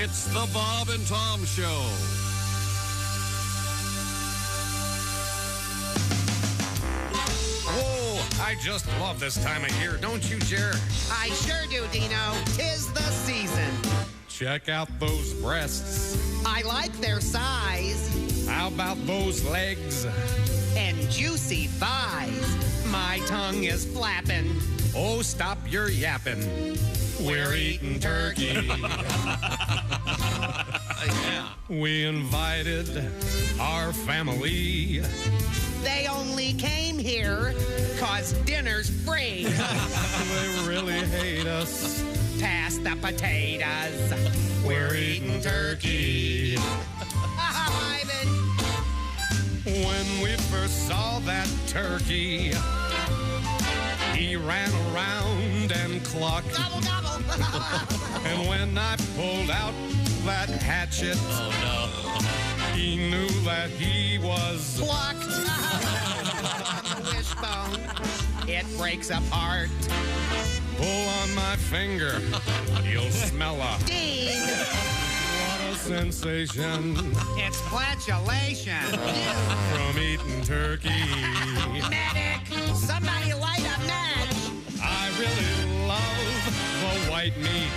It's the Bob and Tom Show. Whoa, I just love this time of year, don't you, Jer? I sure do, Dino. 'Tis the season. Check out those breasts. I like their size How about those legs? and juicy thighs. My tongue is flapping. Oh, stop your yapping. We're eating turkey. We invited our family. They only came here 'cause dinner's free. They really hate us. Pass the potatoes. We're eating turkey. Ivan. When we first saw that turkey, he ran around and clucked. Gobble, gobble. And when I pulled out that hatchet, he knew that he was. Plucked. Wishbone. It breaks apart. Pull on my finger, you'll smell a. Ding. What a sensation It's flatulation. from eating turkey. Medic. Somebody light a match. I really love the white meat.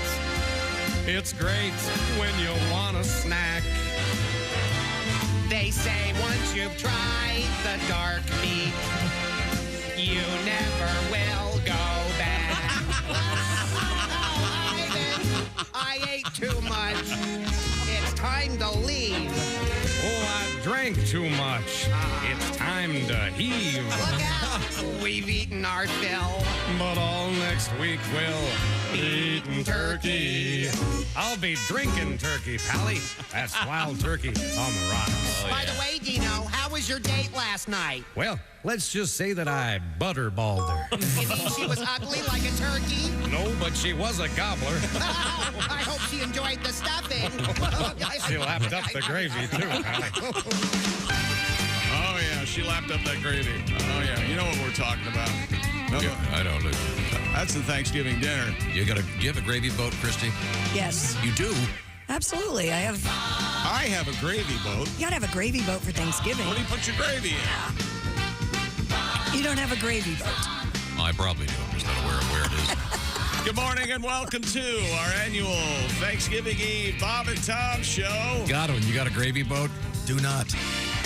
It's great when you want a snack. They say once you've tried the dark meat, you never will go back. Ivan, I ate too much. It's time to leave. Oh, I drank too much. It's time to heave. Look out. We've eaten our fill. But all next week we'll be eating turkey. I'll be drinking turkey, Pally. That's wild turkey on the rocks. By the way, Dino, how was your date last night? Well, let's just say that I butterballed her. You mean she was ugly like a turkey? No, but she was a gobbler. I hope she enjoyed the stuffing. She lapped up the gravy, too, Pally. Oh, yeah, she lapped up that gravy. Oh, yeah, you know what we're talking about. No, Yeah, I don't know. that's the Thanksgiving dinner. Do you have a gravy boat, Christy? Yes, You do? absolutely. I have a gravy boat. You gotta have a gravy boat for Thanksgiving. What do you put your gravy in? You don't have a gravy boat. I probably do. I'm just not aware of where it is. Good morning and welcome to our annual Thanksgiving Eve Bob and Tom show. Got it. You got a gravy boat? Do not.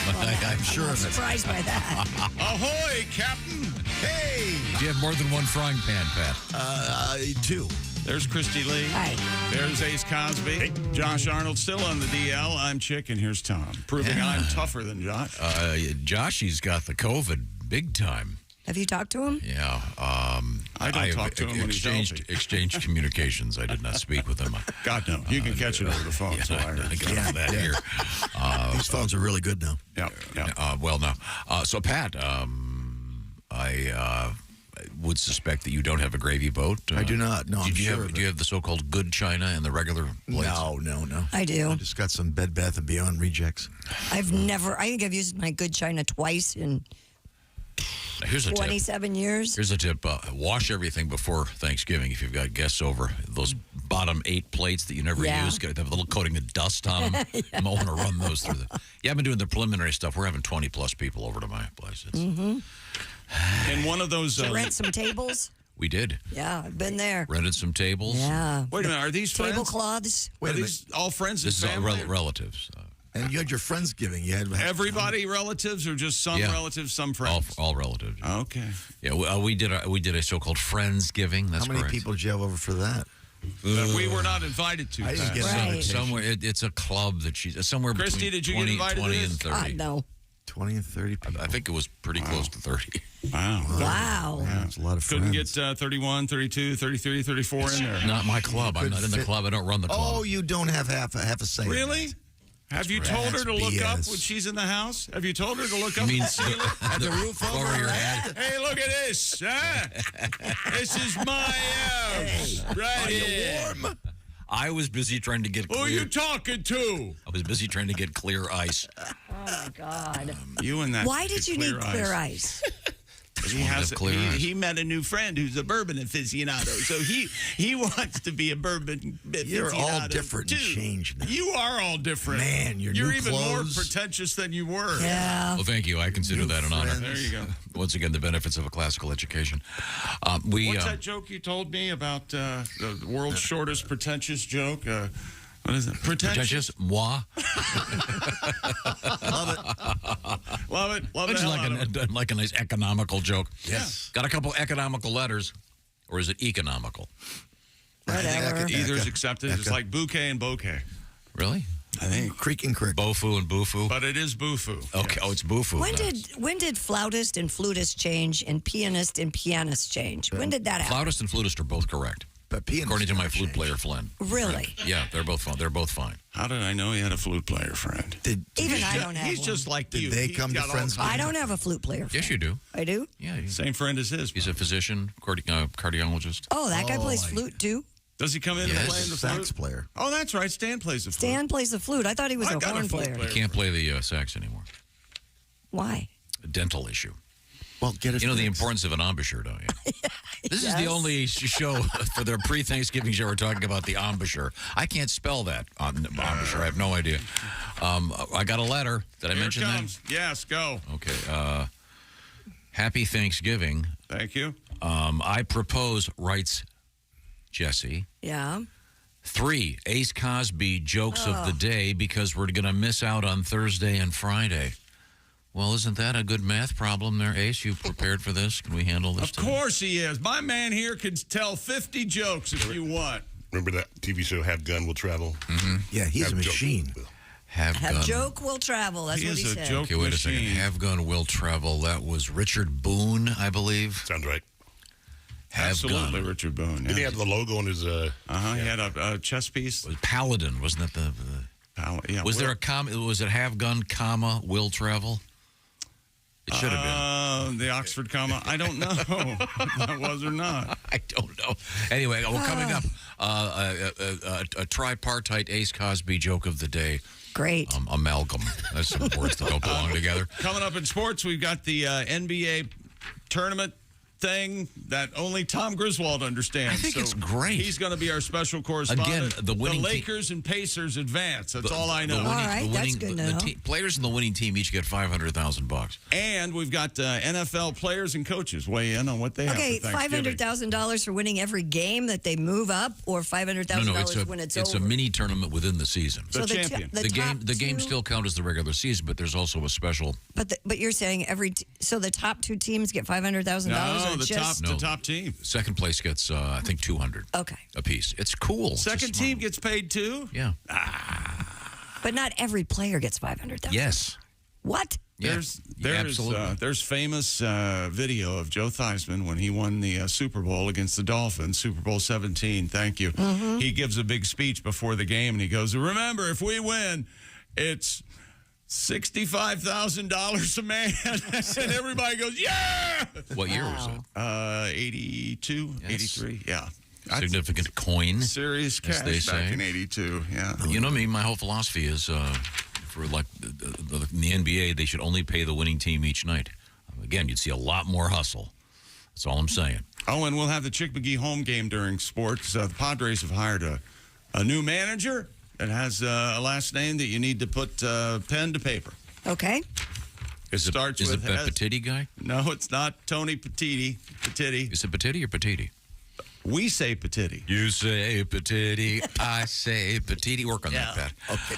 I'm sure I'm of it. surprised by that. Ahoy, Captain. Hey! Do you have more than one frying pan, Pat? Two. There's Christy Lee. Hi. There's Ace Cosby. Josh Arnold still on the DL. I'm Chick, and here's Tom. Proving I'm tougher than Josh. Joshy's got the COVID big time. Have you talked to him? Yeah. I don't talk to him when he's healthy. Exchanged communications. I did not speak with him. God, no. You can catch it over the phone. So I heard. I got that here. These phones are really good now. Yeah, yeah. Well, no. So, Pat, I would suspect that you don't have a gravy boat. I do not. No, I'm sure. Do you have the so-called good china and the regular plates? No. I do. I just got some Bed Bath & Beyond rejects. I think I've used my good china twice in Here's a tip. 27 years. Here's a tip. Wash everything before Thanksgiving if you've got guests over. Those bottom 8 plates that you never use, got to have a little coating of dust on them. I'm going to run those through the... Yeah, I've been doing the preliminary stuff. We're having 20-plus people over to my place. And one of those... Rent some tables. We did. Yeah, I've been there. Rented some tables. Yeah. Wait a minute. Are these friends? Tablecloths. Are these all friends This and is all family? relatives. And you had your Friendsgiving. You had Everybody relatives or just some Yeah. relatives, some friends? All relatives. Okay. Yeah, we did a so-called Friendsgiving. That's How many correct. people did you have over for that? That we were not invited to. I didn't get an Right. invitation. Somewhere it's a club that she's somewhere Christy, between did you get 20, invited to 20 this? and 30. No. 20 and 30 people. I think it was pretty close to 30. Wow. Wow. Yeah, that's a lot of Couldn't friends. get 31, 32, 33, 34 in there. Not my club. I'm Couldn't not in the fit- club. I don't run the club. Oh, you don't have half a say. in Really? that. Have you right. told her That's to look up BS. when she's in the house? Have you told her to look up? You mean At the roof over your her head? Hey, look at this. Huh? This is my house. Right Are here. you warm? I was busy trying to get Who clear. are you talking to? I was busy trying to get clear ice. Oh, my God. You and that. Why did you need clear ice? He met a new friend who's a bourbon aficionado, so he wants to be a bourbon aficionado. You're all different too. and changed now. You are all different. Man, you're even clothes. more pretentious than you were. Yeah. Well, thank you. I consider that an honor. There you go. Once again, the benefits of a classical education. What's that joke you told me about the world's shortest pretentious joke? What is it? Pretentious? Moi? Love it. Love Which it. is like a nice economical joke. Yes. Got a couple economical letters, or is it economical? Whatever. Either's accepted. It's like bouquet and bouquet. Really? I think. Creek and crick. Bofu and bufu? But it is boofoo. Okay. Yes. Oh, it's bufu. When did flautist and flutist change and pianist and pianist change? When did that happen? Flautist and flutist are both correct, But pianist according to my never flute changed. player, Flynn. Really? Yeah, they're both fine. They're both fine. How did I know he had a flute player friend? Even I don't have He's one. just like Did you. they He's come to got all Friends? kinds- I don't have a flute player. Yes, you do. I do? Yeah, Same friend as his. he's a physician, cardiologist. Oh, that guy plays I- flute too? Does he come in Yes. and play the Sax flute? player. Oh, that's right. Stan plays the flute. Stan plays the flute. I thought he was I a got a horn flute player. player. Can't play the sax anymore. Why? A dental issue. Well, get it. You know the fixed. importance of an embouchure, don't you? This is the Yes. only show for their pre-Thanksgiving show we're talking about the embouchure. I can't spell that embouchure. I have no idea. I got a letter. Did I Here mention it that? comes. Yes, go. Okay. Happy Thanksgiving. Thank you. I propose, writes Jesse, Yeah. 3 Ace Cosby jokes of the day because we're going to miss out on Thursday and Friday. Well, isn't that a good math problem there, Ace? You prepared for this? Can we handle this Of today? course he is. My man here can tell 50 jokes if you want. Remember that TV show, Have Gun Will Travel? Yeah, he's a Have Joke machine. Will. Have Have gun. joke will travel. That's He what is he a said. joke Okay, wait a second. machine. Have gun will travel. That was Richard Boone, I believe. Sounds right. Have Absolutely, gun. Richard Boone. Did he Yeah. have the logo on his... He had a chess piece. Was Paladin, wasn't that the Yeah, was there a comma? Was it have gun, comma, will travel? It should have been. The Oxford comma? I don't know. That was or not. I don't know. Anyway, well, coming up, a tripartite Ace Cosby joke of the day. Great. Amalgam. That's some words that don't belong together. Coming up in sports, we've got the NBA tournament thing that only Tom Griswold understands. I think it's great. He's going to be our special correspondent. Again, the winning team- Lakers and Pacers advance. That's all I know. All right, that's good to know. Players in the winning team each get $500,000. And we've got NFL players and coaches weigh in on what they Okay, have for Thanksgiving. $500,000 for winning every game that they move up, or $500,000 when it's it's over. a mini tournament within the season. The champion. The game top two- still count as the regular season, but there's also a special. But you're saying so the top two teams get $500,000? No, or the just, top team. Second place gets I think 200. Okay, A piece. It's cool. It's Second just team smart. gets paid too. Yeah. but not every player gets $500,000. Yes. What? Yeah. Absolutely. There's famous video of Joe Theismann when he won the Super Bowl against the Dolphins, Super Bowl 17. Thank you. Mm-hmm. He gives a big speech before the game, and he goes, "Remember, if we win, it's $65,000 a man." And everybody goes, "Yeah!" What year was it? 82, Yes. 83, yeah. Significant coin. Serious as they cash back say. in 82, yeah. You know me, my whole philosophy is for like in the NBA, they should only pay the winning team each night. Again, you'd see a lot more hustle. That's all I'm saying. Oh, and we'll have the Chick McGee home game during sports. The Padres have hired a new manager that has a last name that you need to put pen to paper. Okay. Is it starts is with it S. Petiti guy? No, it's not Tony Petitti. Is it Petiti or Petiti? We say Petitti. You say Petiti, I say Petiti. Work on that, Pat. Okay.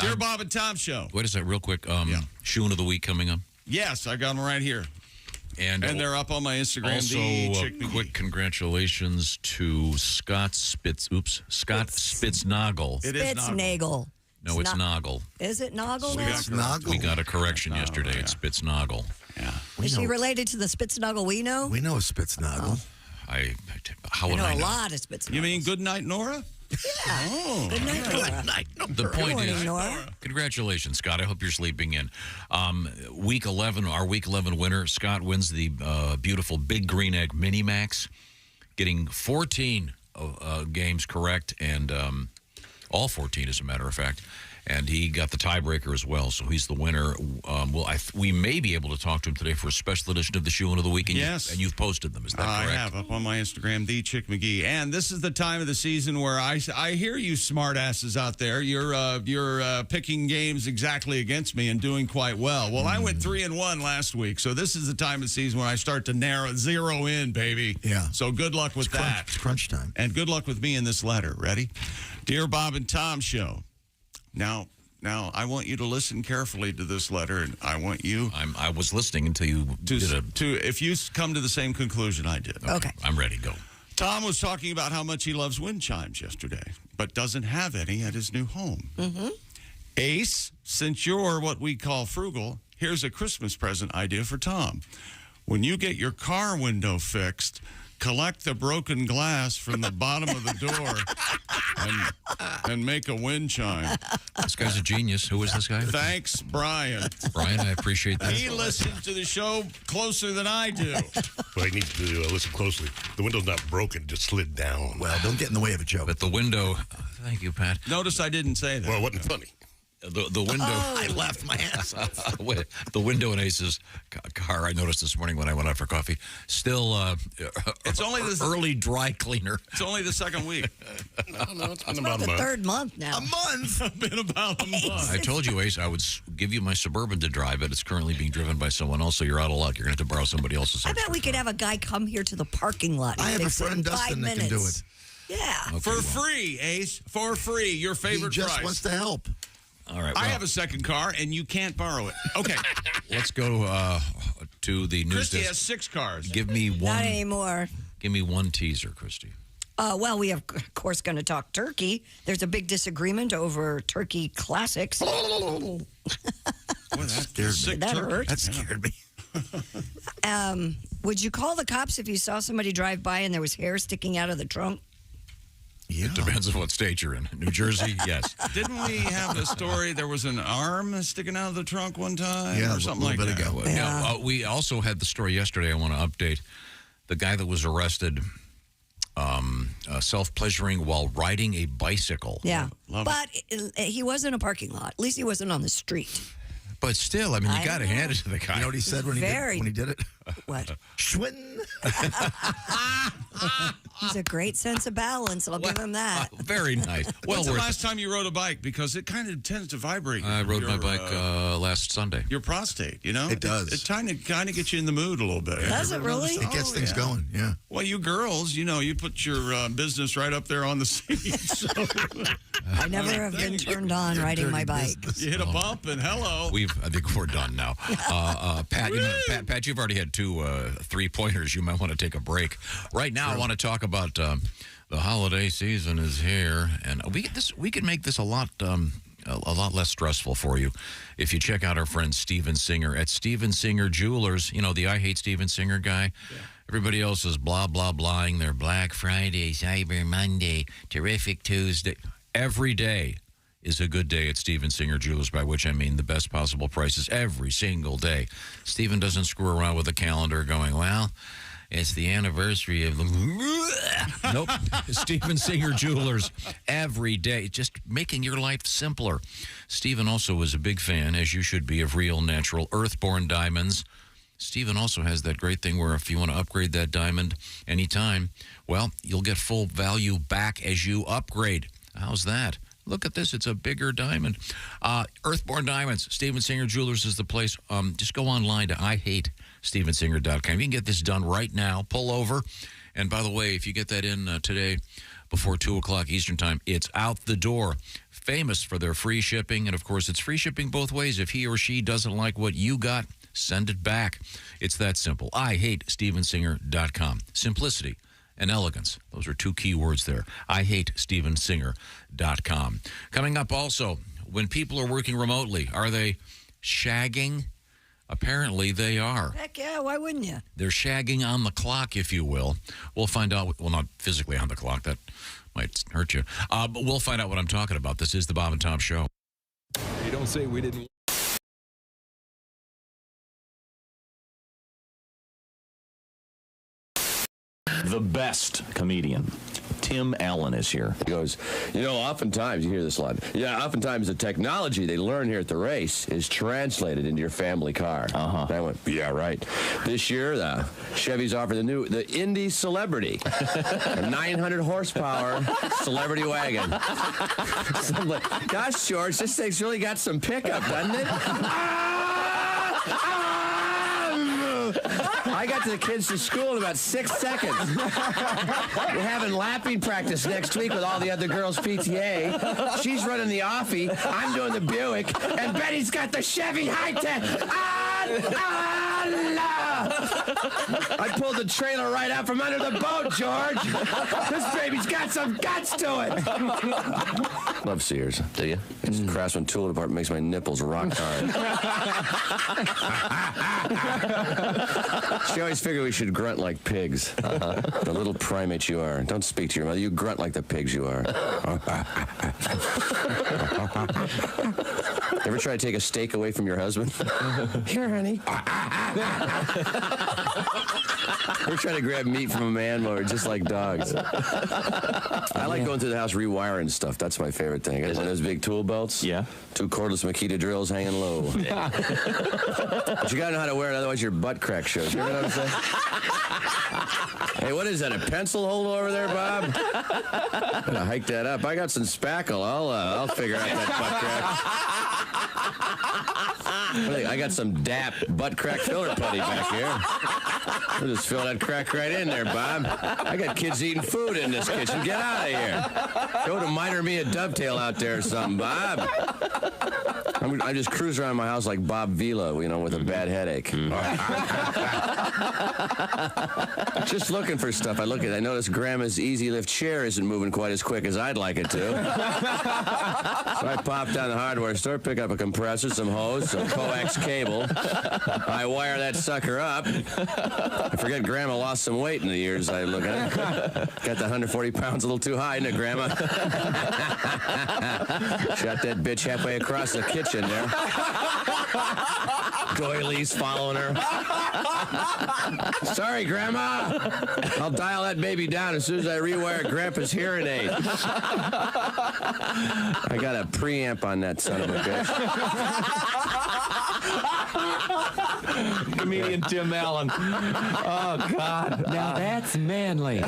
Dear Bob and Tom show. Wait a second, real quick. Yeah. Shoon of the week coming up. Yes, I got them right here. And they're up on my Instagram. also, the Chick McGee. quick congratulations to Scott Spitznagel. It is not. Spitznagel. No, it's Noggle. Is it Noggle We now? got Snoggle. We got a correction yesterday. yeah. It's Spitznagel. Yeah. Is she related to the Spitznagel we know? We know a Spitznagel. How I would know I a know? lot of Spitznagels. You mean Good Night, Nora? Yeah. Good night, Nora. The point morning, is, Nora. congratulations, Scott. I hope you're sleeping in. Week 11, our Week 11 winner, Scott wins the beautiful Big Green Egg Mini Max, getting 14 games correct, and all 14, as a matter of fact. and he got the tiebreaker as well, so he's the winner. We may be able to talk to him today for a special edition of the Shoe of the Week. And yes. And you've posted them, is that correct? I have, up on my Instagram, The Chick McGee. And this is the time of the season where I hear you smartasses out there. You're picking games exactly against me and doing quite well. Well, I went 3-1 last week, so this is the time of the season when I start to zero in, baby. Yeah. So good luck with that. It's crunch time. And good luck with me in this letter. Ready? Dear Bob and Tom Show. Now, I want you to listen carefully to this letter, and I want you I was listening until you if you come to the same conclusion I did. Okay. I'm ready. Go. Tom was talking about how much he loves wind chimes yesterday, but doesn't have any at his new home. Mm-hmm. Ace, since you're what we call frugal, here's a Christmas present idea for Tom. When you get your car window fixed, collect the broken glass from the bottom of the door and make a wind chime. This guy's a genius. Who is this guy? Thanks, Brian. Brian, I appreciate that. He listens to the show closer than I do. Well, he needs to listen closely. The window's not broken, just slid down. Well, don't get in the way of it, Joe. But the window, thank you, Pat. Notice I didn't say that. Well, it wasn't funny. The window. I laughed my ass off. The window in Ace's car, I noticed this morning when I went out for coffee, still It's only the early dry cleaner. It's only the second week. No, it's been About about the a month. third month now. A month. It's been about a month. I told you, Ace, I would give you my Suburban to drive it. It's currently being driven by someone else, so you're out of luck. You're going to have to borrow somebody else's. I bet we could have a guy come here to the parking lot. I and have a fix it in friend, 5 Dustin, that can do minutes. it. Yeah. Okay, For well. free, Ace. For free. Your favorite He just price. wants to help. All right. I well, have a second car, and you can't borrow it. Okay. let's go to the news Christy desk. has 6 cars. Give me Not one. anymore. Give me one teaser, Christy. Well, we have, of course, going to talk turkey. There's a big disagreement over turkey classics. Boy, that scared me. sick That turkey. hurt. That scared me. Would you call the cops if you saw somebody drive by and there was hair sticking out of the trunk? Yeah. Depends on what state you're in. New Jersey, yes. Didn't we have a story? There was an arm sticking out of the trunk one time Yeah, or a something like little bit that. ago. Yeah. We also had the story yesterday. I want to update the guy that was arrested self-pleasuring while riding a bicycle. Yeah. Love But he was in a parking lot. At least he wasn't on the street. But still, I mean, you I got to know. hand it to the guy. You know what he said when Very- he did it? What? Schwinn. He's a great sense of balance. I'll give him that. Very nice. Well When's the worth last time you rode a bike? Because it kind of tends to vibrate. it. I rode my your, bike last Sunday. your prostate, you know? It does. It kind of gets you in the mood a little bit. Does it really? It gets things yeah. going, yeah. Well, you girls, you know, you put your business right up there on the seat. So I never have been turned on riding my bike. you hit a bump and hello. I think we're done now. Pat, Pat, you've already had 2 3-pointers. You might want to take a break. Right now, I want to talk about the holiday season is here, and we could make this a lot less stressful for you if you check out our friend Steven Singer at Steven Singer Jewelers. You know, the I Hate Steven Singer guy. Yeah. Everybody else is blah, blah, blahing their Black Friday, Cyber Monday, Terrific Tuesday. Every day is a good day at Steven Singer Jewelers, by which I mean the best possible prices every single day. Steven doesn't screw around with the calendar going, well, it's the anniversary of the... Nope. Steven Singer Jewelers every day, just making your life simpler. Steven also is a big fan, as you should be, of real, natural, earthborn diamonds. Steven also has that great thing where if you want to upgrade that diamond anytime, well, you'll get full value back as you upgrade. How's that? Look at this. It's a bigger diamond. Earthborn Diamonds. Steven Singer Jewelers is the place. Just go online to IHateStevenSinger.com. You can get this done right now. Pull over. And by the way, if you get that in today before 2 o'clock Eastern Time, it's out the door. Famous for their free shipping. And, of course, it's free shipping both ways. If he or she doesn't like what you got, send it back. It's that simple. IHateStevenSinger.com. Simplicity and elegance. Those are 2 key words there. IHateStevenSinger.com. Coming up also, when people are working remotely, are they shagging? Apparently they are. Heck yeah, why wouldn't you? They're shagging on the clock, if you will. We'll find out. Well, not physically on the clock. That might hurt you. But we'll find out what I'm talking about. This is the Bob and Tom Show. You don't say we didn't. The best comedian. Tim Allen is here. He goes, oftentimes, you hear this a lot. Yeah, oftentimes the technology they learn here at the race is translated into your family car. Uh-huh. I went, yeah, right. This year, the Chevy's offered the Indy Celebrity, a 900 horsepower celebrity wagon. So I'm like, gosh, George, this thing's really got some pickup, doesn't it? I got the kids to school in about 6 seconds. We're having lapping practice next week with all the other girls' PTA. She's running the Offie. I'm doing the Buick. And Betty's got the Chevy High-Tech. I pulled the trailer right out from under the boat, George. This baby's got some guts to it. Love Sears. Do you? It's a Craftsman tool department makes my nipples rock hard. She always figured we should grunt like pigs. The little primates you are. Don't speak to your mother. You grunt like the pigs you are. Ever try to take a steak away from your husband? Here, honey. Ever try to grab meat from a man while we're just like dogs? I like going through the house rewiring stuff. That's my favorite thing. I got one of those big tool belts. Yeah. 2 cordless Makita drills hanging low. But you gotta know how to wear it, otherwise your butt crack shows. You know what I'm saying? Hey, what is that, a pencil holder over there, Bob? I'm gonna hike that up. I got some spackle. I'll figure out that butt crack. I got some DAP butt crack filler putty back here. We'll just fill that crack right in there, Bob. I got kids eating food in this kitchen. Get out of here. Go to Miter Me a Dovetail out there or something, Bob. I just cruise around my house like Bob Vila, with a bad headache. Just looking for stuff. I noticed Grandma's Easy Lift chair isn't moving quite as quick as I'd like it to. So I popped down the hardware store, pick up a compressor, some hose, some coax cable. I wire that sucker up. I forget Grandma lost some weight in the years I look at it. Got the 140 pounds a little too high, isn't it, Grandma? Shot that bitch halfway across the kitchen there. Doilies following her. Sorry, Grandma. I'll dial that baby down as soon as I rewire Grandpa's hearing aid. I got a preamp on that son of a bitch. Comedian Tim Allen. Oh, God. Now that's manly.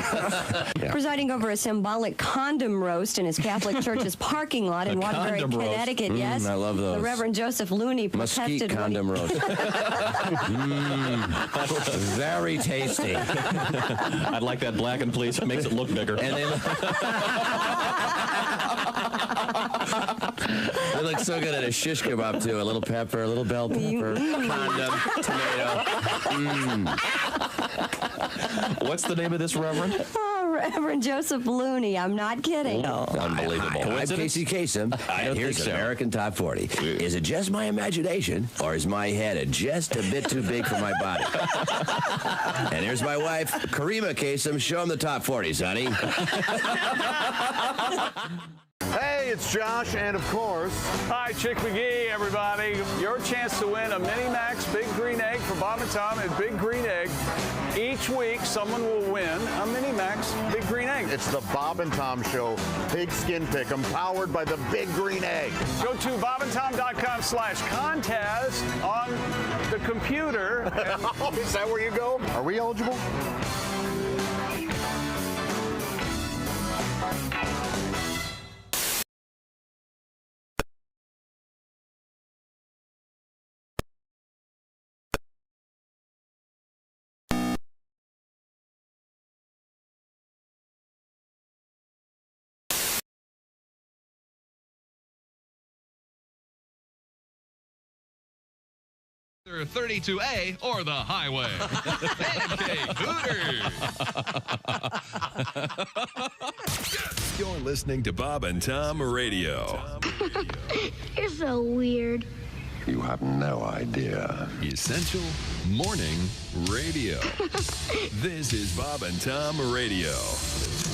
Presiding over a symbolic condom roast in his Catholic church's parking lot in Waterbury, Connecticut. Yes. I love those. The Reverend Joseph Looney protested. Mesquite condom roast. Very tasty. I'd like that blackened, please. It makes it look bigger. And they look so good at a shish kebab, too. A little pepper, a little bell pepper, condom, tomato. What's the name of this reverend? Oh, Reverend Joseph Looney. I'm not kidding. Unbelievable. I'm Casey Kasem, and here's American Top 40. Is it just my imagination, or is my head just a bit too big for my body? And here's my wife, Karima Kasem. Show him the Top 40s, honey. Hey, it's Josh, and of course... Hi, Chick McGee, everybody. Your chance to win a Mini Max Big Green Egg for Bob and Tom and Big Green Egg. Each week, someone will win a Mini Max Big Green Egg. It's the Bob and Tom Show Pig Skin Pick, empowered by the Big Green Egg. Go to bobandtom.com/contest on the computer. Is that where you go? Are we eligible? Either 32A or the highway. Hooters. You're listening to Bob and Tom Radio. You're so weird. You have no idea. Essential Morning Radio. This is Bob and Tom Radio.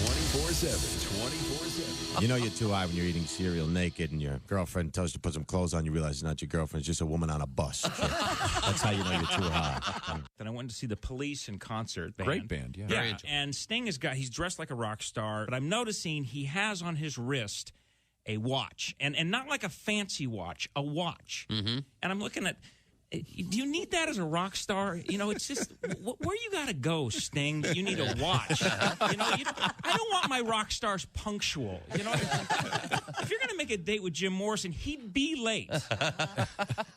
24/7. You know you're too high when you're eating cereal naked and your girlfriend tells you to put some clothes on. You realize it's not your girlfriend. It's just a woman on a bus. That's how you know you're too high. Then I went to see the Police in concert. Band. Great band, yeah. Yeah, and Sting he's dressed like a rock star, but I'm noticing he has on his wrist a watch, and not like a fancy watch, a watch. Mm-hmm. And I'm looking at, do you need that as a rock star? You know, it's just, where you got to go, Sting, that you need a watch? You know, I don't want my rock stars punctual. You know, if you're going to make a date with Jim Morrison, he'd be late.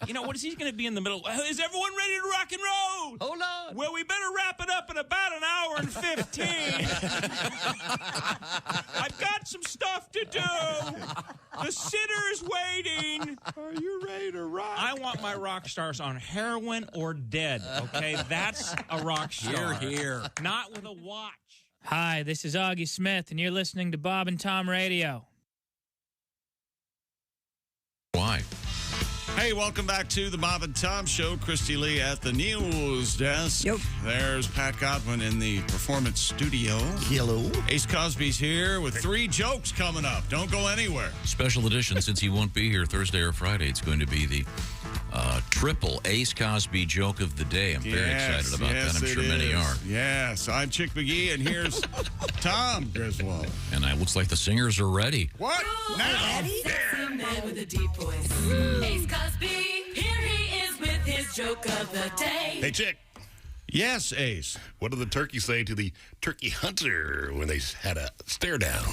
You know, what is he going to be in the middle? Is everyone ready to rock and roll? Hold on. Well, we better wrap it up in about an hour and 15. I've got some stuff to do. The sitter is waiting. Are you ready to rock? I want my rock stars on heroin or dead, okay? That's a rock star. Here. Not with a watch. Hi, this is Augie Smith, and you're listening to Bob and Tom Radio. Why? Hey, welcome back to the Bob and Tom Show. Christy Lee at the news desk. Yep. There's Pat Godwin in the performance studio. Hello. Ace Cosby's here with 3 jokes coming up. Don't go anywhere. Special edition, since he won't be here Thursday or Friday. It's going to be the triple Ace Cosby joke of the day. I'm very excited about that. I'm sure many are. Yes, I'm Chick McGee, and here's Tom Griswold. And it looks like the singers are ready. What? Now? Sexy man with a deep voice. Ace Cosby, here he is with his joke of the day. Hey, Chick. Yes, Ace. What did the turkey say to the turkey hunter when they had a stare down?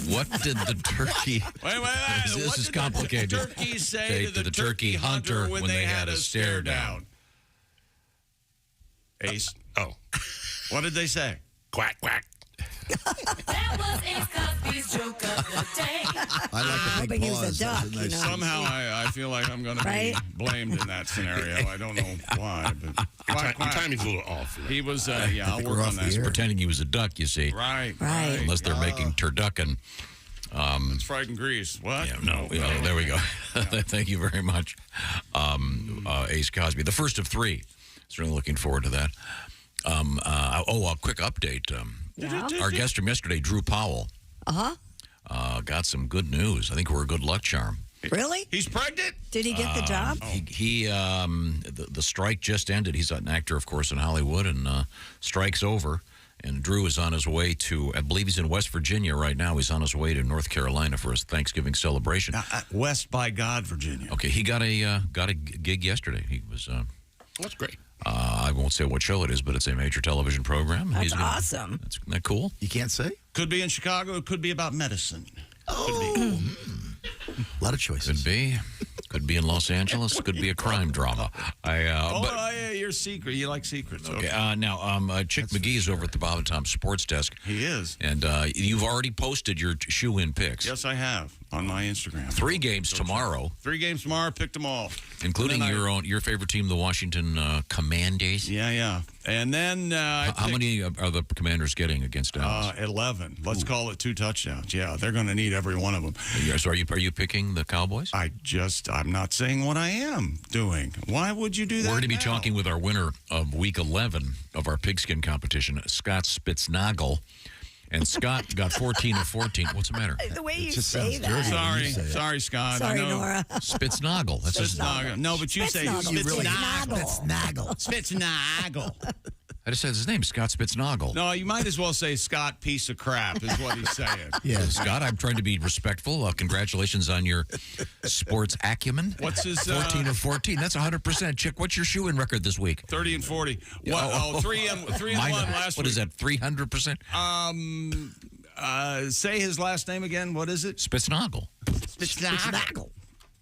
What did the turkey... Wait. This is complicated. What did the turkey say to the turkey hunter when they had a stare down? Ace. What did they say? Quack, quack. That was Ace Cosby's joke of the day. I like the big pause. Duck, That's a nice Somehow I feel like I'm going to be blamed in that scenario. I don't know why. But Your timing's a little off. he was, I'll work on that. He's pretending he was a duck, you see. Right. Unless they're making turducken. It's fried and grease. What? Yeah, there we go. Thank you very much, Ace Cosby. The first of 3. Certainly looking forward to that. A quick update. Our guest from yesterday, Drew Powell, got some good news. I think we're a good luck charm. Really? He's pregnant? Did he get the job? The strike just ended. He's an actor, of course, in Hollywood, and strike's over. And Drew is on his way to, I believe he's in West Virginia right now. He's on his way to North Carolina for his Thanksgiving celebration. West by God, Virginia. Okay, he got a gig yesterday. He was. That's great. I won't say what show it is, but it's a major television program. That's awesome. Isn't that cool? You can't say? Could be in Chicago. It could be about medicine. Oh. A lot of choices. Could be in Los Angeles. Could be a crime drama. You're secret. You like secrets. Okay. Now, Chick McGee is over at the Bob and Tom Sports Desk. He is. And you've already posted your shoe-in picks. Yes, I have on my Instagram. 3 games tomorrow. 3 games tomorrow. Picked them all, including your favorite team, the Washington Commanders. Yeah. And then how many are the Commanders getting against Dallas? 11. Let's call it 2 touchdowns. Yeah, they're going to need every one of them. So are you picking the Cowboys? I'm not saying what I am doing. Why would you do that? We're going to be talking with our winner of Week 11 of our pigskin competition, Scott Spitznagel. And Scott got 14 of 14. What's the matter? The way you say that. Sorry, Scott. Sorry, Nora. Spitznagel. That's Spitznagel. No, but you say Spitznagel. I just said his name, Scott Spitznagel. No, you might as well say Scott piece of crap is what he's saying. Yeah, Scott, I'm trying to be respectful. Congratulations on your sports acumen. What's his 14 of 14? That's 100%. Chick, what's your shoe-in record this week? 30 and 40. 3 and 1 last week. What is that? 300%? Say his last name again. What is it? Spitznagel.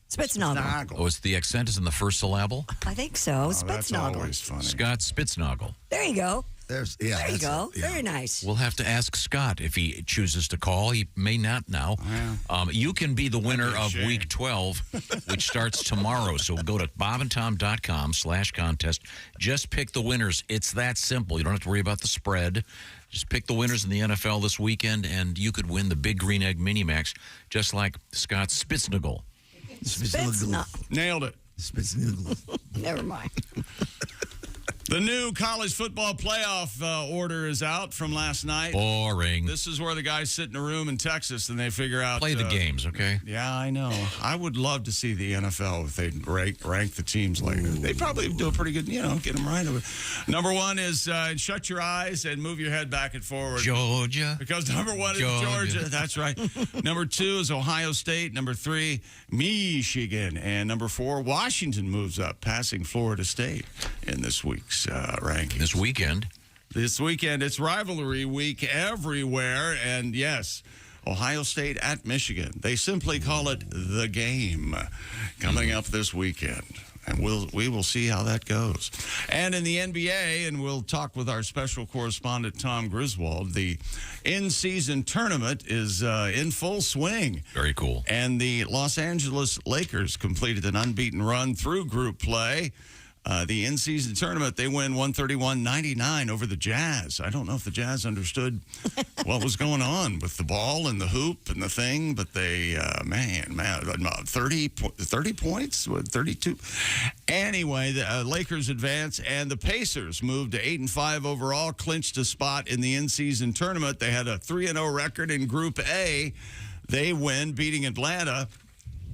Spitznagel. Oh, it's the accent is in the first syllable? I think so. Spitznagel. That's always funny. Scott Spitznagel. There you go. There you go. Very nice. We'll have to ask Scott if he chooses to call. He may not now. Yeah. You can be the winner of Week 12, which starts tomorrow. So go to bobandtom.com/contest. Just pick the winners. It's that simple. You don't have to worry about the spread. Just pick the winners in the NFL this weekend, and you could win the Big Green Egg Mini-Max, just like Scott Spitznagel. Nailed it. Spitznagel. Never mind. The new college football playoff order is out from last night. Boring. This is where the guys sit in a room in Texas and they figure out... Play the games, okay? Yeah, I know. I would love to see the NFL if they rank the teams later. They probably do a pretty good, get them right. Number one is shut your eyes and move your head back and forward. Georgia. Because number one is Georgia. That's right. Number two is Ohio State. Number three, Michigan. And number four, Washington moves up, passing Florida State in this week's ranking. This weekend, it's rivalry week everywhere. And yes, Ohio State at Michigan. They simply call it the game coming up this weekend. And we will see how that goes. And in the NBA, and we'll talk with our special correspondent, Tom Griswold, the in-season tournament is in full swing. Very cool. And the Los Angeles Lakers completed an unbeaten run through group play. The in-season tournament, they win 131-99 over the Jazz. I don't know if the Jazz understood what was going on with the ball and the hoop and the thing, but they, 30 points, 32. Anyway, the Lakers advance, and the Pacers moved to 8-5 overall, clinched a spot in the in-season tournament. They had a 3-0 record in Group A. They win, beating Atlanta.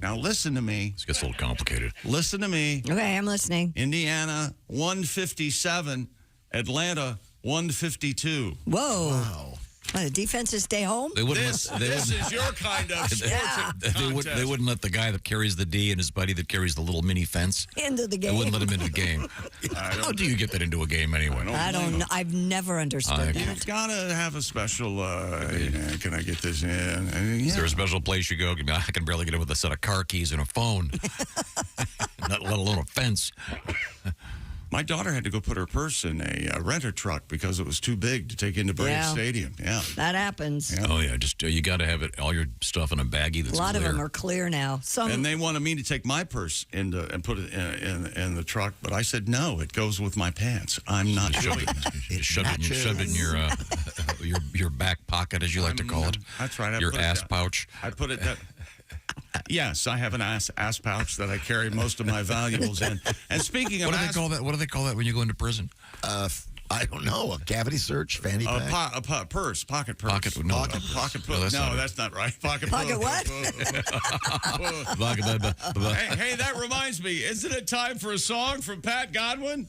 Now, listen to me. This gets a little complicated. Listen to me. Okay, I'm listening. Indiana, 157. Atlanta, 152. Whoa. Wow. The defenses stay home? This is your kind of sports they wouldn't let the guy that carries the D and his buddy that carries the little mini fence into the game. They wouldn't let him into the game. How do you get that into a game anyway? I don't know. I've never understood that. You've got to have a special, can I get this in? Is there a special place you go? I can barely get in with a set of car keys and a phone, let alone a fence. My daughter had to go put her purse in a renter truck because it was too big to take into Breen Stadium. Yeah, that happens. Yeah. Oh yeah, just you got to have it all your stuff in a baggie. That's a lot clear. of them are clear now. And they wanted me to take my purse and put it in the truck, but I said no. It goes with my pants. I'm not doing it. Shove it in your back pocket, as you like to call it. That's right. Your ass pouch. I put it that. Yes, I have an ass pouch that I carry most of my valuables in. And speaking of what do they call that? What do they call that when you go into prison? I don't know. A cavity search, fanny pack, a purse, pocket purse, pocket purse. No, that's not right. Pocket what? Hey, that reminds me. Isn't it time for a song from Pat Godwin?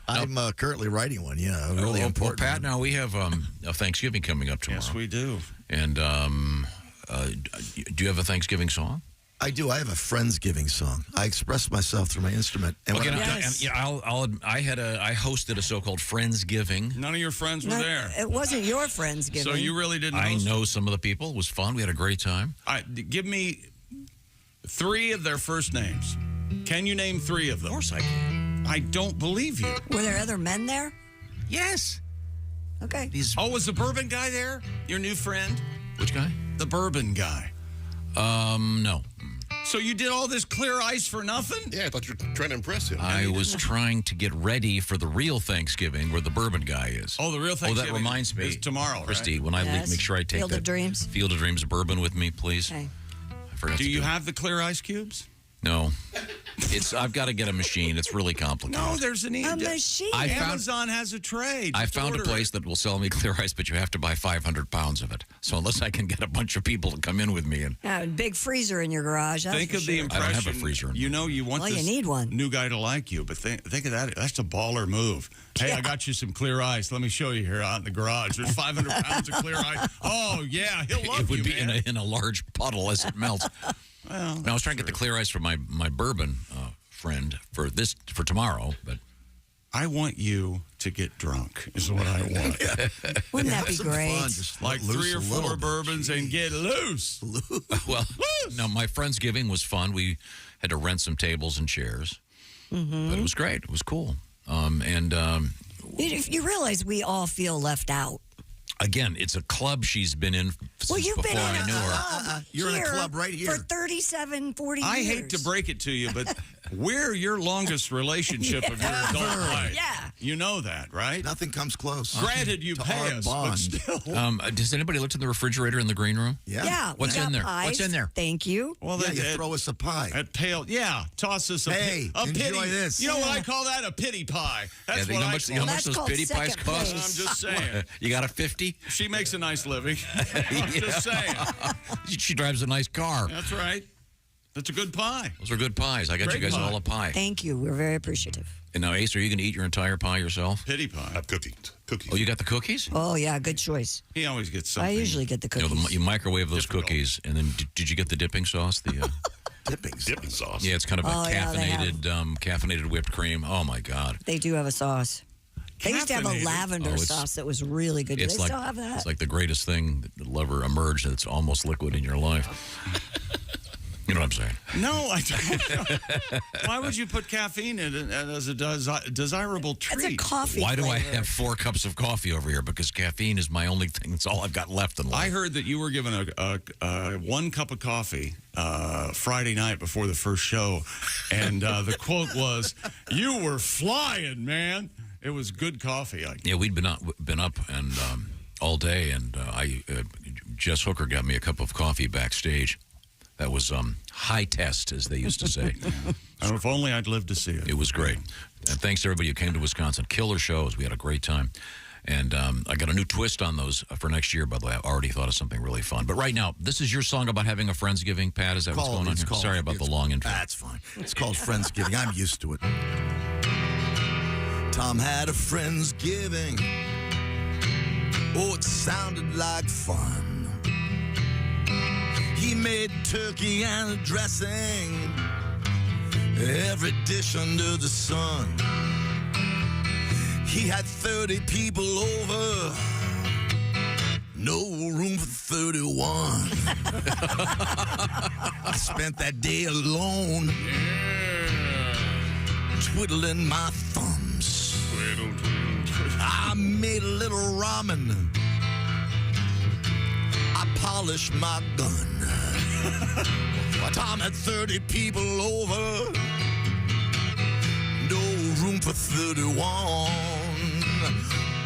I'm currently writing one. Yeah, really important. Well, Pat, now we have a Thanksgiving coming up tomorrow. Yes, we do. And do you have a Thanksgiving song? I do. I have a Friendsgiving song. I express myself through my instrument. And I hosted a so-called Friendsgiving. None of your friends were there. It wasn't your Friendsgiving. So you really didn't. I know some of the people. It was fun. We had a great time. All right, give me 3 of their first names. Can you name 3 of them? Of course I can. I don't believe you. Were there other men there? Yes. Okay. Was the bourbon guy there? Your new friend? Which guy? The bourbon guy. No. So you did all this clear ice for nothing? Yeah, I thought you were trying to impress him. I was trying to get ready for the real Thanksgiving where the bourbon guy is. Oh, the real Thanksgiving. Oh, that reminds me. Is tomorrow, Christy, right? when I leave, make sure I take Field of Dreams. Field of Dreams bourbon with me, please. Okay. I forgot Do you have the clear ice cubes? No. I've got to get a machine. It's really complicated. No, there's a machine. Amazon has a trade. I found a place that will sell me clear ice, but you have to buy 500 pounds of it. So unless I can get a bunch of people to come in with me. A big freezer in your garage. Think of the impression. I don't have a freezer. You want this you need one. New guy to like you, but think of that. That's a baller move. Hey, I got you some clear ice. Let me show you here out in the garage. There's 500 pounds of clear ice. Oh, yeah, he'll love it would be man. in a large puddle as it melts. Well, now, I was trying to get the clear ice for my bourbon friend for tomorrow, but I want you to get drunk is what I want. Wouldn't that be great? Fun, just like 3 or 4 bourbons and get loose. Well, no, my Friendsgiving was fun. We had to rent some tables and chairs, but it was great. It was cool. You realize we all feel left out. Again, it's a club she's been in since before I knew her. You're in a club right here. For 37, 40 years. I hate to break it to you, but We're your longest relationship of your adult life. Yeah. You know that, right? Nothing comes close. Granted, you To pay our us, bond. but still. Does anybody look in the refrigerator in the green room? Yeah. What's we got in there? Pies. What's in there? Thank you. Well, Yeah, you throw us a pie. At Pale, toss us a, Hey, a enjoy pity. this. You know what I call that? A pity pie. That's Yeah, what how I much, call how it. much those pity pies cost? I'm just saying. You got a 50? She makes a nice living. I'm just saying. She drives a nice car. That's right. That's a good pie. Those are good pies. I got Great you guys pie. all a pie. Thank you. We're very appreciative. And now, Ace, are you going to eat your entire pie yourself? Pity pie. I have cookies. Oh, you got the cookies? Oh, yeah. Good choice. He always gets something. I usually get the You, cookies. you microwave those cookies, and then did you get the dipping sauce? The Dipping sauce. Yeah, it's kind of a Oh, yeah, they have. caffeinated whipped cream. Oh, my God. They do have a sauce. They used to have a Caffeinated? lavender Oh, it's- sauce that was really good. Do they still have that? It's like the greatest thing that'll ever emerge that's almost liquid in your life. You know what I'm saying? No, I don't. Why would you put caffeine in it as a desirable treat? It's a coffee Why do I flavor. have 4 cups of coffee over here? Because caffeine is my only thing. It's all I've got left in life. I heard that you were given a 1 cup of coffee Friday night before the first show, and the quote was, "You were flying, man." It was good coffee. Yeah, we'd been up and all day, and Jess Hooker got me a cup of coffee backstage. That was high test, as they used to say. And if only I'd lived to see it. It was great. And thanks to everybody who came to Wisconsin. Killer shows. We had a great time. And I got a new twist on those for next year, by the way. I already thought of something really fun. But right now, this is your song about having a Friendsgiving, Pat? Is that what's going on here? Sorry about the long intro. That's fine. It's called Friendsgiving. I'm used to it. Tom had a Friendsgiving. Oh, it sounded like fun. He made turkey and a dressing, every dish under the sun. He had 30 people over, no room for 31. I spent that day alone, twiddling my thumbs. I made a little ramen. I polished my gun. Tom had 30 people over, no room for 31.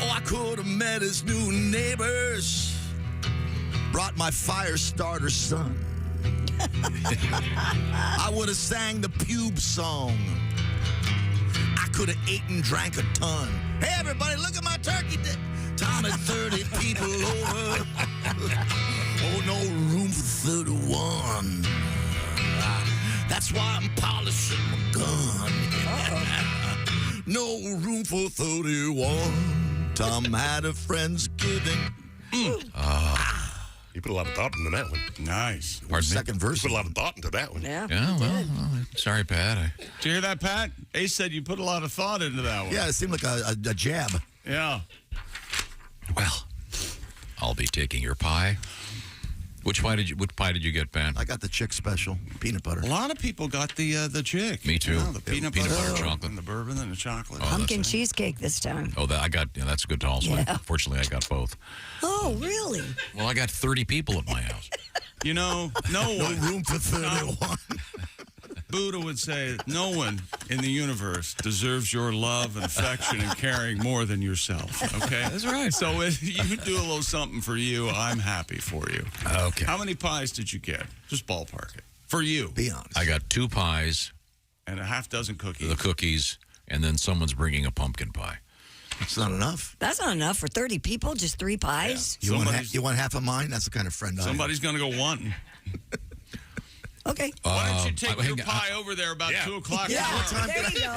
Oh, I could have met his new neighbors, brought my fire starter son. I would have sang the pube song. I could have ate and drank a ton. Hey, everybody, look at my turkey dip. Tom had 30 people over. Oh, no room for 31. That's why I'm polishing my gun. No room for 31. Tom had a Friendsgiving. You put a lot of thought into that one. Nice. Second verse. You put a lot of thought into that one. Yeah. Yeah, well, sorry, Pat. Did you hear that, Pat? Ace said you put a lot of thought into that one. Yeah, it seemed like a jab. Yeah. Well, I'll be taking your pie. Which pie did you get, Pat? I got the chick special, peanut butter. A lot of people got the chick. Me too. You know, the peanut butter chocolate. and the bourbon and the chocolate. Pumpkin cheesecake this time. Oh, that's good to also. Yeah. Fortunately, I got both. Oh, really? Well, I got 30 people at my house. You know, no one. room for 31. Buddha would say, no one in the universe deserves your love and affection and caring more than yourself, okay? That's right. So if you do a little something for you, I'm happy for you. Okay. How many pies did you get? Just ballpark it. For you. Be honest. I got 2 pies, And a half dozen cookies. the cookies, and then someone's bringing a pumpkin pie. That's not enough. That's not enough for 30 people, just 3 pies. You want half of mine? That's the kind of friend I am. Somebody's going to go wanting. Okay. Why don't you take your pie over there about 2 o'clock Yeah, tomorrow? there you go.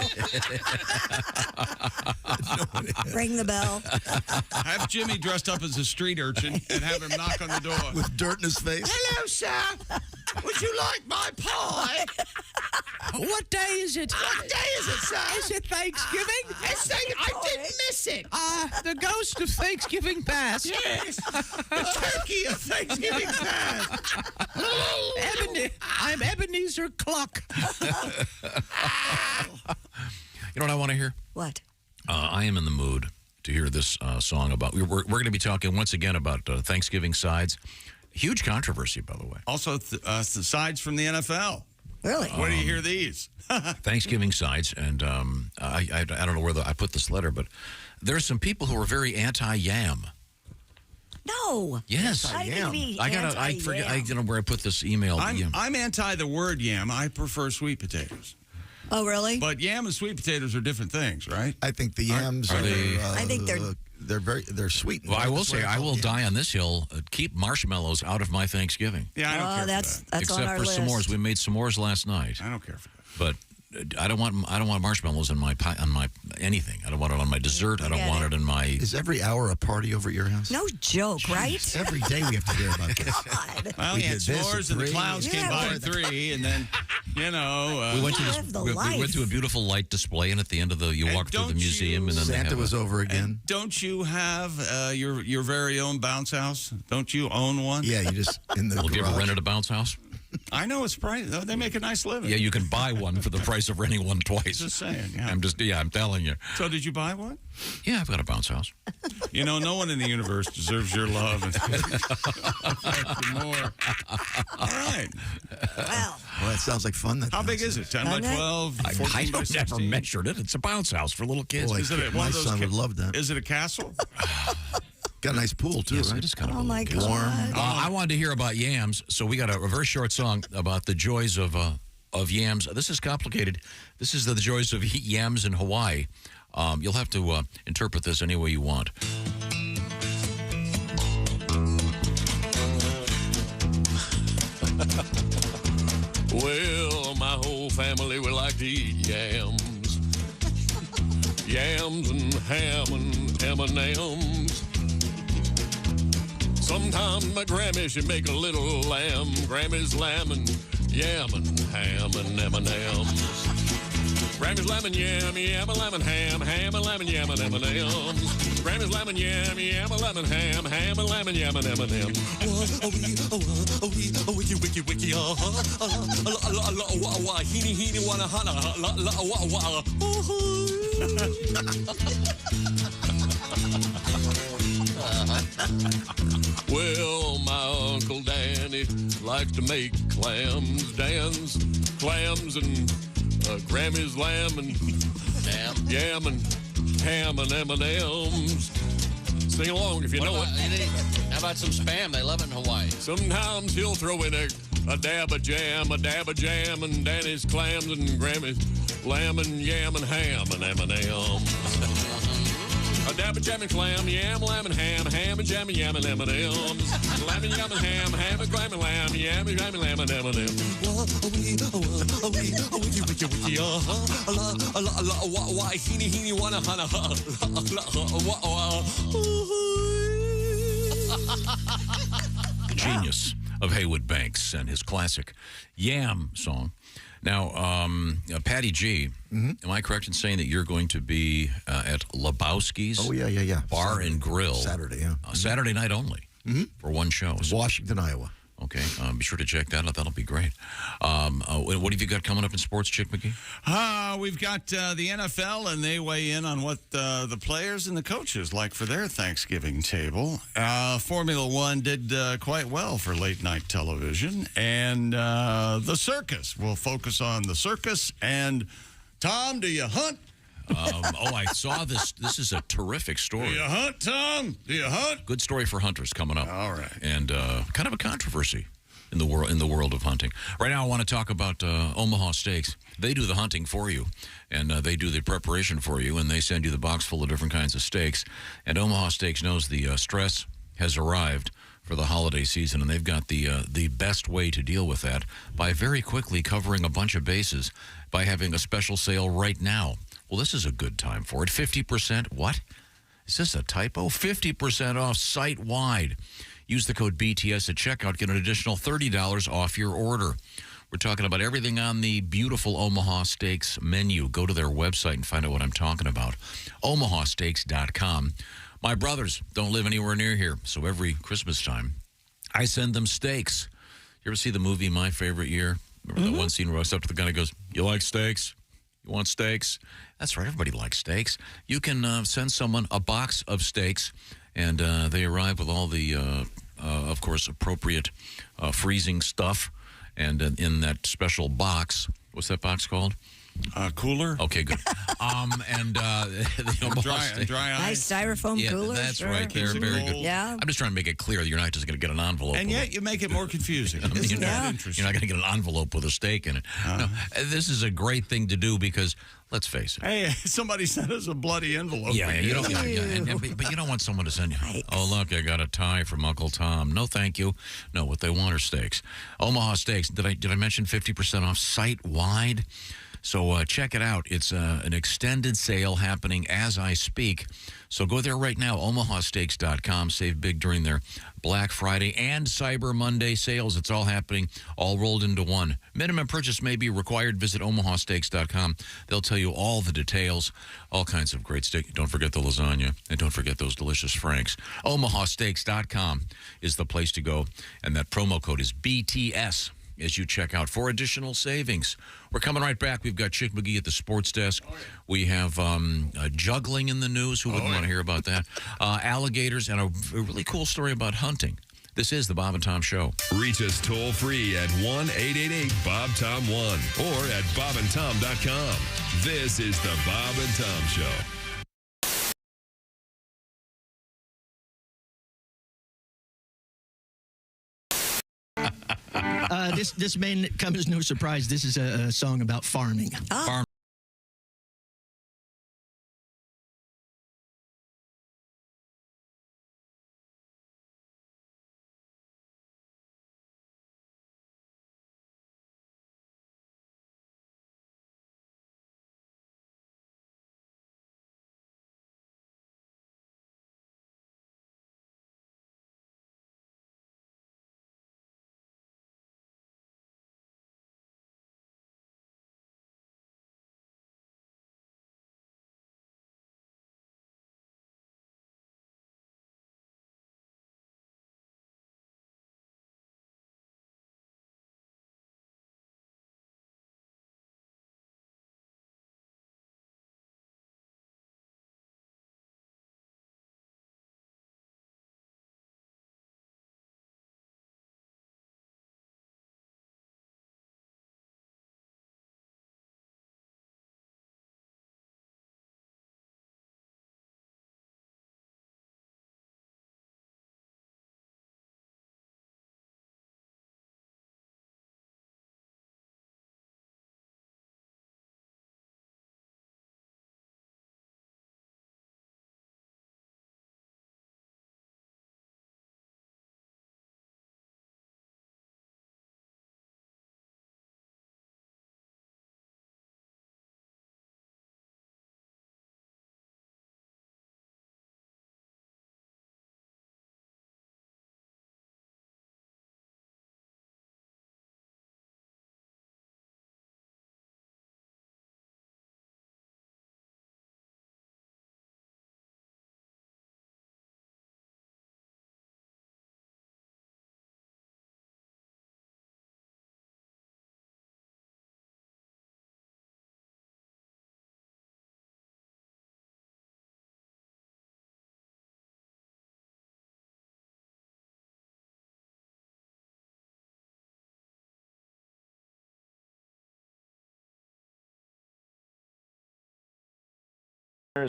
Ring the bell. Have Jimmy dressed up as a street urchin and have him knock on the door. With dirt in his face. Hello, sir. Would you like my pie? What day is it? What day is it, sir? Is it Thanksgiving? I didn't miss it. The ghost of Thanksgiving past. Yes. The turkey of Thanksgiving past. I'm Ebenezer Cluck. You know what I want to hear? What? I am in the mood to hear this song about. We're going to be talking once again about Thanksgiving sides. Huge controversy, by the way. Also, the sides from the NFL. Really? Where do you hear these? Thanksgiving sides, and I don't know where I put this letter, but there are some people who are very anti-yam. No. Yes. How do you be I forget. I don't know where I put this email. I'm anti the word yam. I prefer sweet potatoes. Oh, really? But yam and sweet potatoes are different things, right? I think the yams are I think they're sweet. Well, I will say, I will die on this hill. Keep marshmallows out of my Thanksgiving. Yeah, I don't care that's for that. on our Except for list. s'mores. We made s'mores last night. I don't care for that. But I don't want marshmallows in my pie, on my anything. I don't want it on my dessert. I don't want it in my. Is every hour a party over at your house? No joke, right? Every day we have to hear about this. Well, we had s'mores and the clowns came by at 3, and then, we went to a beautiful light display, and at the end of you walk through the museum, and then Santa was over again. Don't you have your very own bounce house? Don't you own one? Yeah, you just in the. Well, have you ever rented a bounce house? I know it's price. They make a nice living. Yeah, you can buy one for the price of renting one twice. Just saying. Yeah. I'm telling you. So, did you buy one? Yeah, I've got a bounce house. No one in the universe deserves your love. More. All right. Well, that sounds like fun. How big is it? 10 by 12? 14 I by 16? never measured it. It's a bounce house for little kids. Boy, Is it my son would love that. Is it a castle? Got a nice pool too, Yes, right? it is kind of oh my God. warm. I wanted to hear about yams, so we got a very short song about the joys of yams. This is complicated. This is the joys of yams in Hawaii. You'll have to interpret this any way you want. Well, my whole family we like to eat yams. Yams and ham and M&M's. Sometimes my Grammy should make a little lamb. Grammy's lamb and yam and ham and M&M's. Grammy's lamb and yam, yam and lamb and ham, ham and lamb and yam and M&M's. Grammy's lamb and yam, yam and lamb and ham, ham and lamb and yam and M&M's. Wiki wiki wiki heeny heeny wanna hana Well, my Uncle Danny likes to make clams dance, clams and Grammy's lamb and yam and ham and M&M's. Sing along if you know it. How about some Spam? They love it in Hawaii. Sometimes he'll throw in a dab of jam, and Danny's clams and Grammy's lamb and yam and ham and M&M's. A dab of jam and clam, yam, lamb and ham and jam and yam and M&M's. Lamb and yam and ham and clam and lamb, yam and lamb and M&M's. Heeny wanna hana Genius of Haywood Banks and his classic Yam song. Now, Patty G, am I correct in saying that you're going to be at Lebowski's? Oh, yeah. Bar Saturday. and Grill. Saturday, yeah. Saturday night only for one show. Washington, Iowa. Okay, be sure to check that out. That'll be great. What have you got coming up in sports, Chick McGee? We've got the NFL, and they weigh in on what the players and the coaches like for their Thanksgiving table. Formula One did quite well for late-night television, and the circus. We'll focus on the circus. And, Tom, do you hunt? I saw this. This is a terrific story. Do you hunt, Tom? Do you hunt? Good story for hunters coming up. All right. And kind of a controversy in the world of hunting. Right now, I want to talk about Omaha Steaks. They do the hunting for you, and they do the preparation for you, and they send you the box full of different kinds of steaks. And Omaha Steaks knows the stress has arrived for the holiday season, and they've got the best way to deal with that by very quickly covering a bunch of bases by having a special sale right now. Well, this is a good time for it. 50%, what? Is this a typo? 50% off site-wide. Use the code BTS at checkout. Get an additional $30 off your order. We're talking about everything on the beautiful Omaha Steaks menu. Go to their website and find out what I'm talking about. omahasteaks.com. My brothers don't live anywhere near here, so every Christmas time, I send them steaks. You ever see the movie My Favorite Year? Remember that one scene where I was up to the guy and goes, "You like steaks? You want steaks?" That's right. Everybody likes steaks. You can send someone a box of steaks, and they arrive with all the, of course, appropriate freezing stuff. And in that special box, what's that box called? Cooler. Okay, good. And the dry Nice ice. styrofoam cooler. That's sure. right there. Very good. Yeah. I'm just trying to make it clear that you're not just going to get an envelope. And yet you make it more confusing. Isn't that interesting? You're not going to get an envelope with a steak in it. No, this is a great thing to do because, let's face it. Hey, somebody sent us a bloody envelope. Yeah, you don't. But you don't want someone to send you. Oh, look, I got a tie from Uncle Tom. No, thank you. No, what they want are steaks. Omaha Steaks. Did I mention 50% off site wide? So check it out. It's an extended sale happening as I speak. So go there right now, omahasteaks.com. Save big during their Black Friday and Cyber Monday sales. It's all happening, all rolled into one. Minimum purchase may be required. Visit omahasteaks.com. They'll tell you all the details, all kinds of great steak. Don't forget the lasagna, and don't forget those delicious franks. omahasteaks.com is the place to go, and that promo code is BTS. As you check out for additional savings. We're coming right back. We've got Chick McGee at the sports desk. We have juggling in the news. Who wouldn't want to hear about that? Alligators and a really cool story about hunting. This is the Bob and Tom Show. Reach us toll free at 1-888-BOB-TOM-1 or at bobandtom.com. This is the Bob and Tom Show. This may come as no surprise. This is a song about farming. Farm.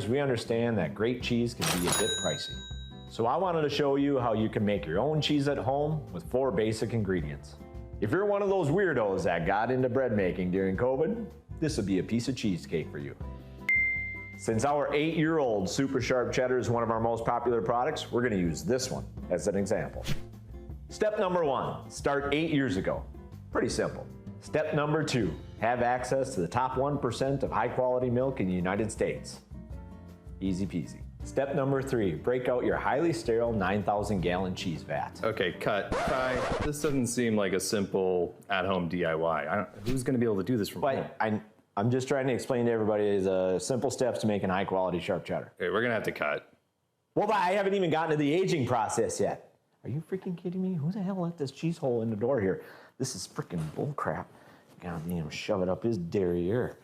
We understand that great cheese can be a bit pricey. So I wanted to show you how you can make your own cheese at home with 4 basic ingredients. If you're one of those weirdos that got into bread making during COVID, this would be a piece of cheesecake for you. Since our 8-year-old super sharp cheddar is one of our most popular products, we're going to use this one as an example. Step number 1, start 8 years ago. Pretty simple. Step number 2, have access to the top 1% of high quality milk in the United States. Easy peasy. Step number 3, break out your highly sterile 9,000 gallon cheese vat. Okay, cut. Ty, this doesn't seem like a simple at-home DIY. Who's going to be able to do this from home? I'm just trying to explain to everybody the simple steps to making high quality sharp cheddar. Okay, we're going to have to cut. Well, but I haven't even gotten to the aging process yet. Are you freaking kidding me? Who the hell let this cheese hole in the door here? This is freaking bull crap. Goddamn, shove it up his derriere.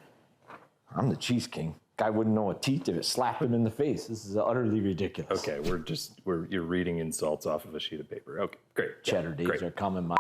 I'm the cheese king. Guy wouldn't know a teeth if it slapped him in the face. This is utterly ridiculous. Okay, you're reading insults off of a sheet of paper. Okay, great. Cheddar days are coming, my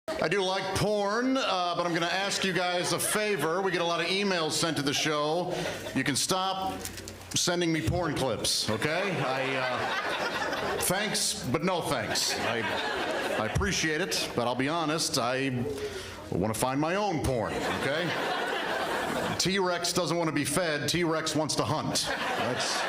I do like porn, but I'm going to ask you guys a favor. We get a lot of emails sent to the show. You can stop sending me porn clips, okay? Thanks, but no thanks. I appreciate it, but I'll be honest, I want to find my own porn, okay? T-Rex doesn't want to be fed. T-Rex wants to hunt. That's...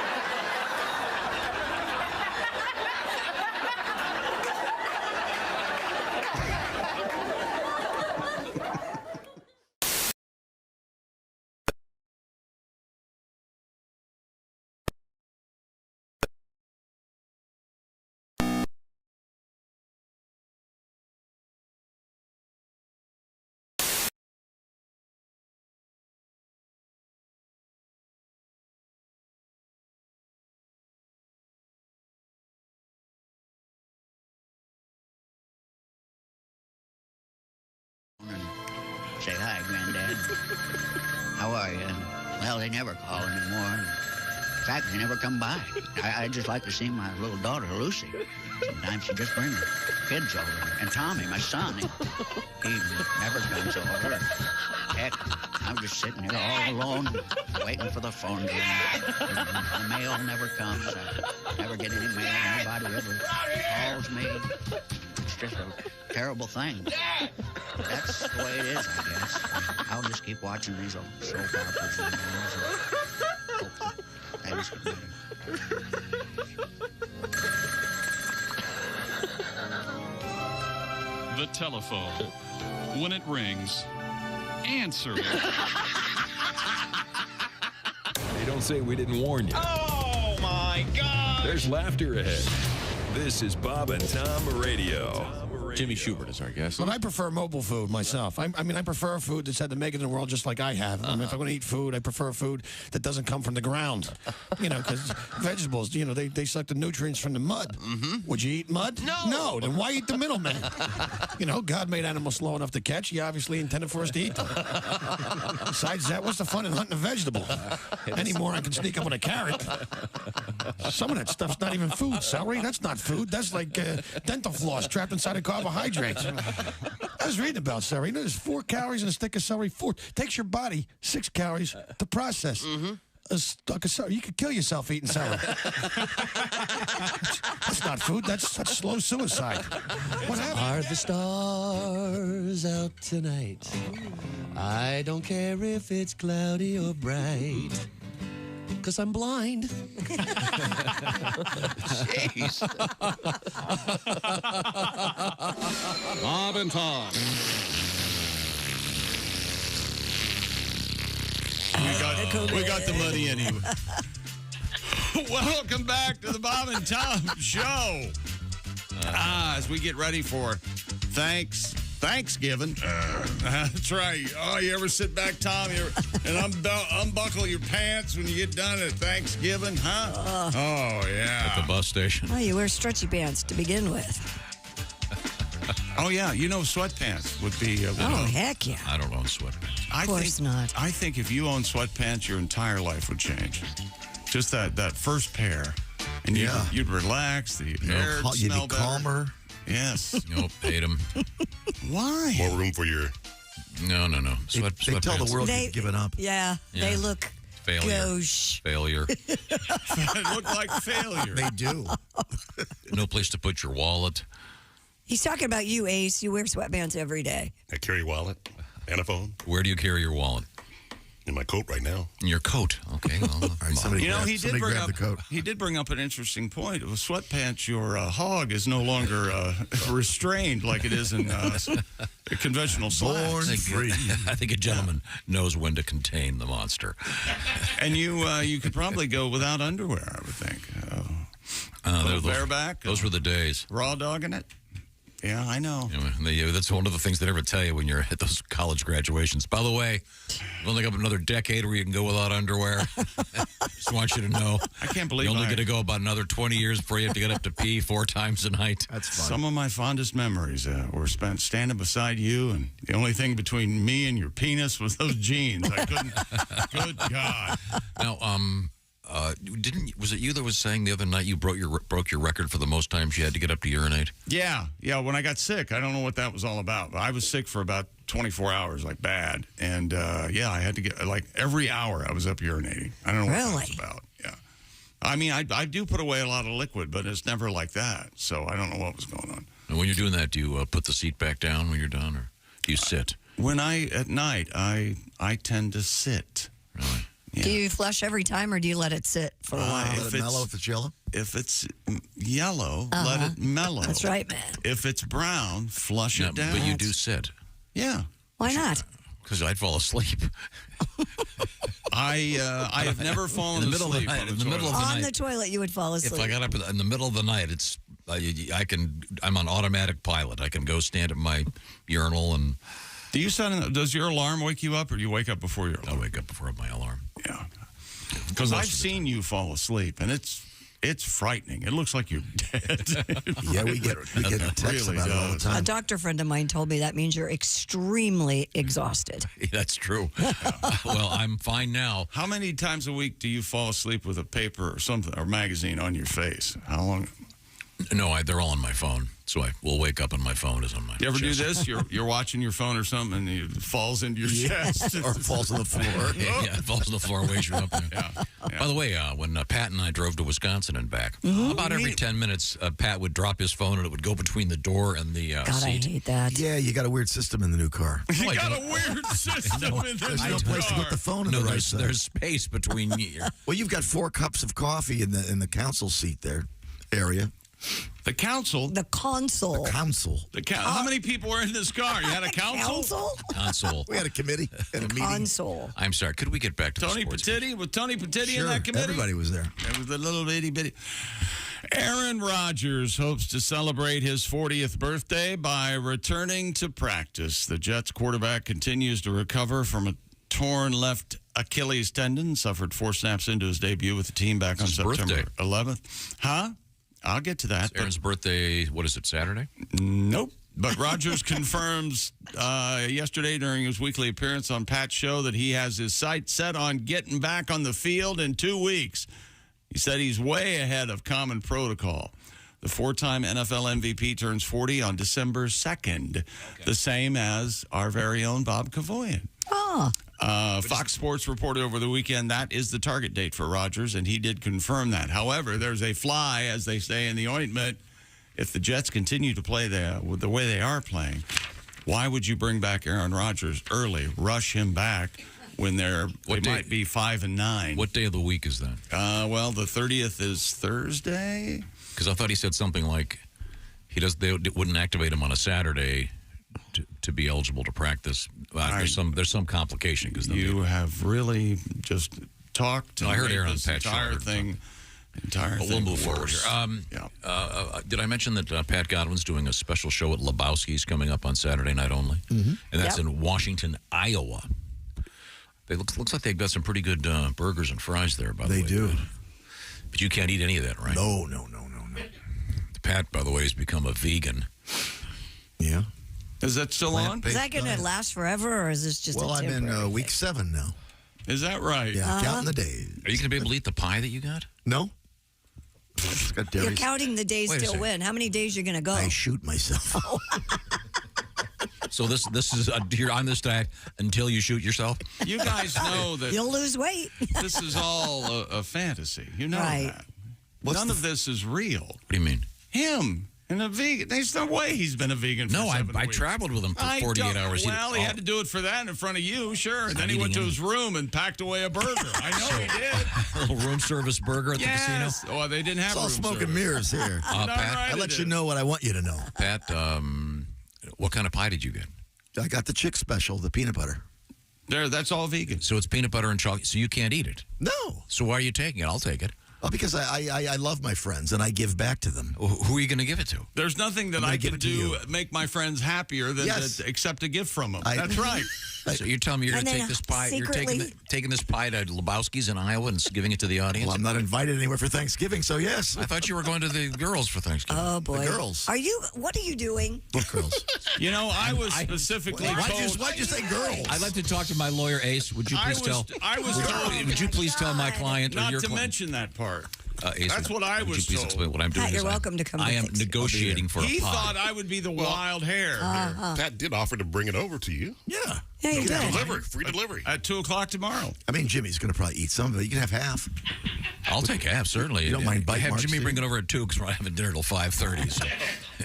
Say hi, Granddad. How are you? Well, they never call anymore. In fact, they never come by. I just like to see my little daughter, Lucy. Sometimes she just brings her kids over. And Tommy, my son, he never comes over. Heck, I'm just sitting here all alone, waiting for the phone to ring. The mail never comes. I never get any mail. Nobody ever calls me. It's just a terrible thing. That's the way it is, I guess. I'll just keep watching these old soap operas and hope things get better. The telephone. When it rings, answer it. They don't say we didn't warn you. Oh, my God. There's laughter ahead. This is Bob and Tom Radio. Jimmy Schubert is our guest. But I prefer mobile food myself. I mean, I prefer food that's had the makings in the world just like I have. I mean, if I'm going to eat food, I prefer food that doesn't come from the ground. You know, because vegetables, you know, they suck the nutrients from the mud. Would you eat mud? No. Then why eat the middleman? You know, God made animals slow enough to catch. He obviously intended for us to eat them. Besides that, what's the fun in hunting a vegetable? Anymore, I can sneak up on a carrot. Some of that stuff's not even food. Celery, that's not food. That's like dental floss trapped inside a carbohydrates. I was reading about celery. You know, there's 4 calories in a stick of celery. 4. Takes your body 6 calories to process. A stalk of celery. You could kill yourself eating celery. That's not food. That's slow suicide. What happened? Are the stars out tonight? I don't care if it's cloudy or bright, 'cause I'm blind. Jeez. Bob and Tom. We got the money anyway. Welcome back to the Bob and Tom Show. As we get ready for Thanksgiving. That's right. Oh, you ever sit back, Tom, and unbuckle your pants when you get done at Thanksgiving, huh? Oh, yeah. At the bus station. Oh, you wear stretchy pants to begin with. Oh, yeah. You know, sweatpants would be... heck yeah. I don't own sweatpants. Of course not. I think if you own sweatpants, your entire life would change. Just that first pair. And you'd relax. The air would smell You'd be better. calmer. Yes. Nope, hate them. Why? More room for your... No. They tell the world you've given up. Yeah, they look failure. gauche. Failure. They look like failure. They do. No place to put your wallet. He's talking about you, Ace. You wear sweatpants every day. I carry a wallet and a phone. Where do you carry your wallet? In my coat right now. In your coat. Okay. Well, All right, somebody grab the coat. He did bring up an interesting point. With sweatpants, your hog is no longer restrained like it is in conventional slacks. I think a gentleman knows when to contain the monster. And you could probably go without underwear, I would think. Bareback. Those were the days. Raw dogging it. Yeah, I know. That's one of the things they never tell you when you're at those college graduations. By the way, we've only got another decade where you can go without underwear. Just want you to know. I can't believe you only get to go about another 20 years before you have to get up to pee 4 times a night. That's fun. Some of my fondest memories were spent standing beside you, and the only thing between me and your penis was those jeans. I couldn't. Good God. Now, Was it you that was saying the other night you broke your record for the most times you had to get up to urinate? Yeah. When I got sick, I don't know what that was all about. But I was sick for about 24 hours, like bad. And I had to get like every hour I was up urinating. I don't know what that was about. Yeah. I mean, I do put away a lot of liquid, but it's never like that. So I don't know what was going on. And when you're doing that, do you put the seat back down when you're done, or do you sit? At night, I tend to sit. Really? Yeah. Do you flush every time, or do you let it sit for a while? Let it mellow if it's yellow? If it's yellow, let it mellow. That's right, man. If it's brown, flush it down. But you do sit. Yeah. Why not? Because I'd fall asleep. I have never fallen in the middle asleep of the night. In the middle of the On night, the toilet, you would fall asleep. if I got up in the middle of the night, it's I'm on automatic pilot. I can go stand at my urinal and. Does your alarm wake you up, or do you wake up before your alarm? I wake up before my alarm. Yeah. Because I've seen you fall asleep, and it's frightening. It looks like you're dead. Yeah, we get texts about it all the time. A doctor friend of mine told me that means you're extremely exhausted. That's true. Well, I'm fine now. How many times a week do you fall asleep with a paper or something or magazine on your face? How long? No, they're all on my phone. So I will wake up and my phone is on my You ever chest. do this? You're watching your phone or something, and it falls into your chest. Or it falls on the floor. Yeah, it falls on the floor, wakes you up. Yeah. By the way, when Pat and I drove to Wisconsin and back, about every 10 minutes, Pat would drop his phone and it would go between the door and the God, seat. I hate that. Yeah, you got a weird system in the new car. You got a weird system in the There's new no place to car. put the phone in the right side. There's space between you. Well, you've got 4 cups of coffee in the council seat there area. The council? The console. The council. How many people were in this car? You had a council? Console. We had a committee and a meeting. Console. I'm sorry. Could we get back to Tony the sports? Petitti? Was Tony Petitti in Sure, that committee? everybody was there. It was the little bitty bitty. Aaron Rodgers hopes to celebrate his 40th birthday by returning to practice. The Jets quarterback continues to recover from a torn left Achilles tendon, suffered 4 snaps into his debut with the team back on September 11th. Huh? I'll get to that. Aaron's birthday, what is it, Saturday? Nope. But Rodgers confirms yesterday during his weekly appearance on Pat's show that he has his sights set on getting back on the field in 2 weeks. He said he's way ahead of common protocol. The 4-time NFL MVP turns 40 on December 2nd, the same as our very own Bob Kavoyan. Oh. Fox Sports reported over the weekend that is the target date for Rodgers, and he did confirm that. However, there's a fly, as they say in the ointment. If the Jets continue to play the way they are playing, why would you bring back Aaron Rodgers early, rush him back when they might be 5-9? What day of the week is that? Well, the 30th is Thursday. Because I thought he said something like they wouldn't activate him on a Saturday to be eligible to practice. There's some complication because you have really just talked. No, I heard Aaron on Pat entire thing. But we'll move forward here. Did I mention that Pat Godwin's doing a special show at Lebowski's coming up on Saturday night only? Mm-hmm. And that's in Washington, Iowa. They looks like they've got some pretty good burgers and fries there, by the way. They do. But you can't eat any of that, right? No. Pat, by the way, has become a vegan. Yeah. Is that still on? Is that going to last forever, or is this just Well, a I'm temporary in week 7 now. Is that right? Yeah, counting the days. Are you going to be able to eat the pie that you got? No. It's got dairy. You're counting the days Wait a till second. when? How many days you're going to go? I shoot myself. So this is you're on this diet until you shoot yourself? You guys know that You'll lose weight. this is all a fantasy. You know Right. that. None of this is real. What do you mean? Him and a vegan. There's no way he's been a vegan for No, 7 I weeks. traveled with him for 48 hours. Well, he had to do it for that in front of you, sure. And then he went to his room and packed away a burger. I know he did. A little room service burger at the casino. Oh, they didn't have It's all room smoke and service. mirrors here. Pat, I let you know what I want you to know. Pat, what kind of pie did you get? I got the chick special, the peanut butter. That's all vegan. So it's peanut butter and chocolate. So you can't eat it? No. So why are you taking it? I'll take it. Well, because I love my friends and I give back to them. Who are you going to give it to? There's nothing that I can do make my friends happier than to accept a gift from them. That's right. So you're telling me you're going to take this pie? You're taking this pie to Lebowski's in Iowa and giving it to the audience? Well, I'm not invited anywhere for Thanksgiving, so yes. I thought you were going to the girls for Thanksgiving. Oh boy, the girls. What are you doing? What girls? You know, I was specifically told. Why'd you say girls? I'd like to talk to my lawyer, Ace. Would you please tell? Would you please tell my client or Not your to client? mention that part. Ace, That's what I was would you please told. explain what I'm doing? Pat, you're welcome to come. I am negotiating for a pie. He thought I would be the wild hair. Pat did offer to bring it over to you. Yeah. Yeah, you did. Delivery, free delivery. At 2:00 tomorrow. I mean, Jimmy's going to probably eat some of it. You can have half. I'll take half, certainly. You don't mind bite have marks, Jimmy do bring you? it over at 2 because we're having dinner till 5:30. So.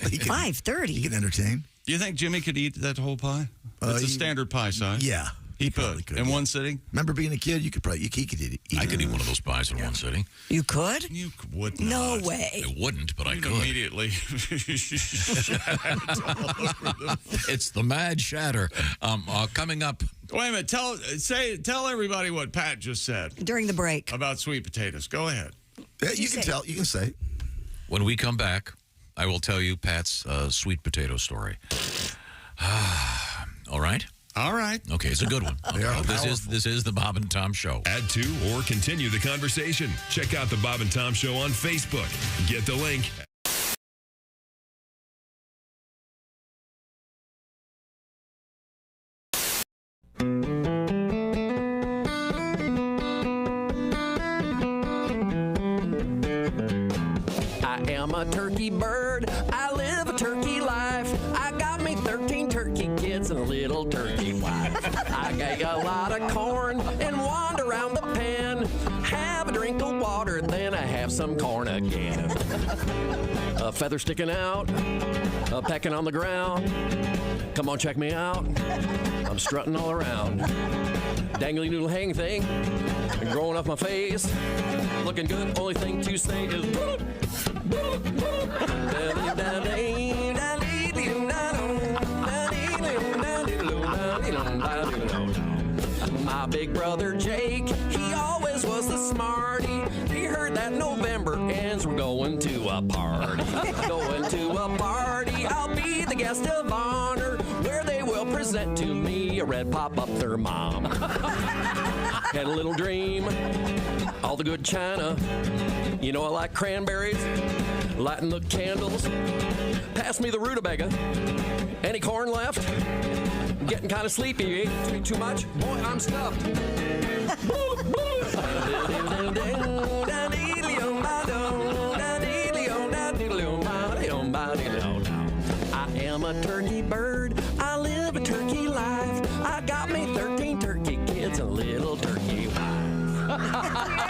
5:30. He can entertain. Do you think Jimmy could eat that whole pie? It's a standard pie size. Yeah. He could. In one sitting? Remember being a kid? You could probably he could eat. I could eat one of those pies in one sitting. You could? You would not. No way. I wouldn't, but I could. Immediately. It's the Mad Shatter. Coming up. Wait a minute. Tell everybody what Pat just said During the break. about sweet potatoes. Go ahead. Yeah, you can tell. You can say. When we come back, I will tell you Pat's sweet potato story. All right? All right. Okay, it's a good one. Okay. This is the Bob and Tom Show. Add to or continue the conversation. Check out the Bob and Tom Show on Facebook. Get the link. I am a turkey bird. I live a turkey life. I got me 13 turkey kids and a little turkey wife. I get a lot of corn and wander around the pen. Have a drink of water, then I have some corn again. A feather sticking out, a pecking on the ground. Come on, check me out. I'm strutting all around. Dangly noodle hang thing, growing off my face. Looking good, only thing to say is my big brother Jake, he always was the smarty. He heard that November ends, we're going to a party. Going to a party, I'll be the guest of honor, where they will present to me a red pop-up thermom. Had a little dream, all the good china. You know I like cranberries, lighting the candles. Pass me the rutabaga. Any corn left? Getting kind of sleepy. You ate too much? Boy, I'm stuffed. I am a turkey bird. I live a turkey life. I got me 13 turkey kids and a little turkey wife.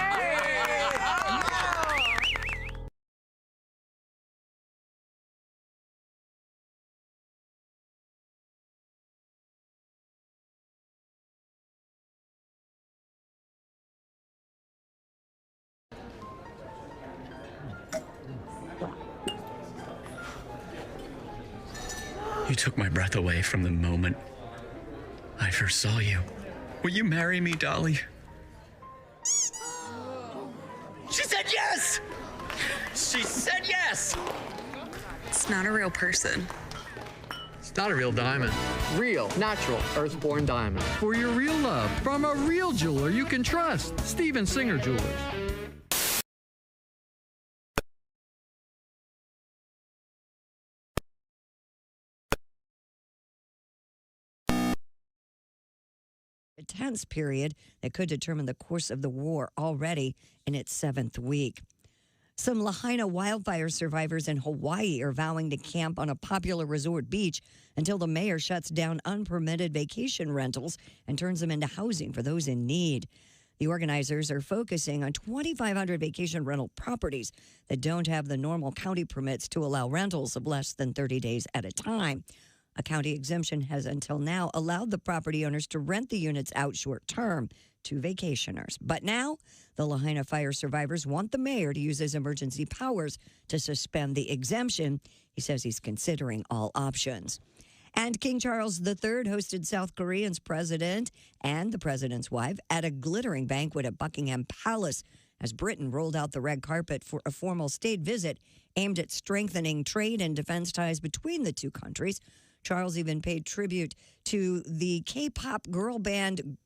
You took my breath away from the moment I first saw you. Will you marry me, Dolly? She said yes! She said yes! It's not a real person. It's not a real diamond. Real, natural, earthborn diamond. For your real love, from a real jeweler you can trust. Steven Singer Jewelers. A tense period that could determine the course of the war already in its 7th week. Some Lahaina wildfire survivors in Hawaii are vowing to camp on a popular resort beach until the mayor shuts down unpermitted vacation rentals and turns them into housing for those in need. The organizers are focusing on 2,500 vacation rental properties that don't have the normal county permits to allow rentals of less than 30 days at a time. A county exemption has until now allowed the property owners to rent the units out short term to vacationers. But now, the Lahaina fire survivors want the mayor to use his emergency powers to suspend the exemption. He says he's considering all options. And King Charles III hosted South Korean's president and the president's wife at a glittering banquet at Buckingham Palace as Britain rolled out the red carpet for a formal state visit aimed at strengthening trade and defense ties between the two countries. Charles even paid tribute to the K-pop girl band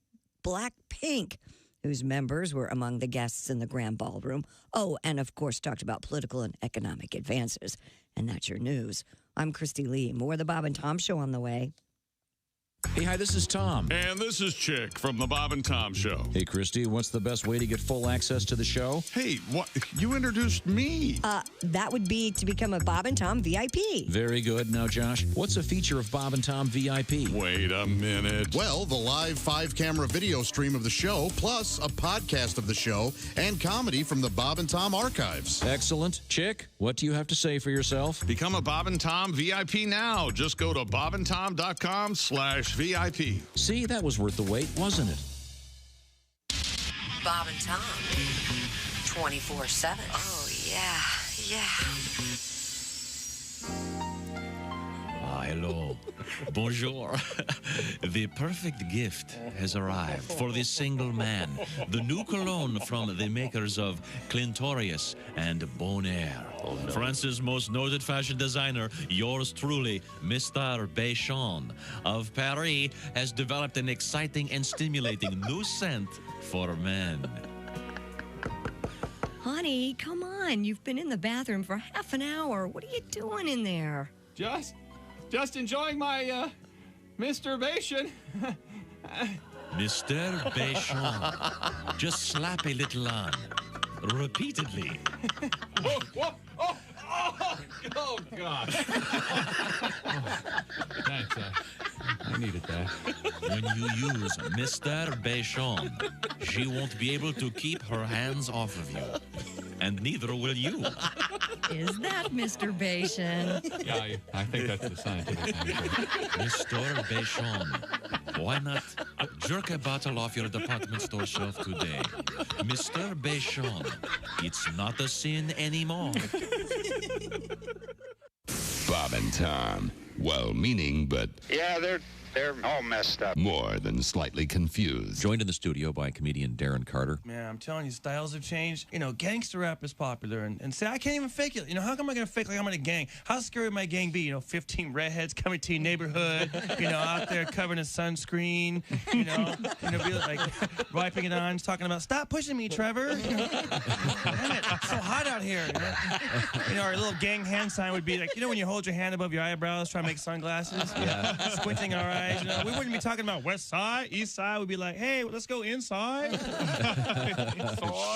Blackpink, whose members were among the guests in the Grand Ballroom. Oh, and of course talked about political and economic advances. And that's your news. I'm Christy Lee. More of the Bob and Tom Show on the way. Hey, hi, this is Tom. And this is Chick from the Bob and Tom Show. Hey, Christy, what's the best way to get full access to the show? Hey, what? You introduced me. That would be to become a Bob and Tom VIP. Very good. Now, Josh, what's a feature of Bob and Tom VIP? Wait a minute. Well, the live 5-camera video stream of the show, plus a podcast of the show and comedy from the Bob and Tom archives. Excellent. Chick, what do you have to say for yourself? Become a Bob and Tom VIP now. Just go to bobandtom.com/VIP. See, that was worth the wait, wasn't it? Bob and Tom. 24/7. Oh, yeah. Hello. Bonjour. The perfect gift has arrived for the single man. The new cologne from the makers of Clintorius and Bonaire. France's most noted fashion designer, yours truly, Mr. Béchon of Paris, has developed an exciting and stimulating new scent for men. Honey, come on. You've been in the bathroom for half an hour. What are you doing in there? Just enjoying my masturbation. Mr. Béchon, just slap a little on, repeatedly. Oh, God. Thanks, I needed that. When you use Mr. Béchon, she won't be able to keep her hands off of you. And neither will you. Is that Mr. Béchon? Yeah, I think that's the scientific answer. Mr. Béchon, why not jerk a bottle off your department store shelf today? Mr. Béchon, it's not a sin anymore. Bob and Tom, well-meaning, but Yeah, they're all messed up. more than slightly confused. Joined in the studio by comedian Darren Carter. Man, I'm telling you, styles have changed. You know, gangster rap is popular, and say, I can't even fake it. You know, how come I going to fake like I'm in a gang? How scary would my gang be? You know, 15 redheads coming to your neighborhood, you know, out there covered in sunscreen, you know, be like wiping it on, talking about, stop pushing me, Trevor. You know, damn it, it's so hot out here. You know, our little gang hand sign would be like, you know, when you hold your hand above your eyebrows, trying to make sunglasses, squinting our eyes. You know, we wouldn't be talking about west side, east side. We'd be like, hey, let's go inside.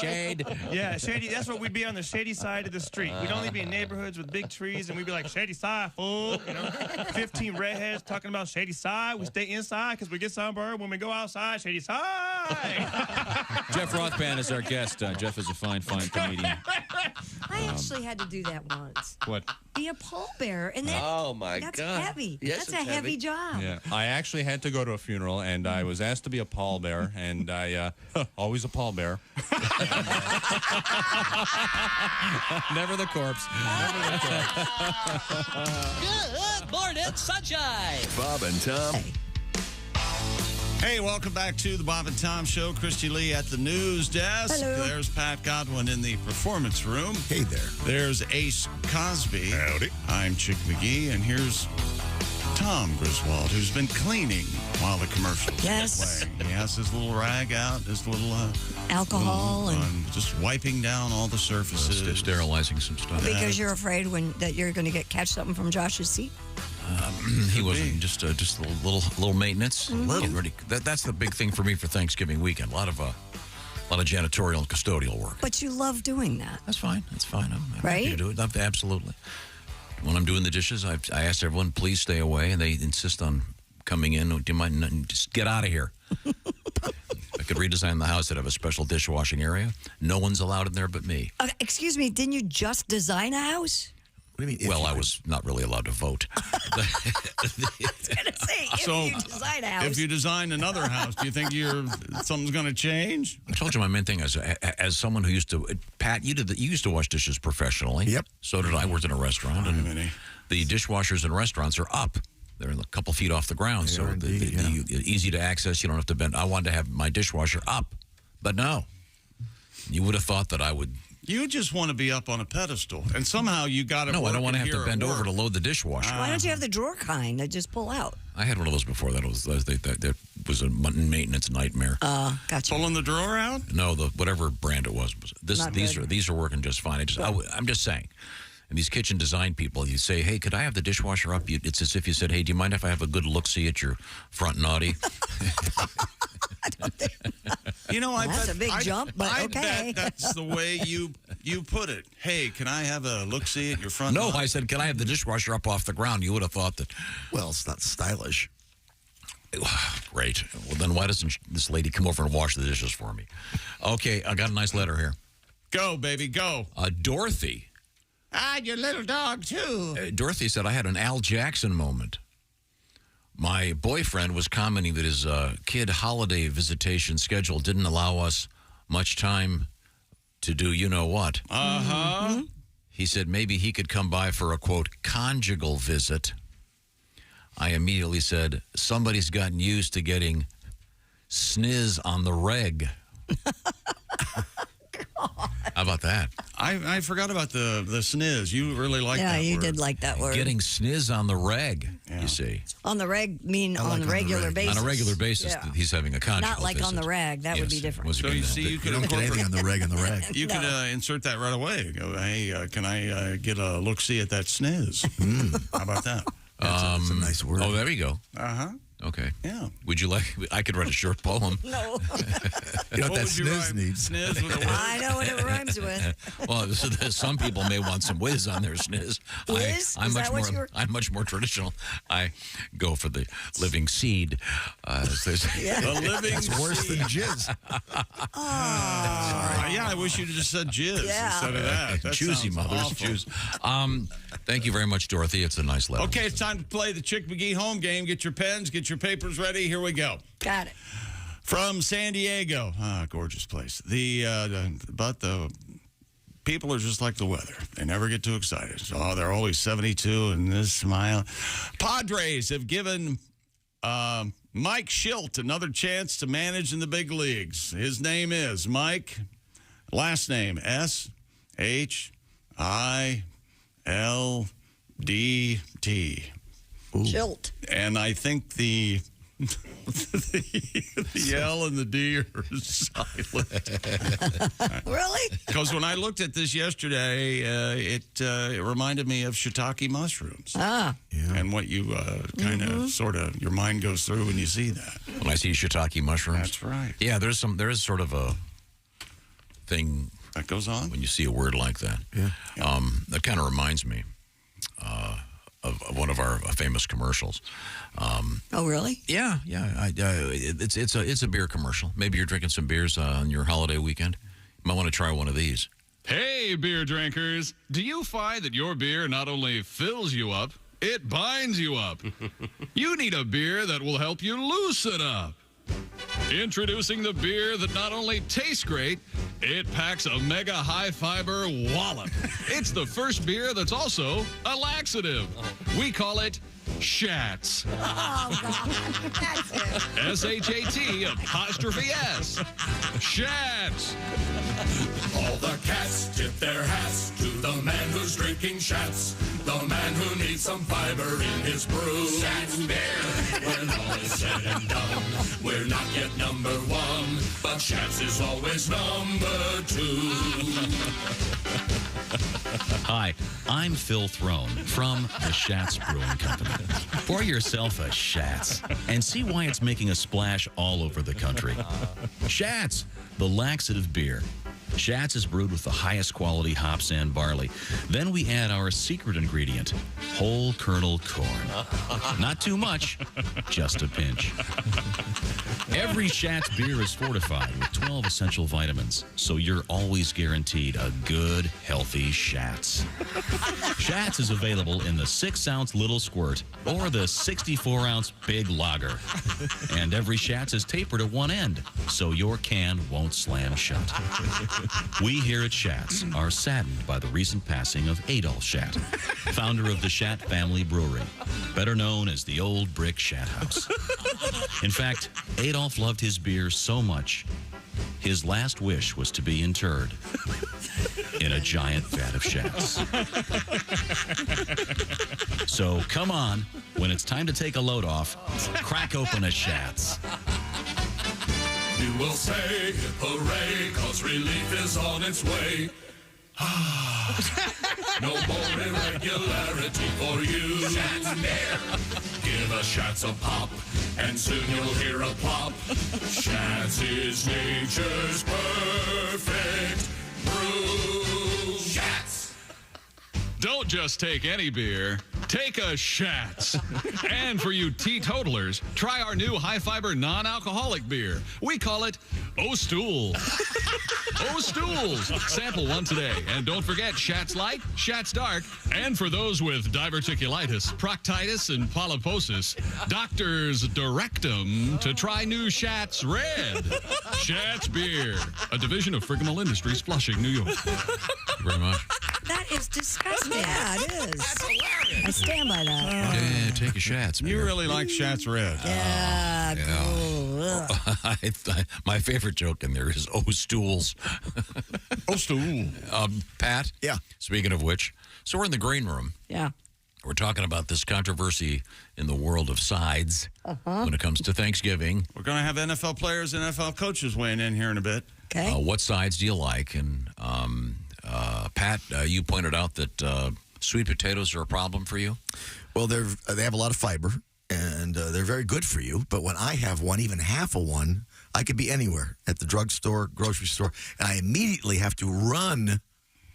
Shade. Yeah, shady. That's what we'd be on the shady side of the street. We'd only be in neighborhoods with big trees, and we'd be like, shady side, fool. You know, 15 redheads talking about shady side. We stay inside because we get sunburned when we go outside. Shady side. Jeff Rothband is our guest. Jeff is a fine comedian. I actually had to do that once. What? Be a pallbearer, and that, Oh, my that's God. heavy. Yes, that's a it's heavy job. Yeah, I actually had to go to a funeral, and I was asked to be a pallbearer, and I always a pallbearer. Never the corpse. Good morning, sunshine. Bob and Tom. Hey, welcome back to the Bob and Tom Show. Christy Lee at the news desk. Hello. There's Pat Godwin in the performance room. Hey there. There's Ace Cosby. Howdy. I'm Chick McGee, and here's Tom Griswold, who's been cleaning while the commercials Yes. are playing. He has his little rag out, his little Alcohol and just wiping down all the surfaces. Sterilizing some stuff. because you're afraid that you're going to catch something from Josh's seat. He wasn't just a little maintenance. Getting ready. That's the big thing for me for Thanksgiving weekend. A lot of janitorial and custodial work. But you love doing that. That's fine. I'm Right? happy to do it. Absolutely. When I'm doing the dishes, I ask everyone, please stay away, and they insist on coming in. Do you mind? Just get out of here. I could redesign the house. I'd have a special dishwashing area. No one's allowed in there but me. Excuse me, didn't you just design a house? What do you mean? Well, I was not really allowed to vote. I was going to say, if you design a house. If you design another house, do you think something's going to change? I told you my main thing is, as someone who used to, Pat, you used to wash dishes professionally. Yep. So did I. Worked in a restaurant, and the dishwashers in restaurants are up. They're a couple feet off the ground, so easy to access. You don't have to bend. I wanted to have my dishwasher up, but no. You would have thought that I would. You just want to be up on a pedestal, and somehow you got to. No, I don't want to have to bend over to load the dishwasher. Why don't you have the drawer kind that just pull out? I had one of those before. That was a maintenance nightmare. Gotcha. Pulling the drawer out? No, whatever brand it was. These are working just fine. I'm just saying. And these kitchen design people, you say, "Hey, could I have the dishwasher up?" It's as if you said, "Hey, do you mind if I have a good look-see at your front naughty?" That's a big jump, but I okay. bet that's the way you put it. Hey, can I have a look-see at your front? No, I said, "Can I have the dishwasher up off the ground?" You would have thought that. Well, it's not stylish. Great. Well, then why doesn't this lady come over and wash the dishes for me? Okay, I got a nice letter here. Go, baby, go. Dorothy. Your little dog, too. Dorothy said, I had an Al Jackson moment. My boyfriend was commenting that his kid holiday visitation schedule didn't allow us much time to do you-know-what. Uh-huh. Mm-hmm. He said maybe he could come by for a, quote, conjugal visit. I immediately said, somebody's gotten used to getting sniz on the reg. How about that? I forgot about the sniz. You really like that word. Yeah, you did like that word. Getting sniz on the reg, you see. On the reg, on a regular basis. On a regular basis, he's having a conjugal Not like visit. on the rag. That would be different. So you see, you could incorporate on the reg and the rag. You could insert that right away. Go, hey, can I get a look-see at that sniz? How about that? That's a nice word. Oh, there you go. Uh-huh. Okay. Yeah. Would you like? I could write a short poem. No. You know what that sniz needs? Sniz with a I know what it rhymes with. Well, some people may want some whiz on their sniz. Whiz? I'm much more traditional. I go for the living seed. The living It's worse than jizz. Yeah, I wish you'd just said jizz instead of that. Choosy mothers. awful. Choose. Thank you very much, Dorothy. It's a nice letter. Okay, it's time to play the Chick McGee home game. Get your pens, get your papers ready. Here we go. Got it. From San Diego. Gorgeous place. But the people are just like the weather. They never get too excited. Oh, they're always 72 and this smile. Padres have given Mike Schilt another chance to manage in the big leagues. His name is Mike, last name S-H-I-L-D-T. Schilt. And I think the L and the D are silent. Really? Because when I looked at this yesterday, it reminded me of shiitake mushrooms. And what you kind of sort of, your mind goes through when you see that. When I see shiitake mushrooms. That's right. Yeah, there is sort of a thing that goes on when you see a word like that. Yeah. That kind of reminds me of one of our famous commercials. Oh, really? Yeah. It's a beer commercial. Maybe you're drinking some beers on your holiday weekend. You might want to try one of these. Hey, beer drinkers. Do you find that your beer not only fills you up, it binds you up? You need a beer that will help you loosen up. Introducing the beer that not only tastes great, it packs a mega high-fiber wallop. It's the first beer that's also a laxative. We call it Shats. Oh, God. That's it. S-H-A-T''S. Shats. All the cats tip their hats to the man who's drinking Shats. The man who needs some fiber in his brew. Shats beer. When all is said and done, we're not yet number one, but Shats is always number two. Hi, I'm Phil Throne from the Schatz Brewing Company. Pour yourself a Schatz and see why it's making a splash all over the country. Schatz, the laxative beer. Schatz is brewed with the highest quality hops and barley. Then we add our secret ingredient, whole kernel corn. Not too much, just a pinch. Every Schatz beer is fortified with 12 essential vitamins, so you're always guaranteed a good, healthy Schatz. Schatz is available in the 6-ounce little squirt or the 64-ounce big lager. And every Schatz is tapered at one end, so your can won't slam shut. We here at Schatz are saddened by the recent passing of Adolf Schat, founder of the Schat Family Brewery, better known as the Old Brick Schat House. In fact, Adolf loved his beer so much, his last wish was to be interred in a giant vat of Schatz. So come on, when it's time to take a load off, crack open a Schatz. You will say hooray, cause relief is on its way. No more irregularity for you. Schatz beer. Give a Schatz a pop, and soon you'll hear a plop. Schatz is nature's perfect brew. Schatz. Don't just take any beer, take a Schatz. And for you teetotalers, try our new high-fiber non-alcoholic beer. We call it O-Stools. O-Stools. Sample one today. And don't forget Schatz Light, Schatz Dark, and for those with diverticulitis, proctitis, and polyposis, doctors direct them to try new Schatz Red. Schatz Beer, a division of Friggamel Industries, Flushing, New York. Thank you very much. That is disgusting. Yeah, it is. That's hilarious. I stand by that. Yeah, take a Schatz. You really like Schatz Red. Yeah, cool. My favorite joke in there is O-Stools. O-Stool. Pat? Yeah. Speaking of which, so we're in the green room. Yeah. We're talking about this controversy in the world of sides when it comes to Thanksgiving. We're going to have NFL players and NFL coaches weighing in here in a bit. Okay. What sides do you like? And Pat, you pointed out that sweet potatoes are a problem for you. Well, they have a lot of fiber, and they're very good for you. But when I have one, even half of one, I could be anywhere, at the drugstore, grocery store, and I immediately have to run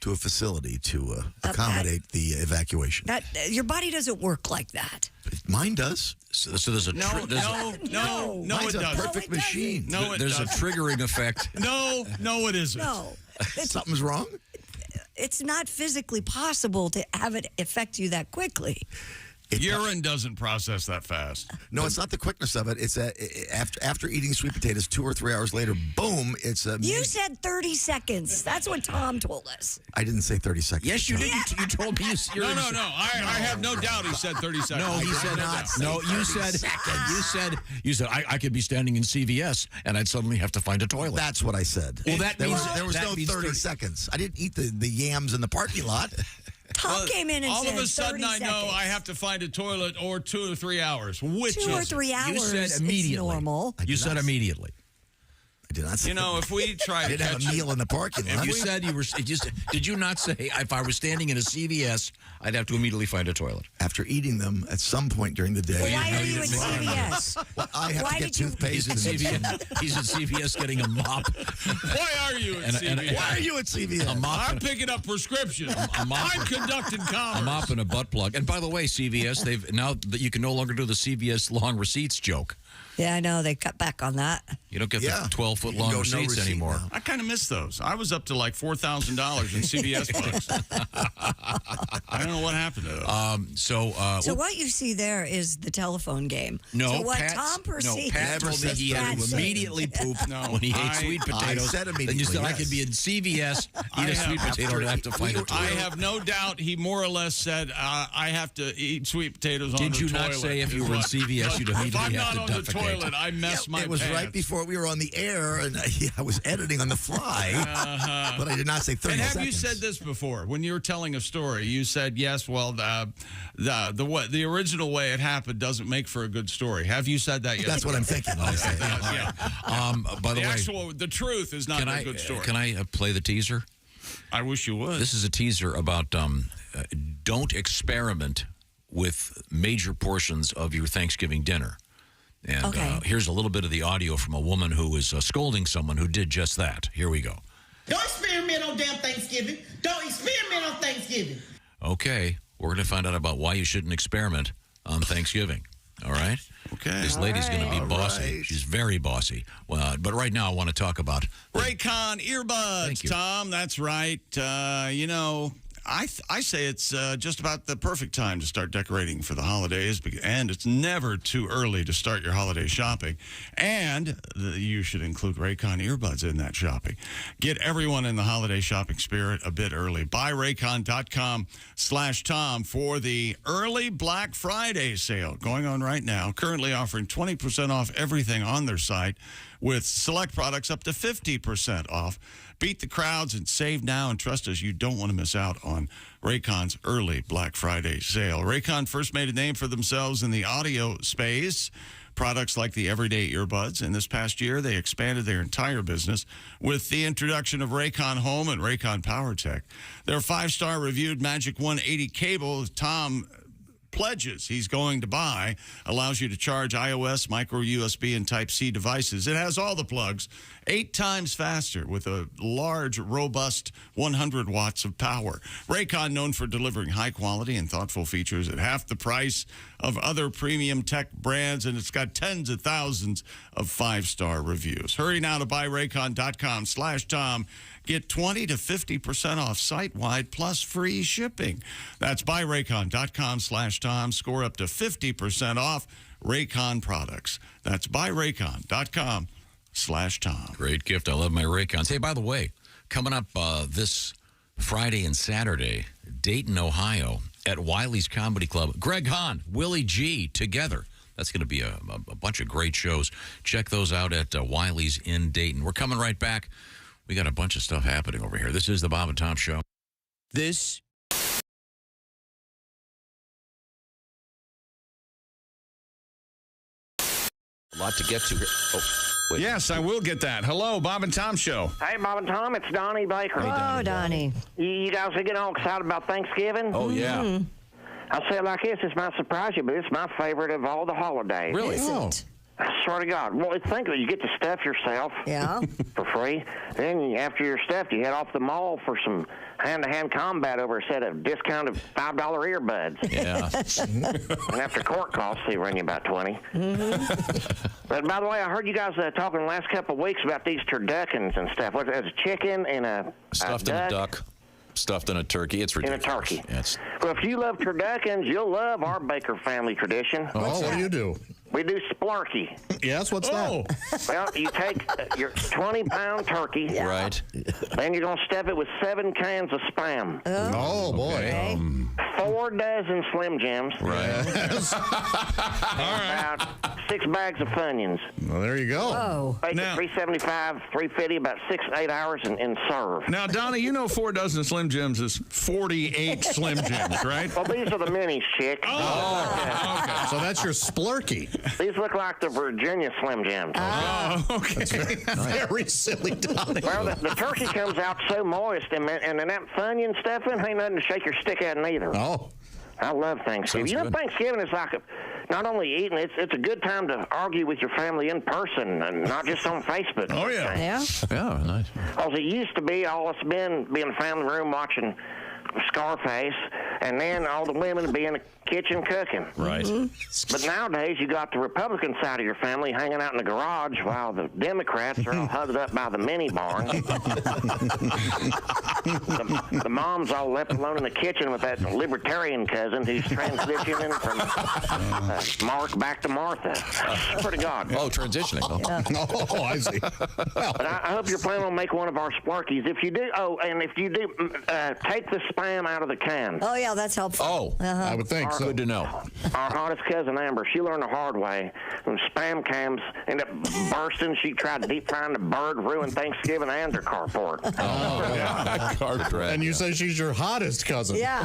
to a facility to accommodate the evacuation. Your body doesn't work like that. Mine does. So there's a No, it Mine's a doesn't. perfect machine. No, it there's doesn't. a triggering effect. No, it isn't. No. Something's wrong? It's not physically possible to have it affect you that quickly. Urine doesn't process that fast. No, it's not the quickness of it. It's after eating sweet potatoes, 2 or 3 hours later, boom, it's a... You said 30 seconds. That's what Tom told us. I didn't say 30 seconds. Yes, you did. You told me. No. I have no doubt he said 30 seconds. No, he said not. No, you said I could be standing in CVS and I'd suddenly have to find a toilet. That's what I said. Well, there was no 30 seconds. I didn't eat the yams in the parking lot. Tom came in and all said of a sudden 30 I know seconds. I have to find a toilet or 2 or 3 hours. Which 2 or is 3 hours You said immediately. is normal. You said immediately. I did not say. You know, if we try I to didn't have catch a meal in the parking lot. You said you were. Did you not say if I was standing in a CVS, I'd have to immediately find a toilet? After eating them at some point during the day. Well, why are you at CVS? Well, I have Why to get did you- toothpaste. He's at CVS getting a mop. Why are you at CVS? Why are you at CVS? A mop. I'm picking up prescriptions. I'm conducting commerce. A mop and a butt plug. And by the way, CVS, they've now that you can no longer do the CVS long receipts joke. Yeah, I know. They cut back on that. You don't get the 12-foot You can long go no receipts receipt anymore. now. I kind of miss those. I was up to like $4,000 in CVS bucks. I don't know what happened to those. So what you see there is the telephone game. No, so what Pat, Tom perceived. Pat told me he had to immediately poop when he ate sweet potatoes. I said immediately. Then you said I yes. could be in CVS, eat a sweet potato, and I have to find a toilet. I have no doubt he more or less said, I have to eat sweet potatoes on the toilet. Did you not say if you were in CVS, you'd If immediately I'm have not to on the defecate? toilet, I mess my It was pants. right before we were on the air, and I was editing on the fly. But I did not say 30 And have seconds. you said this before? When you were telling a story, you said, yes, well, the original way it happened doesn't make for a good story. Have you said that yet? That's what I'm thinking. Yeah. By the The way, the truth is not a good story. Can I play the teaser? I wish you would. This is a teaser about don't experiment with major portions of your Thanksgiving dinner. And here's a little bit of the audio from a woman who was scolding someone who did just that. Here we go. Don't experiment on damn Thanksgiving. Don't experiment on Thanksgiving. Okay, we're going to find out about why you shouldn't experiment on Thanksgiving. All right? Okay. This lady's going to be bossy. She's very bossy. Well, but right now I want to talk about... Raycon earbuds, Thank you. Tom. That's right. I say it's just about the perfect time to start decorating for the holidays, and it's never too early to start your holiday shopping. And you should include Raycon earbuds in that shopping. Get everyone in the holiday shopping spirit a bit early. Buy Raycon.com/Tom for the early Black Friday sale going on right now. Currently offering 20% off everything on their site, with select products up to 50% off. Beat the crowds and save now, and trust us, you don't want to miss out on Raycon's early Black Friday sale. Raycon first made a name for themselves in the audio space. Products like the everyday earbuds. And this past year, they expanded their entire business with the introduction of Raycon Home and Raycon PowerTech. Their 5-star reviewed Magic 180 cable, Tom pledges he's going to buy, allows you to charge iOS, micro USB, and Type-C devices. It has all the plugs, 8 times faster with a large, robust 100 watts of power. Raycon, known for delivering high quality and thoughtful features at half the price of other premium tech brands, and it's got tens of thousands of 5-star reviews. Hurry now to buyraycon.com/Tom. Get 20 to 50% off site-wide plus free shipping. That's buyraycon.com/Tom. Score up to 50% off Raycon products. That's buyraycon.com/Tom. Great gift. I love my Raycons. Hey, by the way, coming up this Friday and Saturday, Dayton, Ohio, at Wiley's Comedy Club, Greg Hahn, Willie G together. That's going to be a bunch of great shows. Check those out at Wiley's in Dayton. We're coming right back. We got a bunch of stuff happening over here. This is the Bob and Tom Show. This a lot to get to here. Oh, wait. Yes, I will get that. Hello, Bob and Tom Show. Hey, Bob and Tom, it's Donnie Baker. Hello, Donnie. You guys are getting all excited about Thanksgiving? Oh, yeah. Mm-hmm. I'll say it like this. This might surprise you, but it's my favorite of all the holidays. Really? Oh. I swear to God. Well, think of it. You get to stuff yourself for free. Then after you're stuffed, you head off the mall for some hand-to-hand combat over a set of discounted $5 earbuds. Yeah. And after court costs, they run you about 20. But by the way, I heard you guys talking the last couple of weeks about these turduckens and stuff. What's it, a chicken and a Stuffed in a duck. Stuffed in a turkey. It's ridiculous. In a turkey. Yes. Well, if you love turduckens, you'll love our Baker family tradition. Oh, what do you do? We do splarky. Yes, what's that? Well, you take your 20-pound turkey. Yeah. Right. Then you're going to stuff it with 7 cans of Spam. Oh, boy. Okay. 4 dozen Slim Jims. Right. About 6 bags of Funyuns. Well, there you go. Oh. Bake it $3.75, $3.50, about 6 to 8 hours, and serve. Now, Donnie, you know 4 dozen Slim Jims is 48 Slim Jims, right? Well, these are the minis, chick. Oh, okay. So that's your splurky. These look like the Virginia Slim Jims. Oh, okay. Very silly, Donnie. Well, the turkey comes out so moist, and that Funyun stuffing ain't nothing to shake your stick at neither. Oh. I love Thanksgiving. Sounds You know, good. Thanksgiving is like not only eating, it's a good time to argue with your family in person and not just on Facebook. Oh, yeah. Yeah. Yeah, nice. Because it used to be all us men be in the family room watching Scarface, and then all the women be in the kitchen cooking. Right. But nowadays, you got the Republican side of your family hanging out in the garage while the Democrats are all huddled up by the mini barn. the mom's all left alone in the kitchen with that libertarian cousin who's transitioning from Mark back to Martha. Swear to God. Oh, transitioning. Oh, I see. But I hope you're planning on making one of our Sparkies. If you do, take the Spam out of the can. Oh, yeah, that's helpful. Oh, I would think so. good to know. Our hottest cousin Amber, she learned the hard way. When Spam cans end up bursting, she tried to deep frying the bird, ruined Thanksgiving and her carport. Oh, yeah. And you say she's your hottest cousin. Yeah.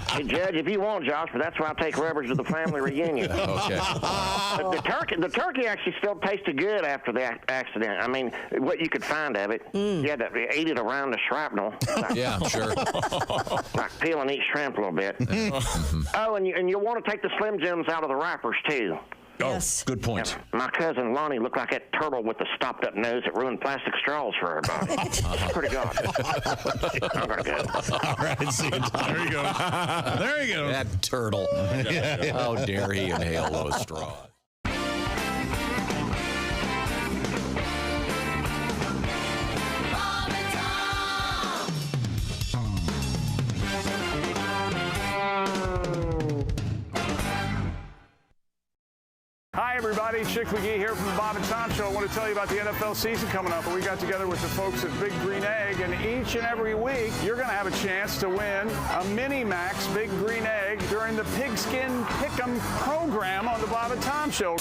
Hey, Judge, if you want, Josh, but that's why I take rubbers to the family reunion. Okay. The turkey actually still tasted good after the accident. I mean, what you could find of it. You had to eat it around the shrapnel. Yeah, sure. Like peel and eat shrimp a little bit. Oh, and you'll want to take the Slim Jims out of the wrappers, too. Yes. Good point. My cousin Lonnie looked like that turtle with the stopped-up nose that ruined plastic straws for everybody. Pretty good. I'm going to go. All right, see you. There you go. There you go. That turtle. How dare he inhale those straws? everybody. Chick McGee here from the Bob and Tom Show. I want to tell you about the NFL season coming up. We got together with the folks at Big Green Egg, and each and every week, you're going to have a chance to win a Mini Max Big Green Egg during the Pigskin Pick'em program on the Bob and Tom Show.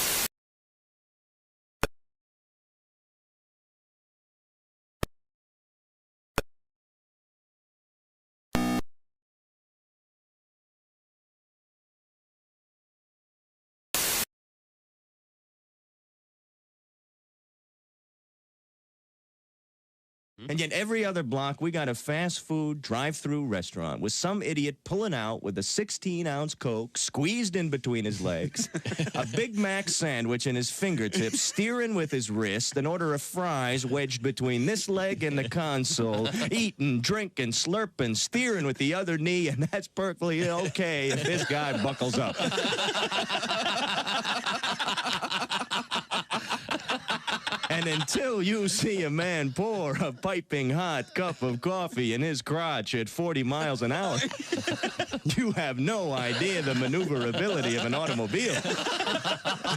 And yet every other block, we got a fast food drive-through restaurant with some idiot pulling out with a 16-ounce Coke squeezed in between his legs, a Big Mac sandwich in his fingertips, steering with his wrist, an order of fries wedged between this leg and the console, eating, drinking, slurping, steering with the other knee, and that's perfectly okay if this guy buckles up. And until you see a man pour a piping hot cup of coffee in his crotch at 40 miles an hour, you have no idea the maneuverability of an automobile.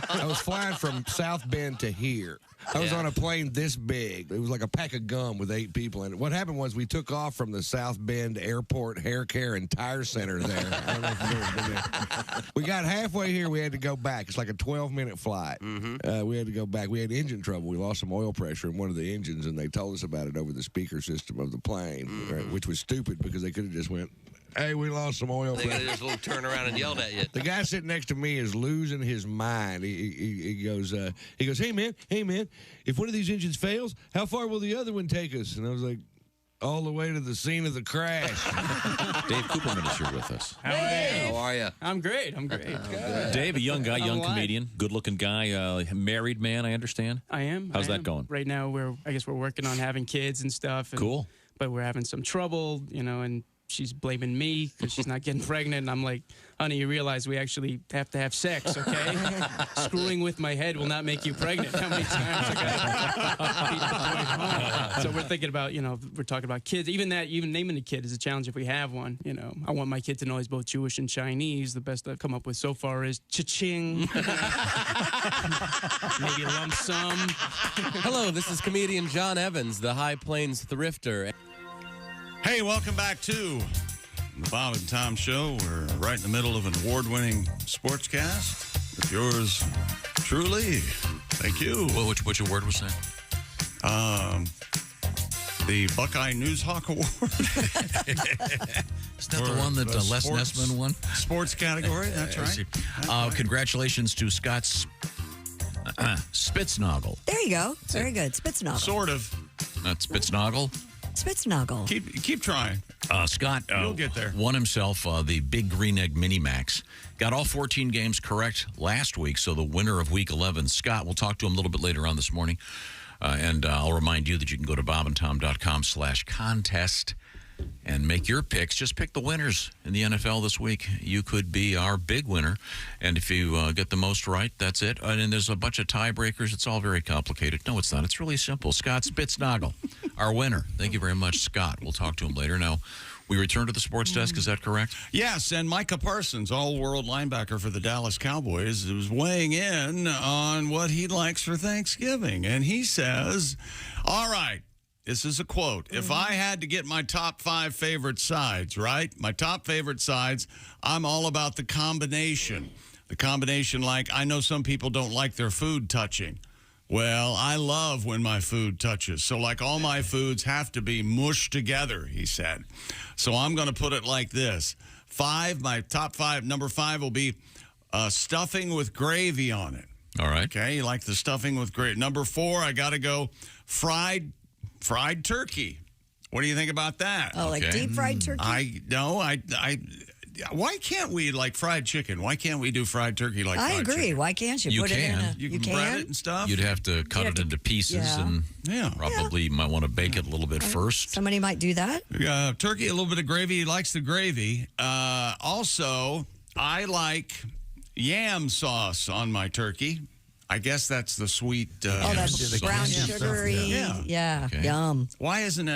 I was flying from South Bend to here. I was on a plane this big. It was like a pack of gum with 8 people in it. What happened was we took off from the South Bend Airport Hair Care and Tire Center there. I don't know if you've ever been there. We got halfway here. We had to go back. It's like a 12-minute flight. We had to go back. We had engine trouble. We lost some oil pressure in one of the engines, and they told us about it over the speaker system of the plane, right, which was stupid because they could have just went, hey, we lost some oil. They could have just turned around and yelled at you. The guy sitting next to me is losing his mind. He goes, hey man, if one of these engines fails, how far will the other one take us? And I was like, all the way to the scene of the crash. Dave Cooperman is here with us. How are you? I'm great. Dave, a young guy, young alive. comedian, good-looking guy, married man, I understand. I am. How's that going? Right now, we're working on having kids and stuff. And, Cool. But we're having some trouble, and she's blaming me because she's not getting pregnant. And I'm like, honey, you realize we actually have to have sex, okay? Screwing with my head will not make you pregnant. How many times I got So we're thinking about, we're talking about kids. Even naming the kid is a challenge if we have one. I want my kid to know he's both Jewish and Chinese. The best I've come up with so far is cha-ching. Maybe a lump sum. Hello, this is comedian John Evans, the High Plains Thrifter. Hey, welcome back to the Bob and Tom Show. We're right in the middle of an award-winning sportscast with yours truly. Thank you. Which award was that? The Buckeye News Hawk Award. Isn't that the one that Les Nessman won? Sports category, that's right. Congratulations to Scott Spitznagel. There you go. Very good. Spitznagel. Sort of. Not Spitznagel. Spitznagel. Keep trying. Scott You'll get there. Won himself the Big Green Egg Mini Max. Got all 14 games correct last week, so the winner of Week 11, Scott, we'll talk to him a little bit later on this morning. And I'll remind you that you can go to bobandtom.com/contest and make your picks. Just pick the winners in the NFL this week. You could be our big winner. And if you get the most right, that's it. And there's a bunch of tiebreakers. It's all very complicated. No, it's not. It's really simple. Scott Spitznagel, our winner. Thank you very much, Scott. We'll talk to him later. Now, we return to the sports desk. Is that correct? Yes, and Micah Parsons, all-world linebacker for the Dallas Cowboys, was weighing in on what he likes for Thanksgiving. And he says, all right, this is a quote. If I had to get my top 5 favorite sides, right? My top favorite sides, I'm all about the combination. The combination, like, I know some people don't like their food touching. Well, I love when my food touches. So, like, all my foods have to be mushed together, he said. So I'm going to put it like this. My top 5, number 5 will be stuffing with gravy on it. All right. Okay, you like the stuffing with gravy. Number 4, I got to go fried turkey. What do you think about that? Oh, like deep fried turkey? Why can't we, like fried chicken? Why can't we do fried turkey like fried chicken? I agree. Why can't you? You put can. it in a... You can bread it and stuff? You'd have to cut it into pieces and probably might want to bake it a little bit first. Somebody might do that. Turkey, a little bit of gravy. He likes the gravy. Also, I like yam sauce on my turkey. I guess that's the sweet. That's brown sugary. Yeah. Okay. Yum. Why isn't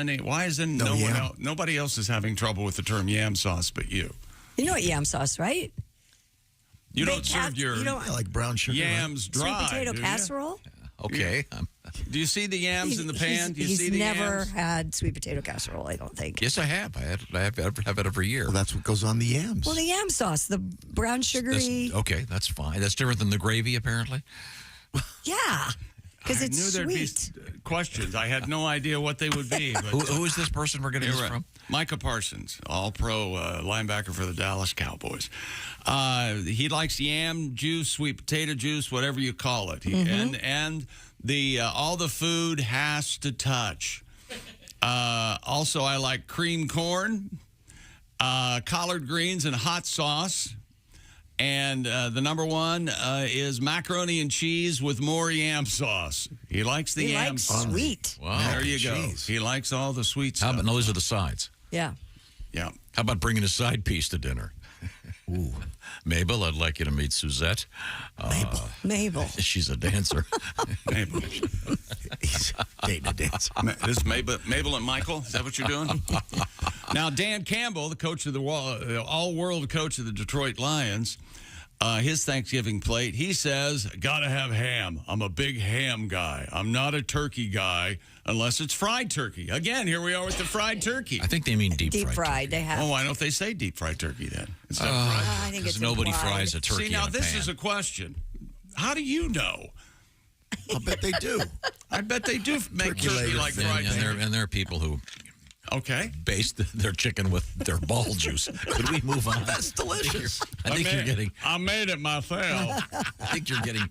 nobody else is having trouble with the term yam sauce but you? You know what yam sauce, right? You don't serve your like brown sugar, yams dry. Sweet potato do you? Okay. Yeah. Do you see the yams in the pan? Do you He's see the never yams? had sweet potato casserole, I don't think. Yes, I have. I have it every year. Well, that's what goes on the yams. Well, the yam sauce, the brown sugary. Okay, that's fine. That's different than the gravy, apparently. Yeah, because I it's knew there'd sweet. be questions. I had no idea what they would be. But, Who is this person we're getting this from? Micah Parsons, all-pro linebacker for the Dallas Cowboys. He likes yam juice, sweet potato juice, whatever you call it. And the all the food has to touch. Also, I like cream corn, collard greens, and hot sauce. And the number one is macaroni and cheese with more yam sauce. He likes the yam likes sauce. sweet. Wow. There you go. He likes all the sweet How stuff. about those are the sides? Yeah. Yeah. How about bringing a side piece to dinner? Ooh. Mabel, I'd like you to meet Suzette. Mabel. She's a dancer. Mabel. He's dating a dancer. This is Mabel and Michael. Is that what you're doing? Now, Dan Campbell, the coach of the all-world coach of the Detroit Lions, his Thanksgiving plate, he says, gotta have ham. I'm a big ham guy. I'm not a turkey guy unless it's fried turkey. Again, here we are with the fried turkey. I think they mean deep Deep fried. fried. They have. Oh, why don't they say deep fried turkey then? Instead of fried? I think it's Nobody implied. fries a turkey See, now in a this pan. is a question. How do you know? I'll bet they do. I bet they do make turkey later. like fried turkey. And there are people who baste their chicken with their ball juice. Could we move on? That's delicious. I think you're getting. I made it myself. I think you're getting.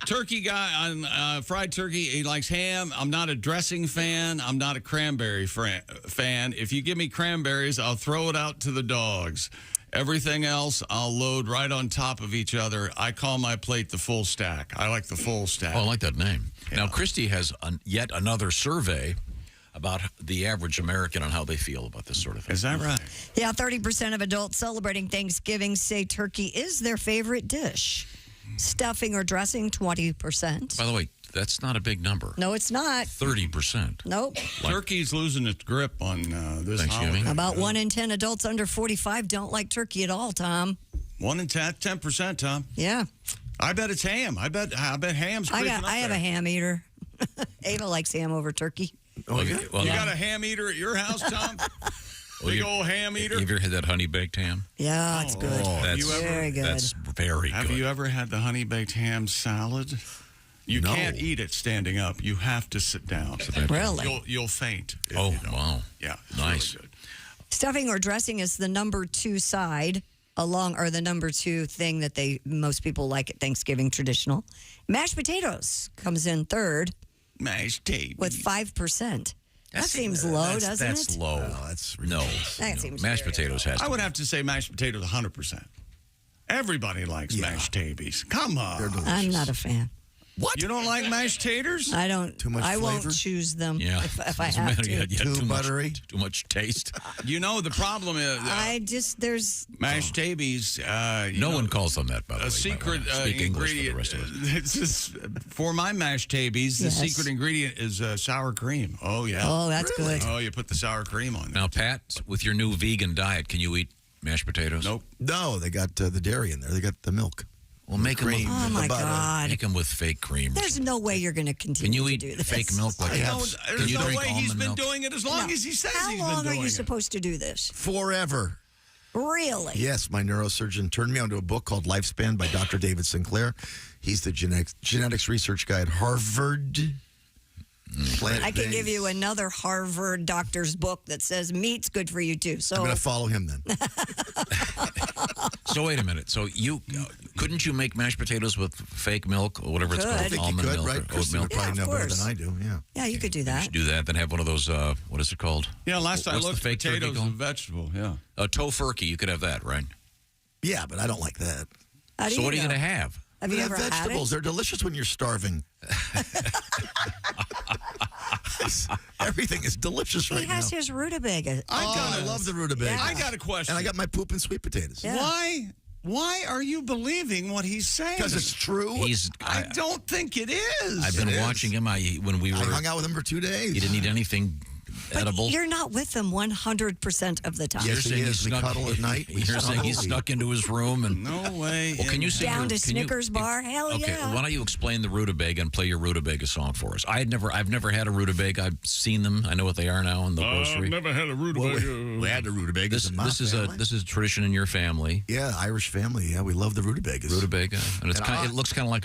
Turkey guy, fried turkey. He likes ham. I'm not a dressing fan. I'm not a cranberry fan. If you give me cranberries, I'll throw it out to the dogs. Everything else, I'll load right on top of each other. I call my plate the full stack. I like the full stack. Oh, I like that name. Yeah. Now, Christy has yet another survey about the average American and how they feel about this sort of thing. Is that right? Yeah, 30% of adults celebrating Thanksgiving say turkey is their favorite dish. Stuffing or dressing, 20%. By the way, that's not a big number. No, it's not. 30%. Nope. Turkey's losing its grip on this Thanksgiving. holiday. About 1 in 10 adults under 45 don't like turkey at all, Tom. 1 in 10%, Tom. Yeah. I bet it's ham. I bet ham's creeping up I have a there. ham eater. Ava likes ham over turkey. Oh, yeah? Well, You got a ham eater at your house, Tom? Big old ham eater? Have you ever had that honey baked ham? Yeah, it's good. Very good. That's very Have good. you ever had the honey baked ham salad? You No. can't eat it standing up. You have to sit down. Really? You'll faint. if Oh, you don't. wow. Yeah. it's Nice. really good. Stuffing or dressing is the number 2 side the number 2 thing that most people like at Thanksgiving traditional. Mashed potatoes comes in third Mashed potatoes. with 5%. That seems low, doesn't That's it? low. That's no. That seems Mashed very potatoes has to I would have to say mashed potatoes 100%. Everybody likes mashed potatoes. Come on. I'm not a fan. What? You don't like mashed taters? I don't. Too much I flavor? won't choose them Yeah. if I Doesn't have matter. to. Yeah, Too buttery? Too much taste. You know, the problem is there's mashed potatoes. No one calls them that, by the way. A secret Speak English for the ingredient. rest of us. It's just, for my mashed potatoes, the Yes. secret ingredient is sour cream. Oh, yeah. Oh, that's good. Oh, you put the sour cream on there. Now, Pat, with your new vegan diet, can you eat mashed potatoes? Nope. No, they got the dairy in there. They got the milk. Well, make them cream. with, Oh my God! make them with fake cream. There's no way you're going to Can continue you to eat do this. fake milk like No, that? Can there's you no drink way he's almond been milk? doing it as long as he says How he's long been are doing you it. supposed to do this? Forever. Really? Yes, my neurosurgeon turned me onto a book called Lifespan by Dr. David Sinclair. He's the genetics research guy at Harvard. I can give you another Harvard doctor's book that says meat's good for you too. So I'm going to follow him then. So wait a minute. So you couldn't you make mashed potatoes with fake milk or whatever it's Could. called? I think you Almond could, milk right? or oat Kristen milk. would probably Yeah, know of better course. than I do. Yeah. yeah, you could do that. Do that, then have one of those. What is it called? Yeah, last I What's looked, the fake turkey potatoes called? and vegetable. Yeah. A tofurkey. You could have that, right? Yeah, but I don't like that. How do So what are you know? going to have? Have you Have ever had vegetables. it? They're delicious when you're starving. Everything is delicious He right now. has his rutabaga. I love the rutabaga. I got a question. And I got my poop and sweet potatoes. Yeah. Why are you believing what he's saying? Because it's true. I don't think it is. I've been It is. watching him. When we were I hung out with him for 2 days. He didn't eat anything edible. You're not with them 100% of the time. Yes, he is. We cuddle at night. You're saying he snuck into his room and no way. Well, can you sing Down to Snickers bar? Hell okay, yeah. why don't you explain the rutabaga and play your rutabaga song for us? I've never had a rutabaga. I've seen them. I know what they are now in the grocery. I've never had a rutabaga. We had the rutabagas in my This is a tradition in your family. Yeah, Irish family. Yeah, we love the rutabagas. Rutabaga, and it looks kind of like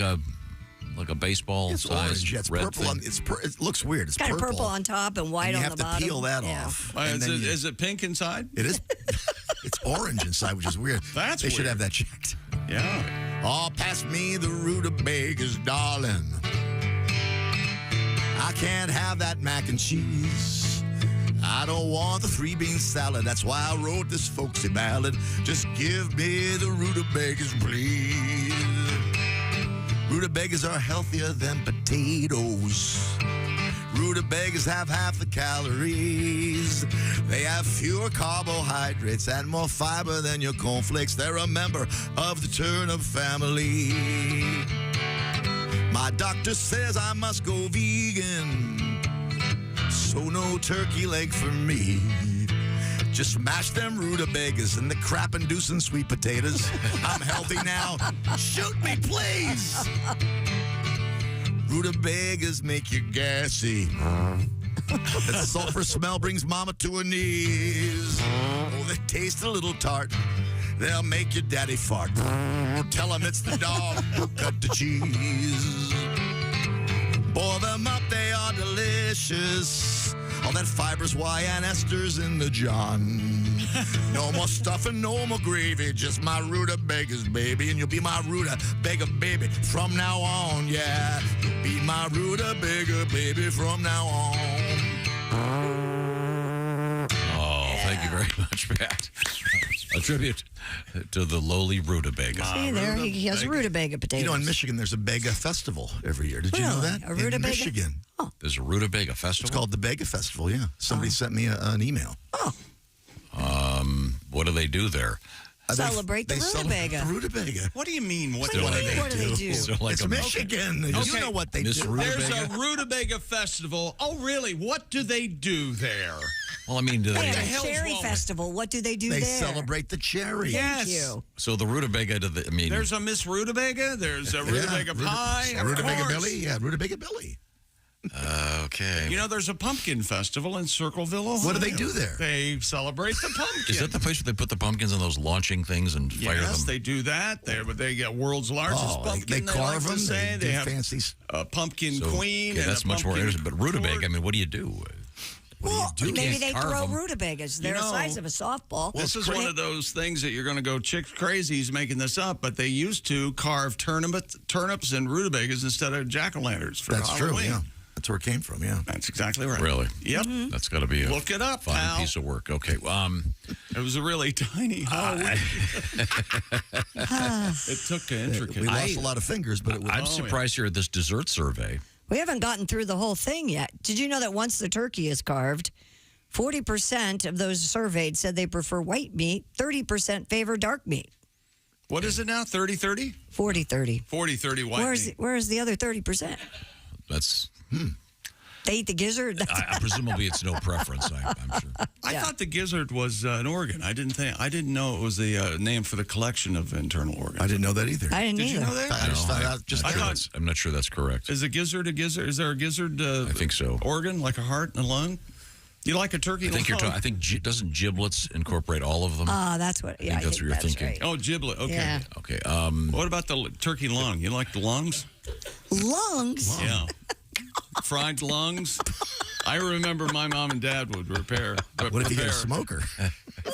a baseball It's size orange. Yeah, it's red purple. thing. It looks weird. It's Got purple. purple on top and white and you on the bottom. have to peel that off. And then Is it pink inside? It is. It's orange inside, which is weird. That's They should weird. have that checked. Yeah. Oh, pass me the rutabagas, darling. I can't have that mac and cheese. I don't want the 3-bean salad. That's why I wrote this folksy ballad. Just give me the rutabagas, please. Rutabagas are healthier than potatoes. Rutabagas have half the calories. They have fewer carbohydrates and more fiber than your cornflakes. They're a member of the turnip family. My doctor says I must go vegan, so no turkey leg for me. Just mash them rutabagas and the crap-inducing sweet potatoes. I'm healthy now. Shoot me, please. Rutabagas make you gassy. That sulfur smell brings mama to her knees. Oh, they taste a little tart. They'll make your daddy fart. Tell him it's the dog who cut the cheese. Boil them up, they are delicious. All that fiber's why and esters in the John. No more stuffing, no more gravy. Just my rutabagas, baby. And you'll be my rutabaga baby from now on, yeah. You'll be my rutabaga baby from now on. Oh, thank you very much, Pat. A tribute to the lowly rutabaga. See, there he has rutabaga potatoes. You know, in Michigan, there's a Bega Festival every year. Did you know that? A rutabaga? In Michigan. Oh. There's a rutabaga festival? It's called the Bega Festival, yeah. Somebody sent me an email. Oh. What do they do there? Celebrate the rutabaga. The rutabaga. What do you mean? What do you mean? What do they do? So like It's Michigan. You know what they do. There's a rutabaga festival. Oh, really? What do they do there? Well, I mean, do They they? have a cherry festival. What do they do They there? celebrate the cherry. Thank you. So the rutabaga, There's a Miss Rutabaga. There's a rutabaga pie. of Rutabaga course. Billy. Yeah, Rutabaga Billy. Okay. You know, there's a pumpkin festival in Circleville, Ohio. What do they do there? They celebrate the pumpkin. Is that the place where they put the pumpkins on those launching things and fire Yes, them? they do that. They get world's largest pumpkin. They carve like them. to say. They do have fancy. a pumpkin So, queen. okay, and that's a much more pumpkin interesting. But rutabaga, court. I mean, what do you do? Well, do? You maybe can't they carve throw them. rutabagas. They're the size of a softball. This is one of those things that you're going to go chick crazy. He's making this up, but they used to carve turnips and rutabagas instead of jack-o'-lanterns for That's Halloween. true, yeah. That's where it came from, yeah. That's exactly right. Really? Yep. That's got to be a Look it up, fine pal. piece of work. Okay. It was a really tiny Halloween. It took intricate. We lost a lot of fingers, but it was. I'm surprised you're at this dessert survey. We haven't gotten through the whole thing yet. Did you know that once the turkey is carved, 40% of those surveyed said they prefer white meat, 30% favor dark meat. What is it now? 30-30? 40-30. 40-30 white meat. Where's the other 30%? That's. They eat the gizzard. Presumably, it's no preference. I'm sure. I thought the gizzard was an organ. I didn't know it was the name for the collection of internal organs. I didn't know that either. I didn't Did either. you know that? I just found out. I'm not sure that's correct. Is a gizzard a gizzard? Is there a gizzard? I think so. Organ like a heart and a lung? You like a turkey? I think lung? I think doesn't giblets incorporate all of them? That's what. Yeah, I think that's what you're thinking. Right. Oh, giblet. Okay. Yeah. Okay. What about the turkey lung? You like the lungs? Lungs? Yeah. Fried lungs. I remember my mom and dad would What if you get a smoker?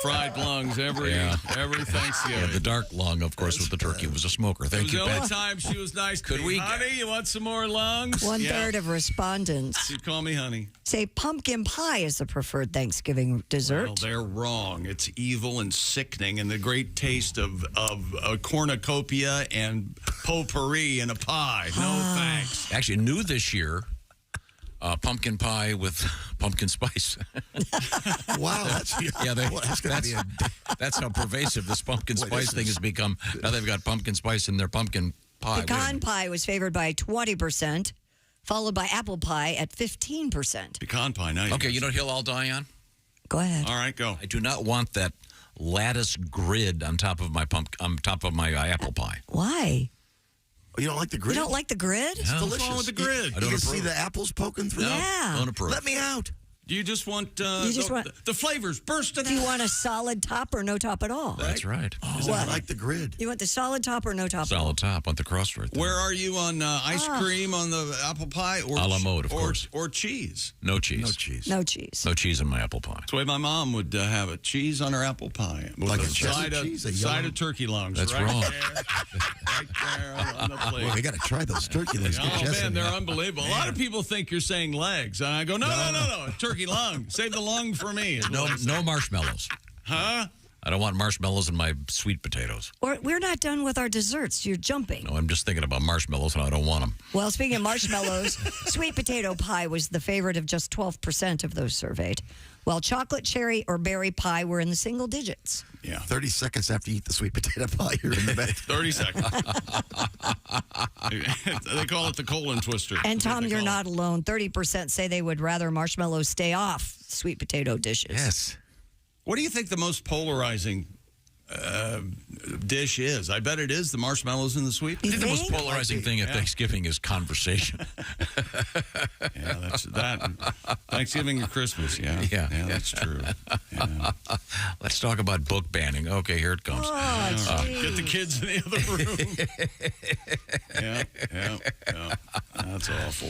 fried lungs every Thanksgiving. Yeah, the dark lung, of course, with the turkey was a smoker. It Thank was you, the only Pat. time she was nice to Could me. we- Honey, you want some more lungs? One-third of respondents She'd call me honey. say pumpkin pie is the preferred Thanksgiving dessert. Well, they're wrong. It's evil and sickening, and the great taste of a cornucopia and potpourri in a pie. No thanks. Actually, new this year, pumpkin pie with pumpkin spice. Wow, that's That's how pervasive this pumpkin spice thing has become. Now they've got pumpkin spice in their pumpkin pie. Pecan pie was favored by 20%. followed by apple pie at 15%. Pecan pie, now. Okay, you know what hill I'll die on? Go ahead. All right, go. I do not want that lattice grid on top of my apple pie. Why? Oh, you don't like the grid? You don't like the grid? It's delicious. What's wrong with the grid? You can see the apples poking through. Yeah. Don't approve. Let me out. Do you just want, want the flavors bursting? Do you want a solid top or no top at all? That's right. Oh, I like the grid. You want the solid top or no top? Solid top. Want the crust right there. Where are you on ice cream on the apple pie? Or A la mode, of course. Or cheese? No cheese. No cheese. No cheese. No cheese in my apple pie. That's the way my mom would have a cheese on her apple pie. With Like a a cheddar side cheese, a of, yellow- side of turkey lungs. That's right wrong. There, right there on the plate. Well, we got to try those turkey legs. Get Oh, Jess man, in they're there. unbelievable. A lot of people think you're saying legs. And I go, no, turkey lung. Save the lung for me. No marshmallows. Huh? I don't want marshmallows in my sweet potatoes. Or we're not done with our desserts. You're jumping. No, I'm just thinking about marshmallows and I don't want them. Well, speaking of marshmallows, sweet potato pie was the favorite of just 12% of those surveyed, while chocolate cherry or berry pie were in the single digits. Yeah. 30 seconds after you eat the sweet potato pie, you're in the bed. 30 seconds. They call it the colon twister. And Tom, you're not alone. 30% say they would rather marshmallows stay off sweet potato dishes. Yes. What do you think the most polarizing dish is? I bet it is the marshmallows and the sweet I think the most potato. polarizing thing at Thanksgiving is conversation. Yeah, that's that. Thanksgiving or Christmas, yeah, that's true. Yeah. Let's talk about book banning. Okay, here it comes. Get the kids in the other room. yeah. That's awful.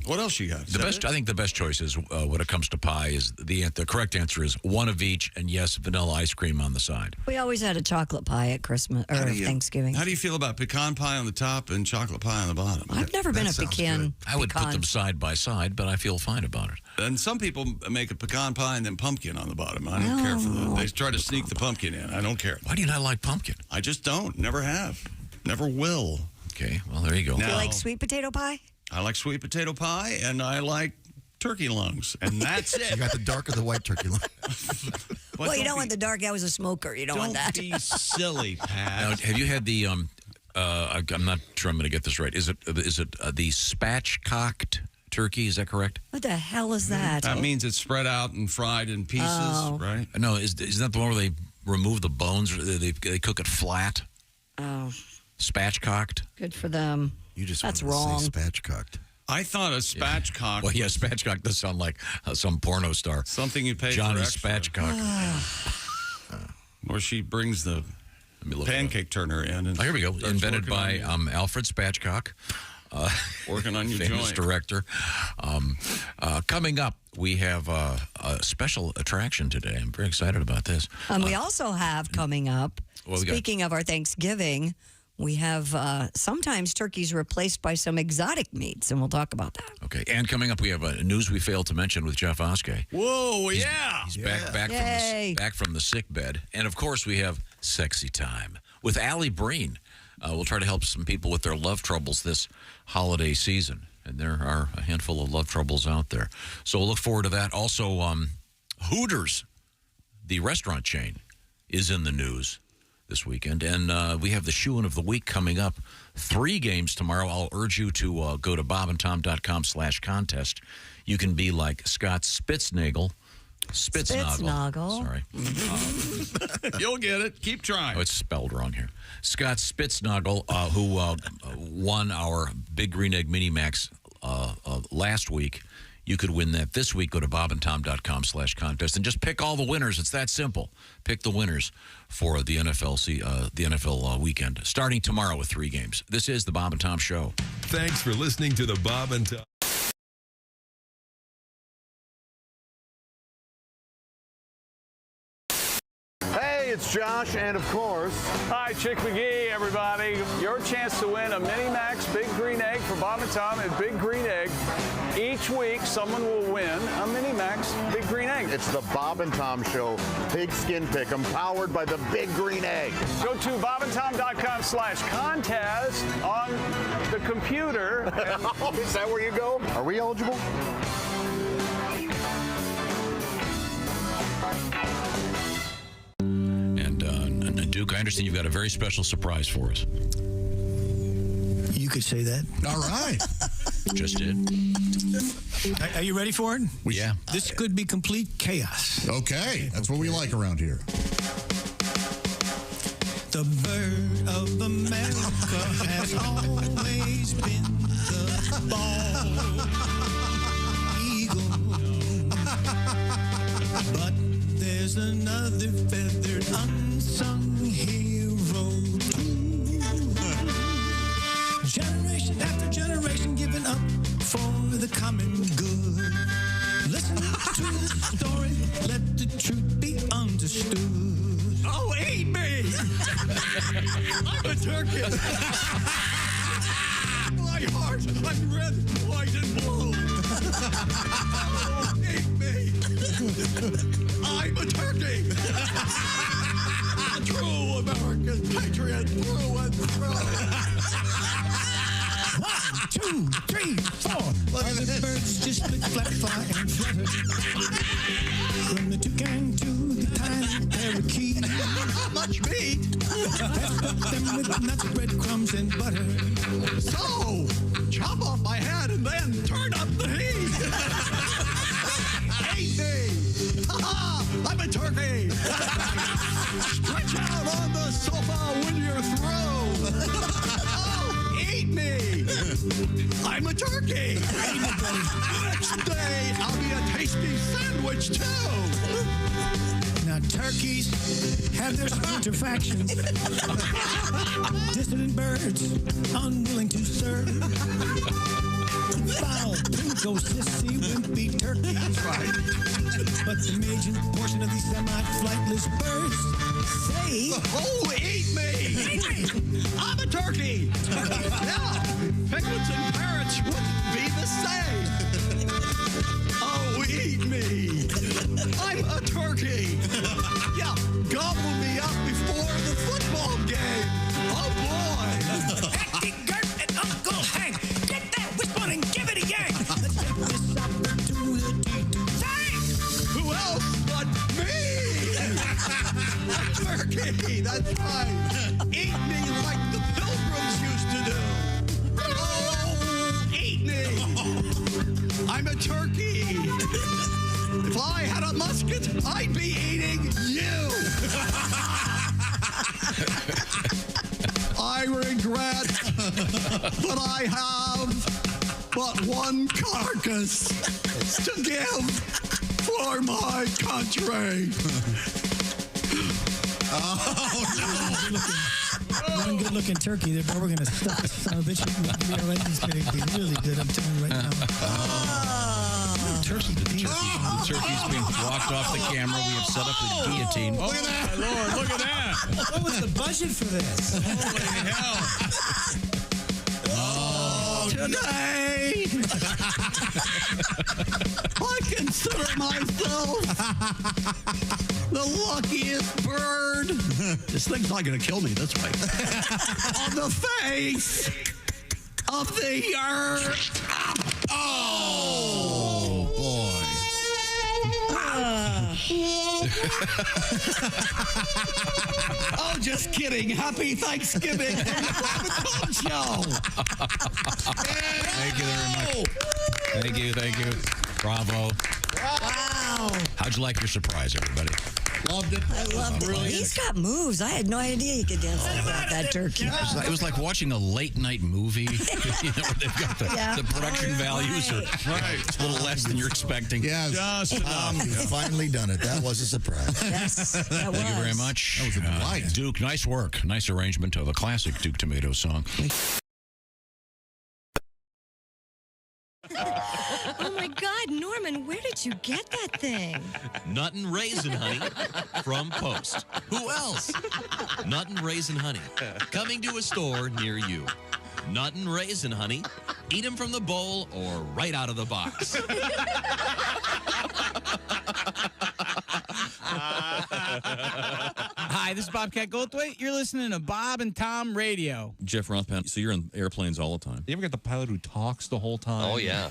What else you got? I think the best choice is when it comes to pie is the correct answer is one of each, and yes, vanilla ice cream on the side. We always had a chocolate pie at Christmas or Thanksgiving. How do you feel about pecan pie on the top and chocolate pie on the bottom? I've never been a pecan. I would put them side by side, but I feel fine about it. And some people make a pecan pie and then pumpkin on the bottom. I don't care for that. They try to sneak the pumpkin in. I don't care. Why do you not like pumpkin? I just don't. Never have. Never will. Okay, well, there you go. Do you like sweet potato pie? I like sweet potato pie, and I like turkey lungs, and that's it. You got the dark or the white turkey lung. Well, you don't want the dark. I was a smoker. You don't want that. Don't be silly, Pat. Now, have you had the? I'm not sure I'm going to get this right. Is it the spatchcocked turkey? Is that correct? What the hell is that? That means it's spread out and fried in pieces, right? No, is that the one where they remove the bones or they cook it flat? Oh, spatchcocked. Good for them. You just That's wanted to say wrong. spatchcocked. I thought a spatchcock. Well, yeah, spatchcock does sound like some porno star. Something you pay Johnny for extra. Spatchcock. Or she brings the pancake turner in. And here we go. starts Invented working by on Alfred Spatchcock. Working on your famous joint. director. Coming up, we have a special attraction today. I'm very excited about this. We also have coming up, speaking of our Thanksgiving, we have sometimes turkeys replaced by some exotic meats, and we'll talk about that. Okay, and coming up, we have news we failed to mention with Jeff Oskay. Whoa, He's back from the sick bed. And, of course, we have Sexy Time with Alli Breen. We'll try to help some people with their love troubles this holiday season. And there are a handful of love troubles out there. So we'll look forward to that. Also, Hooters, the restaurant chain, is in the news this weekend. And we have the Shoein' of the Week coming up. 3 games tomorrow. I'll urge you to go to bobandtom.com/contest. You can be like Scott Spitznagel. Spitznagel. Sorry. You'll get it. Keep trying. Oh, it's spelled wrong here. Scott Spitznagel, who won our Big Green Egg Mini Max last week. You could win that this week. Go to bobandtom.com/contest and just pick all the winners. It's that simple. Pick the winners for the NFL weekend, starting tomorrow with 3 games. This is the Bob and Tom Show. Thanks for listening to the Bob and Tom. Hey, it's Josh, and of course, hi, Chick McGee, everybody. Your chance to win a Mini Max Big Green Egg for Bob and Tom at Big Green Egg. Each week, someone will win a Mini Max Big Green Egg. It's the Bob and Tom Show Pigskin Pick'em, powered by the Big Green Egg. Go to bobandtom.com/contest on the computer. Is that where you go? Are we eligible? And Duke, I understand you've got a very special surprise for us. You could say that. All right. Just did. Are you ready for it? Yeah. This could be complete chaos. Okay. That's what we like around here. The bird of America has always been the bald eagle. But there's another feathered unsung hero too. Generation after generation giving up for the common good. Listen to the story, let the truth be understood. Oh, eat me! I'm a turkey. My heart, I'm red, white, and blue. Oh, eat me! I'm a turkey. A true American patriot through and through. 1, 2, 3, 4. The birds just flick, flap, fly, and flutter. From the toucan to the tiny parakeet. Much meat. Put them with nuts, breadcrumbs, and butter. So, chop off my head and then turn up the heat. Eat me. Ha-ha, I'm a turkey. Stretch out on the sofa when you're through. Oh, eat me. I'm a turkey. Next day, I'll be a tasty sandwich, too. Now, turkeys have their splinter factions. Dissident birds, unwilling to serve. Foul, pinko, sissy, wimpy turkeys. Right. But the major portion of these semi-flightless birds say, oh, eat me! Eat me! I'm a turkey! Yeah, penguins and parrots wouldn't be the same. Oh, eat me! I'm a turkey! Yeah, gobble me up before the football game! Oh, boy! Hectic Gert and Uncle Hank! Get that wishbone and give it a yank! Let's take this opportunity to thank! Who else but me? A turkey! That's right! Eat me like the Pilgrims used to do! Oh, eat me! I'm a turkey! If I had a musket, I'd be eating you! I regret that I have but one carcass to give for my country. Oh, no. One good-looking turkey there, but we're going to stuff this son of a bitch. It's going to be really good, I'm telling you right now. Turkey. The turkey's being walked off the camera. We have set up the guillotine. Oh, my Lord, look at that. What was the budget for this? Holy hell. Oh, today, I consider myself the luckiest bird. This thing's not going to kill me, that's right. On the face of the earth. Oh, boy. Oh, just kidding. Happy Thanksgiving from the Bob and Tom Show. Thank you very much. Thank you. Bravo. Wow. How'd you like your surprise, everybody? Loved it. I loved it. He's got moves. I had no idea he could dance like that turkey. It was like watching a late night movie. You know, where they've got the production values are a little less than you're expecting. Yes. Just enough. Finally done it. That was a surprise. Yes, that was. Thank you very much. That was a delight. Duke, nice work. Nice arrangement of a classic Duke Tomato song. Oh my God, Norman, where did you get that thing? Nut and Raisin Honey from Post. Who else? Nut and Raisin Honey. Coming to a store near you. Nut and Raisin Honey. Eat them from the bowl or right out of the box. Hi, Hi, this is Bobcat Goldthwait. You're listening to Bob and Tom Radio. Jeff Rothman, so you're in airplanes all the time. You ever got the pilot who talks the whole time? Oh, yeah.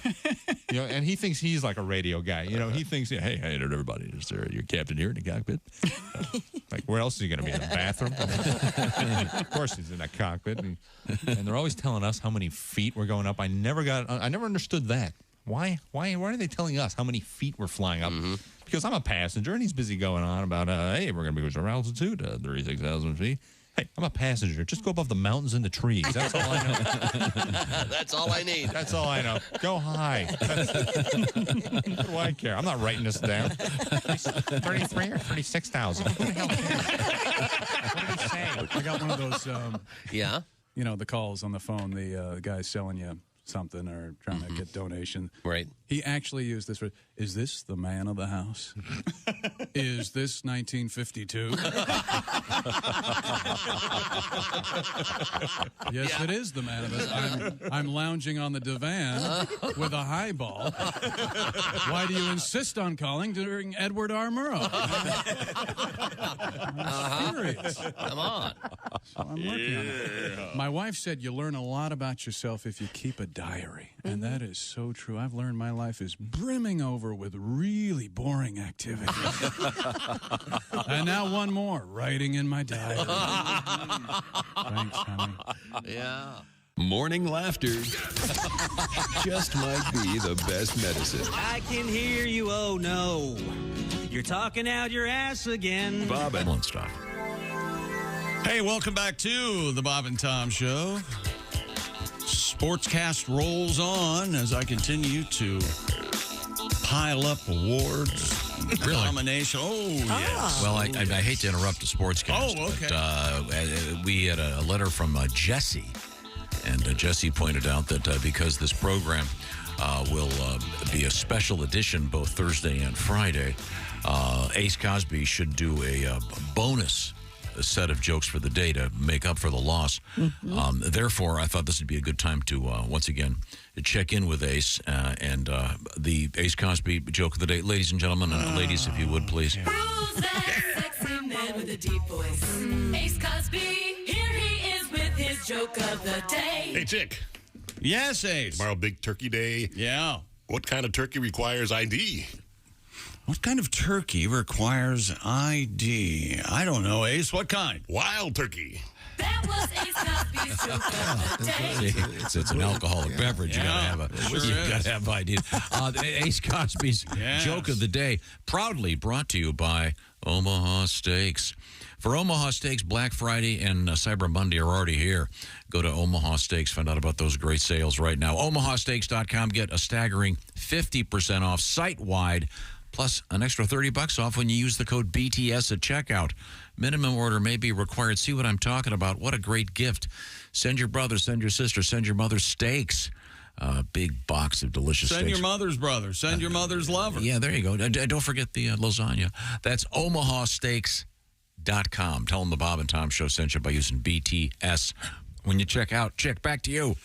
And he thinks he's like a radio guy. He thinks, hey, everybody, is there your captain here in the cockpit? Like, where else is he going to be? In the bathroom? Of course he's in that cockpit. And they're always telling us how many feet we're going up. I never understood that. Why are they telling us how many feet we're flying up? Mm-hmm. Because I'm a passenger, and he's busy going on about, hey, we're going to be at altitude, 36,000 feet. Hey, I'm a passenger. Just go above the mountains and the trees. That's all I know. That's all I need. That's all I know. Go high. What do I care? I'm not writing this down. 33 or 36,000. Who the hell cares? What did he say? I got one of those. Yeah. The calls on the phone. The guy's selling you something or trying to get donation. Right. He actually used this word. Is this the man of the house? Is this 1952? Yes, it is the man of the house. I'm lounging on the divan with a highball. Why do you insist on calling during Edward R. Murrow? I'm furious. Come on. So I'm working on it. My wife said you learn a lot about yourself if you keep a diary. And that is so true. I've learned my life is brimming over with really boring activities. And now one more, writing in my diary. Thanks, honey. Yeah. Morning laughter just might be the best medicine. I can hear you, oh no. You're talking out your ass again. Bob and One stop. Hey, welcome back to the Bob and Tom Show. Sportscast rolls on as I continue to pile up awards. Really? Nomination. Oh, yes. Well, I hate to interrupt the sportscast. Oh, okay. But, we had a letter from Jesse, and Jesse pointed out that because this program will be a special edition both Thursday and Friday, Ace Cosby should do a bonus set of jokes for the day to make up for the loss. Mm-hmm. Therefore, I thought this would be a good time to, once again, check in with Ace and the Ace Cosby joke of the day. Ladies and gentlemen, ladies, if you would, please. Who's that sexy man with a deep voice? Ace Cosby, here he is with his joke of the day. Hey, Chick. Yes, Ace. Tomorrow, Big Turkey Day. Yeah. What kind of turkey requires ID? What kind of turkey requires ID? I don't know, Ace. What kind? Wild turkey. That was Ace Cosby's joke of the day. It's an alcoholic beverage. You gotta have ID. Ace Cosby's joke of the day, proudly brought to you by Omaha Steaks. For Omaha Steaks, Black Friday and Cyber Monday are already here. Go to Omaha Steaks. Find out about those great sales right now. OmahaSteaks.com. Get a staggering 50% off site-wide, plus an extra $30 off when you use the code BTS at checkout. Minimum order may be required. See what I'm talking about? What a great gift. Send your brother, send your sister, send your mother steaks. Big box of delicious steaks. Send your mother's brother. Send your mother's lover. Yeah, there you go. Don't forget the lasagna. That's OmahaSteaks.com. Tell them the Bob and Tom Show sent you by using BTS. When you check out, check back to you.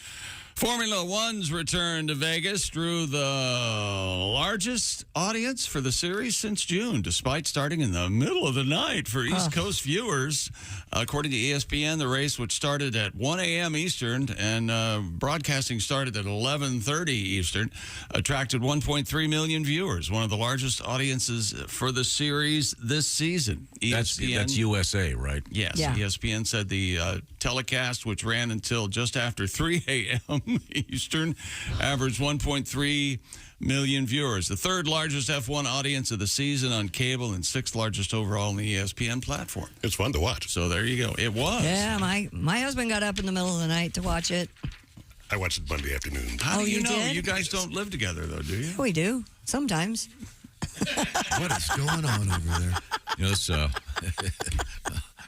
Formula One's return to Vegas drew the largest audience for the series since June, despite starting in the middle of the night for East Coast viewers. According to ESPN, the race, which started at 1 a.m. Eastern and broadcasting started at 11:30 Eastern, attracted 1.3 million viewers, one of the largest audiences for the series this season. ESPN, that's USA, right? Yes. Yeah. ESPN said the telecast, which ran until just after 3 a.m. Eastern, averaged 1.3 million viewers. The third largest F1 audience of the season on cable and sixth largest overall on the ESPN platform. It's fun to watch. So there you go. It was. Yeah, my husband got up in the middle of the night to watch it. I watched it Monday afternoon. How do you know? Did? You guys don't live together, though, do you? We do. Sometimes. What is going on over there? You know, it's,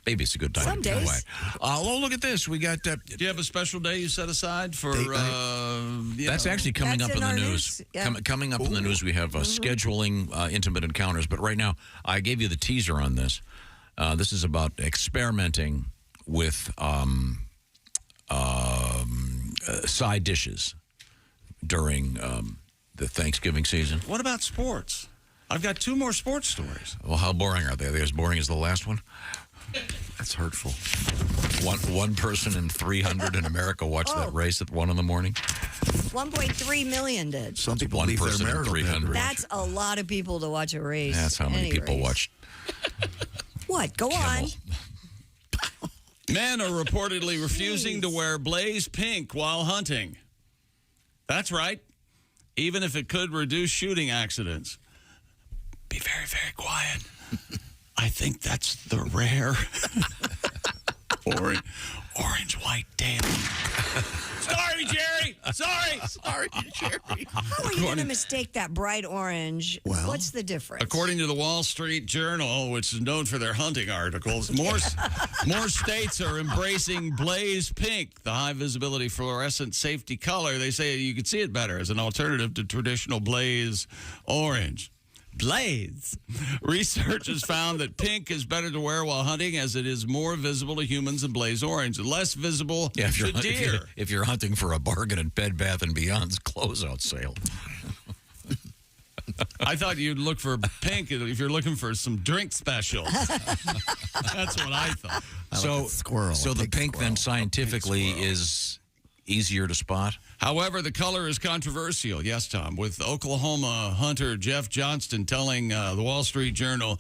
maybe it's a good time. Some days. Anyway. Well, look at this. We got. Do you have a special day you set aside for? That's actually coming up in the news. Yeah. Coming up in the news, we have scheduling intimate encounters. But right now, I gave you the teaser on this. This is about experimenting with side dishes during the Thanksgiving season. What about sports? I've got two more sports stories. Well, how boring are they? Are they as boring as the last one? That's hurtful. One person in 300 in America watched that race at 1 in the morning. 1.3 million did. Some people One leave their person in marital 300. That's a lot of people to watch a race. That's how many Any people race. watched. What? Go on. Men are reportedly refusing to wear blaze pink while hunting. That's right. Even if it could reduce shooting accidents. Be very, very quiet. I think that's the rare orange white daily. Sorry, Jerry. Sorry, Jerry. How are you going to mistake that bright orange? What's the difference? According to the Wall Street Journal, which is known for their hunting articles, more states are embracing blaze pink, the high visibility fluorescent safety color. They say you can see it better as an alternative to traditional blaze orange. Blaze. Research has found that pink is better to wear while hunting as it is more visible to humans than blaze orange, less visible to deer. If you're hunting for a bargain at Bed Bath & Beyond's closeout sale. I thought you'd look for pink if you're looking for some drink specials. That's what I thought. So the pink then scientifically is easier to spot? However, the color is controversial. Yes, Tom, with Oklahoma hunter Jeff Johnston telling the Wall Street Journal,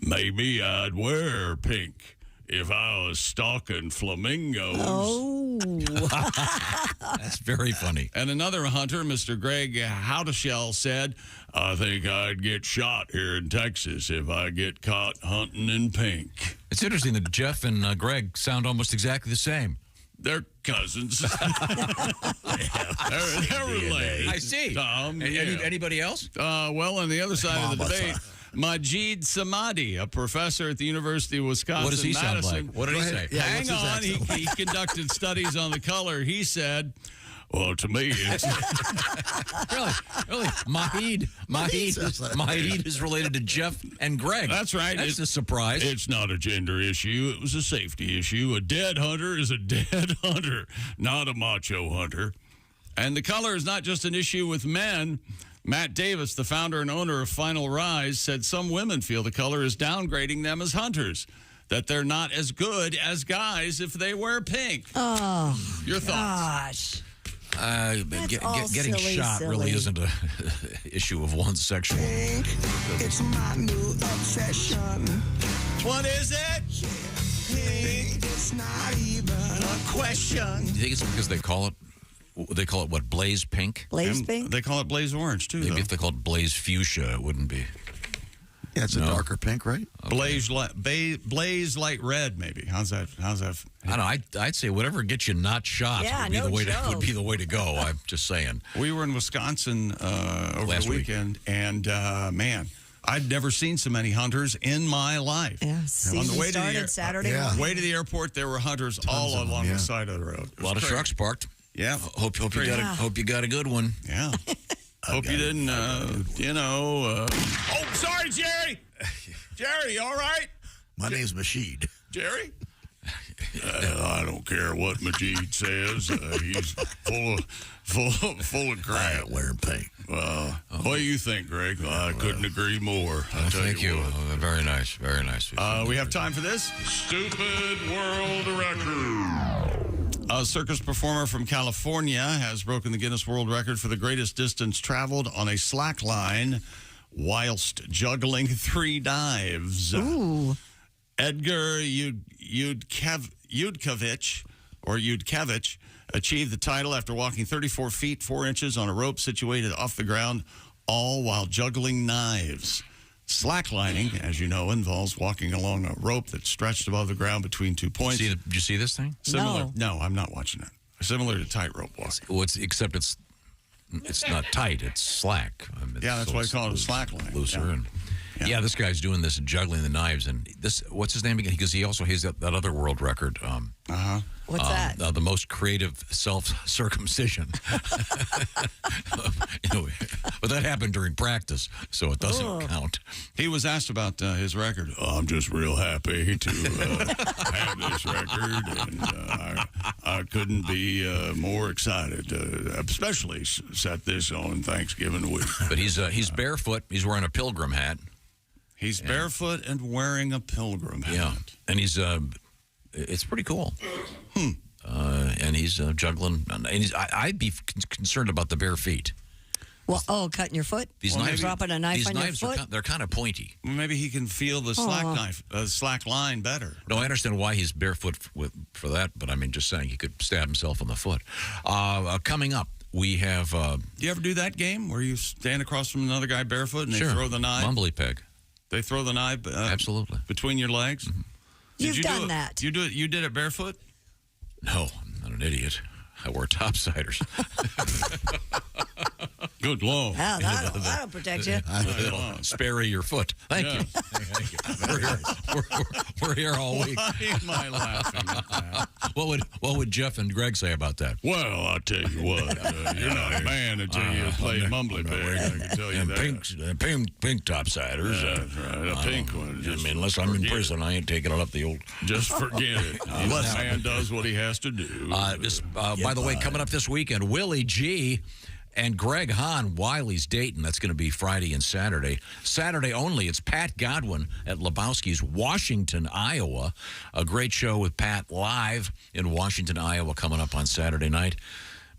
maybe I'd wear pink if I was stalking flamingos. Oh. That's very funny. And another hunter, Mr. Greg Howdashell, said, I think I'd get shot here in Texas if I get caught hunting in pink. It's interesting that Jeff and Greg sound almost exactly the same. They're cousins. They're related. I see. Tom, Anybody else? Well, on the other side of the debate, Majid Samadi, a professor at the University of Wisconsin. What does he sound Madison. like? What did he say? Yeah, hang on. He conducted studies on the color. He said, well, to me, it's... Really? Mahid is related to Jeff and Greg. That's right. That's a surprise. It's not a gender issue. It was a safety issue. A dead hunter is a dead hunter, not a macho hunter. And the color is not just an issue with men. Matt Davis, the founder and owner of Final Rise, said some women feel the color is downgrading them as hunters, that they're not as good as guys if they wear pink. Oh, your gosh. thoughts? Getting shot really isn't a issue of one's sexual. It's my new obsession. What is it? It's not even a question. Do you think it's because they call it what, blaze pink? Blaze pink? They call it blaze orange, too, Maybe if they called it blaze fuchsia, it wouldn't be. Yeah, it's a darker pink, right? Okay. Blaze light red, maybe. How's that? I don't know. I'd say whatever gets you not shot would be the way to go. I'm just saying. We were in Wisconsin over the weekend, and man, I'd never seen so many hunters in my life. Yeah, on the way started Saturday morning. Way to the airport, there were hunters all along the side of the road. A lot of trucks parked. Yeah. Hope you got a good one. Yeah. Hope you didn't, Oh, sorry, Jerry. Jerry, all right? My name's Majid. Jerry? I don't care what Majid says. He's full of crap. I ain't wearing pink. What do you think, Greg? I couldn't agree more. Thank you. Very nice. Very nice. We have time for this? Stupid world record. A circus performer from California has broken the Guinness World Record for the greatest distance traveled on a slack line whilst juggling 3 dives. Ooh. Edgar Yudkevich achieved the title after walking 34 feet 4 inches on a rope situated off the ground, all while juggling knives. Slacklining, as you know, involves walking along a rope that's stretched above the ground between 2 points. Did you see this thing? Similar? No, I'm not watching it. Similar to tightrope walking. Except it's not tight; it's slack. That's why I call it a slack line. Looser. Yeah, this guy's doing this and juggling the knives. And this, what's his name again? Because he also has that other world record. What's that? The most creative self-circumcision. But that happened during practice, so it doesn't count. He was asked about his record. I'm just real happy to have this record, and I couldn't be more excited, especially set this on Thanksgiving week. But he's barefoot. He's wearing a pilgrim hat. He's barefoot and wearing a pilgrim hat. Yeah, and he's it's pretty cool. And he's juggling. And I'd be concerned about the bare feet. Well, cutting your foot? These Or knives, dropping a knife on your foot? they're kind of pointy. Maybe he can feel the slack line better. No, I understand why he's barefoot for that, but I mean, just saying, he could stab himself in the foot. Coming up, we have... do you ever do that game where you stand across from another guy barefoot and they throw the knife? Mumbly peg. They throw the knife absolutely between your legs? Mm-hmm. You've done that. You did it barefoot? No, I'm not an idiot. I wore topsiders. Good Lord. Yeah, that'll protect you. It'll spare your foot. Thank you. We're here all week. Why am I laughing at that? What would Jeff and Greg say about that? Well, I'll tell you what. You're not a man until you play mumbly peg. I can tell you that. Pink topsiders. Right, a pink one. I mean, unless I'm in prison, I ain't taking it up the old... Just forget it. This man does what he has to do. By the way, coming up this weekend, Willie G. and Greg Hahn, Wiley's Dayton. That's going to be Friday and Saturday. Saturday only, it's Pat Godwin at Lebowski's Washington, Iowa. A great show with Pat live in Washington, Iowa, coming up on Saturday night.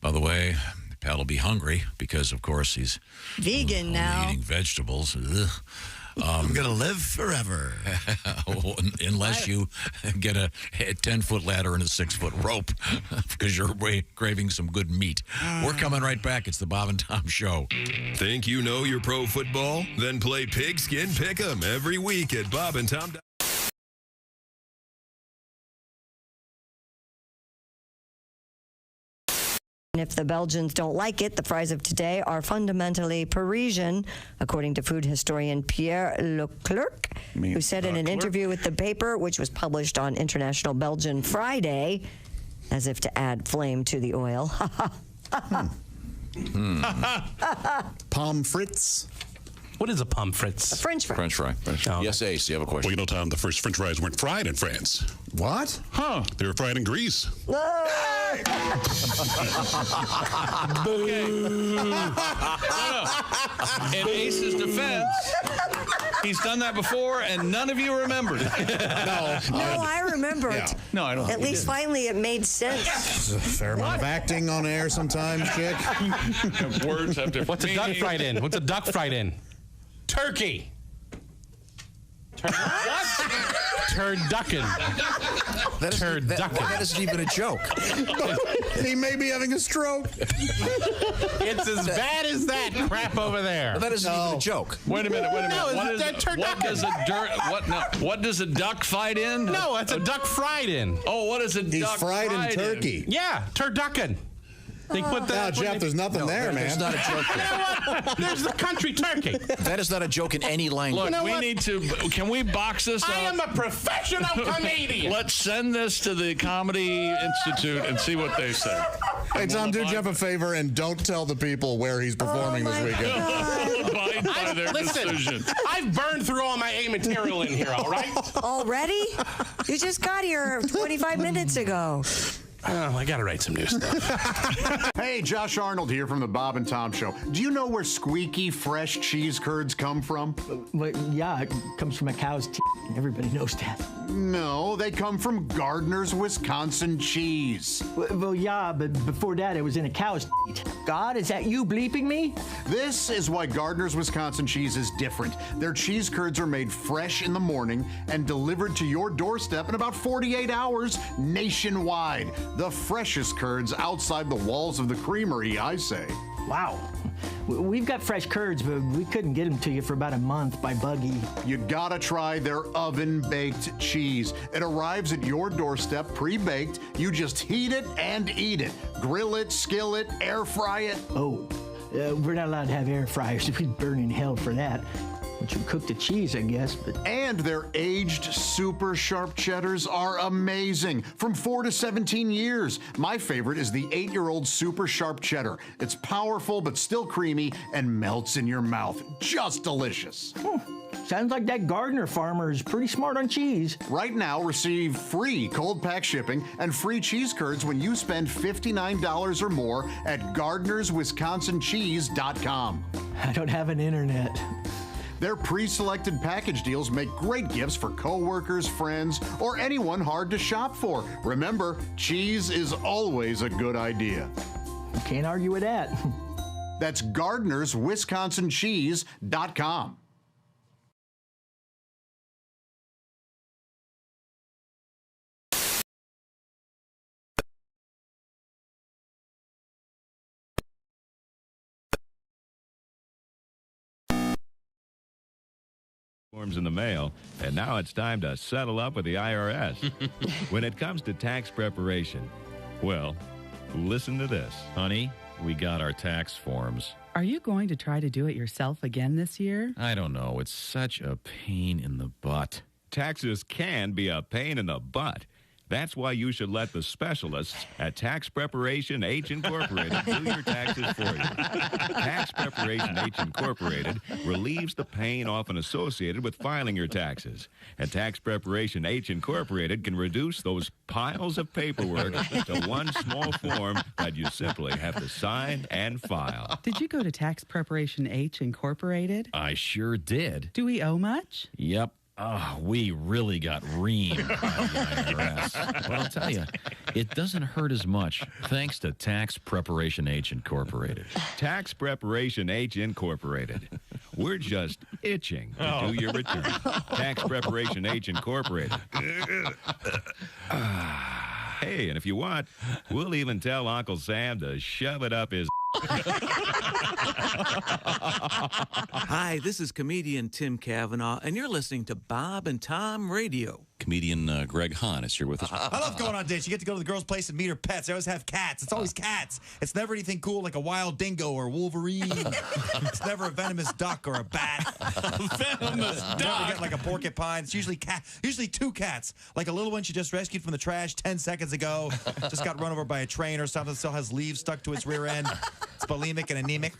By the way, Pat will be hungry because, of course, he's vegan now. Eating vegetables. Ugh. I'm going to live forever. Unless you get a 10-foot ladder and a 6-foot rope because you're craving some good meat. We're coming right back. It's the Bob and Tom Show. Think you know your pro football? Then play Pigskin Pick'em every week at bobandtom.com. If the Belgians don't like it, the fries of today are fundamentally Parisian, according to food historian Pierre Leclerc, who said in an interview with the paper, which was published on International Belgian Friday, as if to add flame to the oil. Pommes frites. What is a pommes frites? A French fry. French fry. Oh. Yes, Ace, you have a question. Well, you know, Tom, the first French fries weren't fried in France. What? Huh. They were fried in grease. In Ace's defense, he's done that before, and none of you remembered it. No, I remember it. No, I don't. At least finally it made sense. There's a fair amount of acting on air sometimes, chick. Words have different What's a duck fried in? What's a duck fried in? Turkey. What? Turducken. That isn't even a joke. He may be having a stroke. It's as bad as that crap over there. That isn't even a joke. Wait a minute. No, what does a duck fight in? No, it's a duck fried in. Oh, what is a He's duck fried in turkey. Yeah, turducken. They put that. Now, Jeff, there's nothing there, man. There's not a joke there. You know what? There's the country turkey. That is not a joke in any language. Look, You know we need to. Can we box this up? I am a professional comedian. Let's send this to the Comedy Institute and see what they say. Hey, Tom, do Jeff a favor and don't tell the people where he's performing this weekend. Abide by their decision. I've burned through all my A material in here, all right? Already? You just got here 25 minutes ago. Oh, I got to write some new stuff. Hey, Josh Arnold here from the Bob and Tom Show. Do you know where squeaky, fresh cheese curds come from? Well, yeah, it comes from a cow's teeth. Everybody knows that. No, they come from Gardner's Wisconsin cheese. Well, yeah, but before that, it was in a cow's teeth. God, is that you bleeping me? This is why Gardner's Wisconsin cheese is different. Their cheese curds are made fresh in the morning and delivered to your doorstep in about 48 hours nationwide. The freshest curds outside the walls of the creamery, I say. Wow. We've got fresh curds, but we couldn't get them to you for about a month by buggy. You gotta try their oven-baked cheese. It arrives at your doorstep pre-baked. You just heat it and eat it. Grill it, skill it, air fry it. Oh, we're not allowed to have air fryers. We'd burn in hell for that. Which would cook the cheese, I guess, but... And their aged super sharp cheddars are amazing. From 4 to 17 years. My favorite is the 8-year-old super sharp cheddar. It's powerful but still creamy and melts in your mouth. Just delicious. Sounds like that Gardner farmer is pretty smart on cheese. Right now, receive free cold pack shipping and free cheese curds when you spend $59 or more at GardnersWisconsinCheese.com. I don't have an internet. Their pre-selected package deals make great gifts for coworkers, friends, or anyone hard to shop for. Remember, cheese is always a good idea. You can't argue with that. That's GardnersWisconsinCheese.com. Forms in the mail, and now it's time to settle up with the IRS. When it comes to tax preparation, well, listen to this. Honey, we got our tax forms. Are you going to try to do it yourself again this year? I don't know. It's such a pain in the butt. Taxes can be a pain in the butt. That's why you should let the specialists at Tax Preparation H Incorporated do your taxes for you. Tax Preparation H Incorporated relieves the pain often associated with filing your taxes. And Tax Preparation H Incorporated can reduce those piles of paperwork to one small form that you simply have to sign and file. Did you go to Tax Preparation H Incorporated? I sure did. Do we owe much? Yep. Oh, we really got reamed by the IRS. But I'll tell you, it doesn't hurt as much thanks to Tax Preparation H Incorporated. Tax Preparation H Incorporated. We're just itching to do your return. Tax Preparation H Incorporated. Hey, and if you want, we'll even tell Uncle Sam to shove it up his... Hi, this is comedian Tim Cavanaugh, and you're listening to Bob and Tom Radio. Comedian Greg Hahn is here with us. I love going on dates. You get to go to the girl's place and meet her pets. They always have cats. It's always cats. It's never anything cool like a wild dingo or Wolverine. It's never a venomous duck or a bat. Venomous duck. Never get like a porcupine. It's usually usually two cats. Like a little one she just rescued from the trash 10 seconds ago. Just got run over by a train or something. Still has leaves stuck to its rear end. It's bulimic and anemic.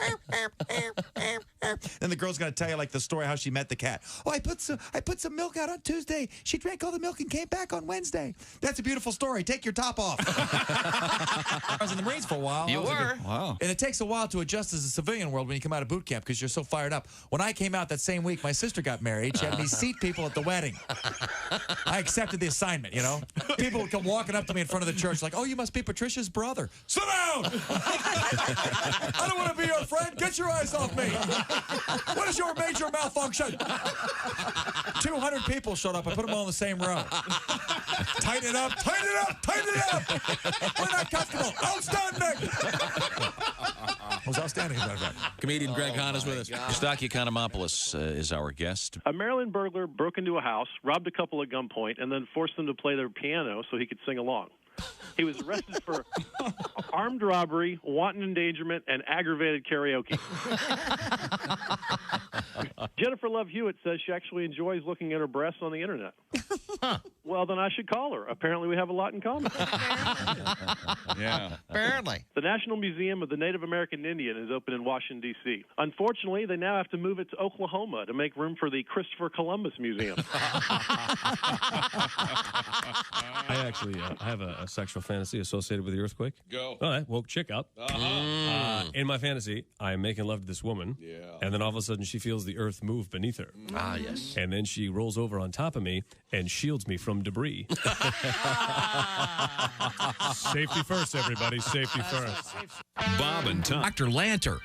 Then the girl's gonna tell you like the story how she met the cat. Oh, I put some milk out on Tuesday. She drank all the milk and came back on Wednesday. That's a beautiful story. Take your top off. I was in the Marines for a while. You were? Wow. And it takes a while to adjust as a civilian world when you come out of boot camp because you're so fired up. When I came out that same week, my sister got married. She had me seat people at the wedding. I accepted the assignment, you know. People would come walking up to me in front of the church like, oh, you must be Patricia's brother. Sit down! I don't want to be your friend. Get your eyes off me. What is your major malfunction? 200 people showed up. I put them all in the same row. Tighten it up, tighten it up, tighten it up. We're not comfortable. Outstanding. Was outstanding, as a matter of fact. Comedian Greg Hahn is with us. Kostaki Economopoulos is our guest. A Maryland burglar broke into a house, robbed a couple at gunpoint, and then forced them to play their piano so he could sing along. He was arrested for armed robbery, wanton endangerment, and aggravated karaoke. Jennifer Love Hewitt says she actually enjoys looking at her breasts on the internet. Well, then I should call her. Apparently we have a lot in common. Yeah. Apparently. The National Museum of the Native American Indian is open in Washington, D.C. Unfortunately, they now have to move it to Oklahoma to make room for the Christopher Columbus Museum. I actually have a sexual fantasy associated with the earthquake. Go. All right, woke chick up. In my fantasy, I'm making love to this woman. Yeah. And then all of a sudden, she feels the earth move beneath her. Ah, yes. And then she rolls over on top of me and shields me from debris. Safety first, everybody. Safety first. Bob and Tom. Dr. Lanter.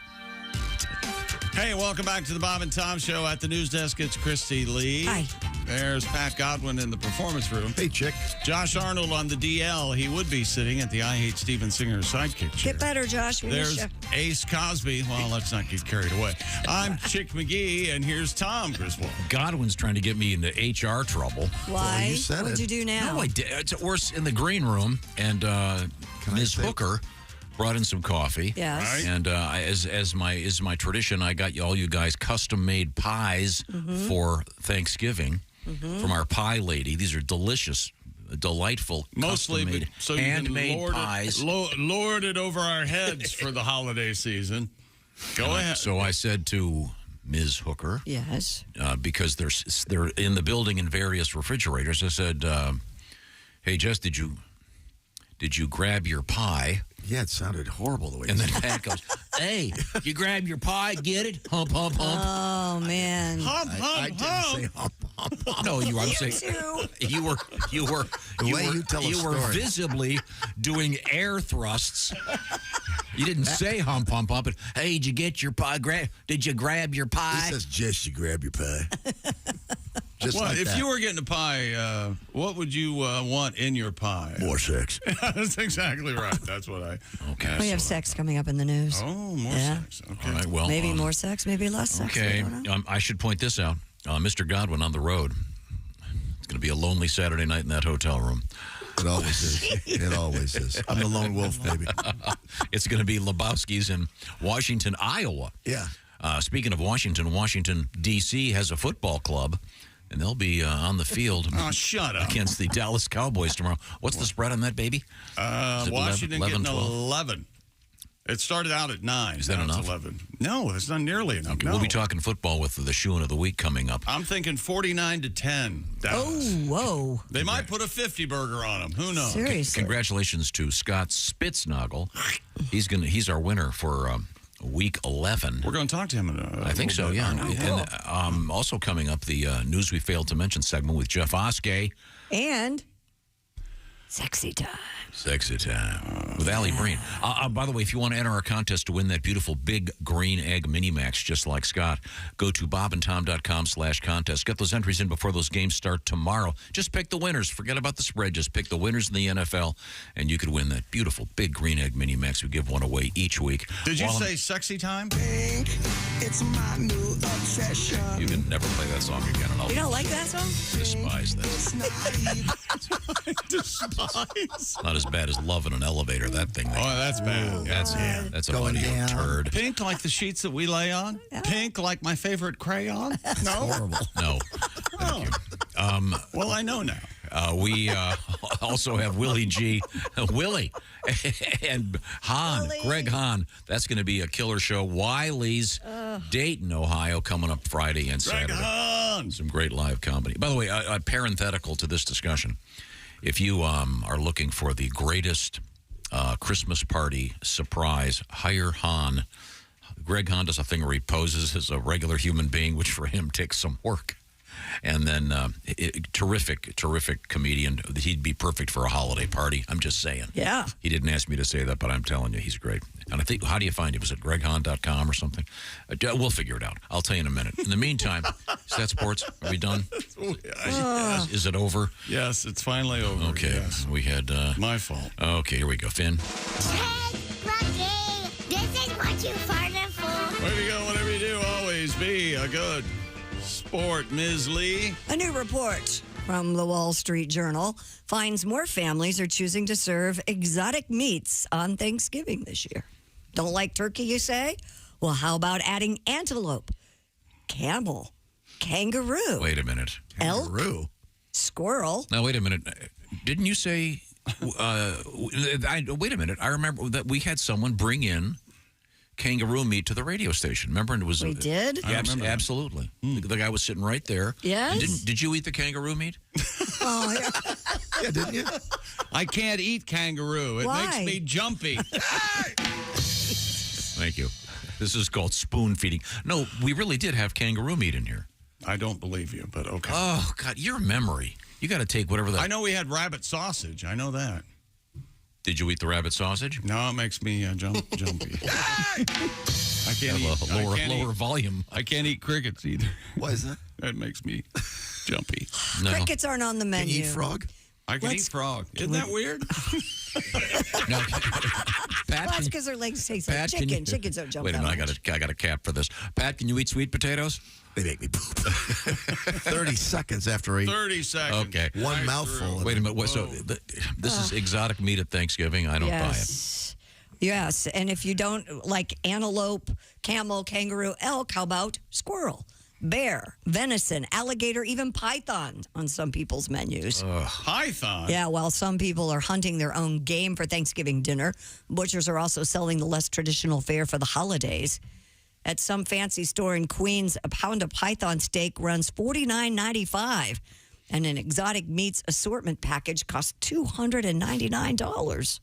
Hey, welcome back to the Bob and Tom Show. At the news desk, it's Christy Lee. Hi. There's Pat Godwin in the performance room. Hey, chick. Josh Arnold on the DL. He would be sitting at the I Hate Steven Singer sidekick chair. Get better, Josh. We miss There's you. Ace Cosby. Well, let's not get carried away. I'm Chick McGee, and here's Tom Griswold. Godwin's trying to get me into HR trouble. Why? you said What'd it. you do now? No, I did. It's worse in the green room, and Ms. Hooker brought in some coffee. Yes. Right. And as my tradition, I got all you guys custom-made pies for Thanksgiving from our pie lady. These are delicious, delightful, Mostly custom-made, so you can handmade pies. Lord it over our heads for the holiday season. Go ahead. So I said to Ms. Hooker, Yes. because they're in the building in various refrigerators, I said, hey, Jess, did you grab your pie? Yeah, it sounded horrible the way And you then said it. Pat goes, Hey, you grab your pie, get it? Hump, hump, hump. Oh, man. Hump, hump, I didn't say hump, hump, hump. No, I'm saying you were visibly doing air thrusts. You didn't say hump, hump, hump. But, hey, did you get your pie? Did you grab your pie? He says, just you grab your pie. Just Well, like if that. you were getting a pie, what would you want in your pie? More sex. That's exactly right. That's what I. Okay. We have sex coming up in the news. Oh, more Yeah. sex. Okay. All right, well. Maybe more sex, maybe less sex. Okay. I don't know. I should point this out. Mr. Godwin on the road. It's going to be a lonely Saturday night in that hotel room. It always is. It always is. I'm the lone wolf, baby. It's going to be Lebowski's in Washington, Iowa. Yeah. Speaking of Washington, D.C. has a football club, and they'll be on the field shut up. against the Dallas Cowboys tomorrow. What's the spread on that, baby? Is it Washington 11, getting 12? 11. It started out at 9. Is that Now it's enough? 11. No, it's not nearly enough. Okay, No. we'll be talking football with the Shoein of the Week coming up. I'm thinking 49-10. Dallas. Oh, whoa. They might put a 50 burger on them. Who knows? Seriously. Congratulations to Scott Spitznagel. He's our winner for week 11. We're going to talk to him in I think so, bit. yeah. Oh, And also coming up, the News We Failed to Mention segment with Jeff Oskay. And sexy time. Sexy time with Alli Breen. By the way, if you want to enter our contest to win that beautiful big green egg mini max just like Scott, go to bobandtom.com/contest. Get those entries in before those games start tomorrow. Just pick the winners. Forget about the spread. Just pick the winners in the NFL, and you could win that beautiful big green egg mini max. We give one away each week. Did you say sexy time? It's my new obsession. You can never play that song again. And I'll You don't like that song? despise that. Despise. Not as bad as Love in an Elevator. That thing. Oh, that's bad. That's a Going audio down. turd. Pink like the sheets that we lay on? Pink like my favorite crayon? No? Horrible. No. Oh. Well, I know now. We also have Willie G. Willie and Hahn, Greg Hahn. That's going to be a killer show. Wiley's Dayton, Ohio, coming up Friday and Greg Saturday. Hahn. Some great live comedy. By the way, a parenthetical to this discussion. If you are looking for the greatest Christmas party surprise, hire Hahn. Greg Hahn does a thing where he poses as a regular human being, which for him takes some work. And then terrific comedian. He'd be perfect for a holiday party. I'm just saying. Yeah. He didn't ask me to say that, but I'm telling you, he's great. And I think, how do you find him? Is it greghahn.com or something? We'll figure it out. I'll tell you in a minute. In the meantime, is that sports? Are we done? Is it over? Yes, it's finally over. Okay. Yes. We had... My fault. Okay, here we go. Finn. Lucky, this is what you farted for. Way to go. Whatever you do, always be a good sport, Ms. Lee. A new report from the Wall Street Journal finds more families are choosing to serve exotic meats on Thanksgiving this year. Don't like turkey, you say? Well, how about adding antelope, camel, kangaroo, Wait a minute. elk, squirrel? Now, wait a minute. Didn't you say... wait a minute. I remember that we had someone bring in kangaroo meat to the radio station. Remember? And it was We did? Yeah, absolutely. The guy was sitting right there. Yes? And did you eat the kangaroo meat? Oh, yeah. Yeah, didn't you? I can't eat kangaroo. It Why? makes me jumpy. Thank you. This is called spoon feeding. No, we really did have kangaroo meat in here. I don't believe you, but okay. Oh, God, your memory. You got to take whatever that... I know we had rabbit sausage. I know that. Did you eat the rabbit sausage? No, it makes me jumpy. I can't eat. Lower volume. I can't eat crickets either. Why is that? That makes me jumpy. No. Crickets aren't on the menu. Can you eat frog? I can eat frog. Isn't that weird? No. Pat, Well, that's because their legs taste like Pat, can chicken. you- Chickens don't jump Wait a that minute, much. I got a cap for this. Pat, can you eat sweet potatoes? They make me poop. 30 seconds after I eat 30 seconds. Okay. one Right mouthful. through. Wait a minute. So this is exotic meat at Thanksgiving. I don't buy it. Yes, and if you don't like antelope, camel, kangaroo, elk, how about squirrel, bear, venison, alligator, even python on some people's menus? Python? Yeah, while some people are hunting their own game for Thanksgiving dinner, butchers are also selling the less traditional fare for the holidays. At some fancy store in Queens, a pound of python steak runs $49.95, and an exotic meats assortment package costs $299.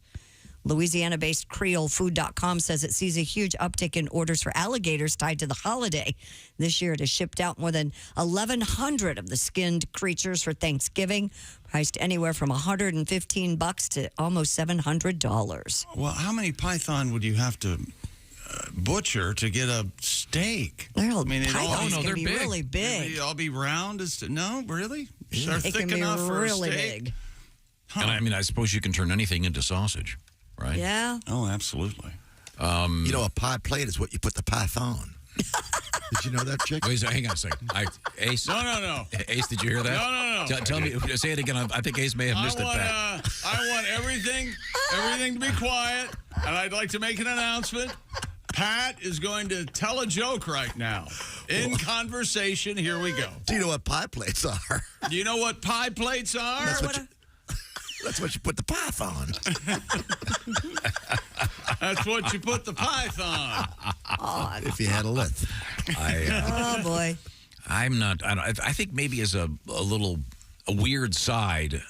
Louisiana-based CreoleFood.com says it sees a huge uptick in orders for alligators tied to the holiday. This year, it has shipped out more than 1,100 of the skinned creatures for Thanksgiving, priced anywhere from $115 to almost $700. Well, how many python would you have to butcher to get a steak? Well, pythons can be really big. They all be round? No, really? They're It thick can be enough for really a steak? big. And I suppose you can turn anything into sausage, right? Yeah. Oh, absolutely. You know, a pie plate is what you put the python. Did you know that, Chick? Wait, hang on a second. Ace? No. Ace, did you hear that? No. Tell me, say it again. I think Ace may have missed it, Pat. I want everything to be quiet, and I'd like to make an announcement. Pat is going to tell a joke right now. In conversation, here we go. Do you know what pie plates are? Do you know what pie plates are? That's what you put the python. That's what you put the python. If you had a lith. Oh, boy. I think maybe as a weird side,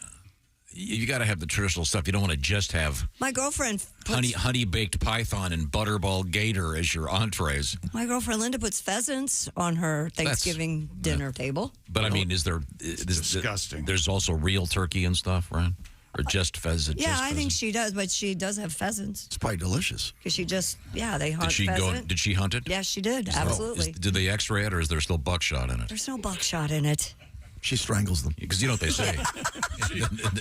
you got to have the traditional stuff. You don't want to just have My girlfriend honey baked python and butterball gator as your entrees. My girlfriend Linda puts pheasants on her Thanksgiving dinner table. But I mean, is disgusting. There's also real turkey and stuff, right? Or just pheasant? Yeah, I think she does, but she does have pheasants. It's probably delicious. Because they hunt pheasant. Did she hunt it? Yes, she did. Absolutely. Did they x-ray it, or is there still buckshot in it? There's no buckshot in it. She strangles them. Because you know what they say.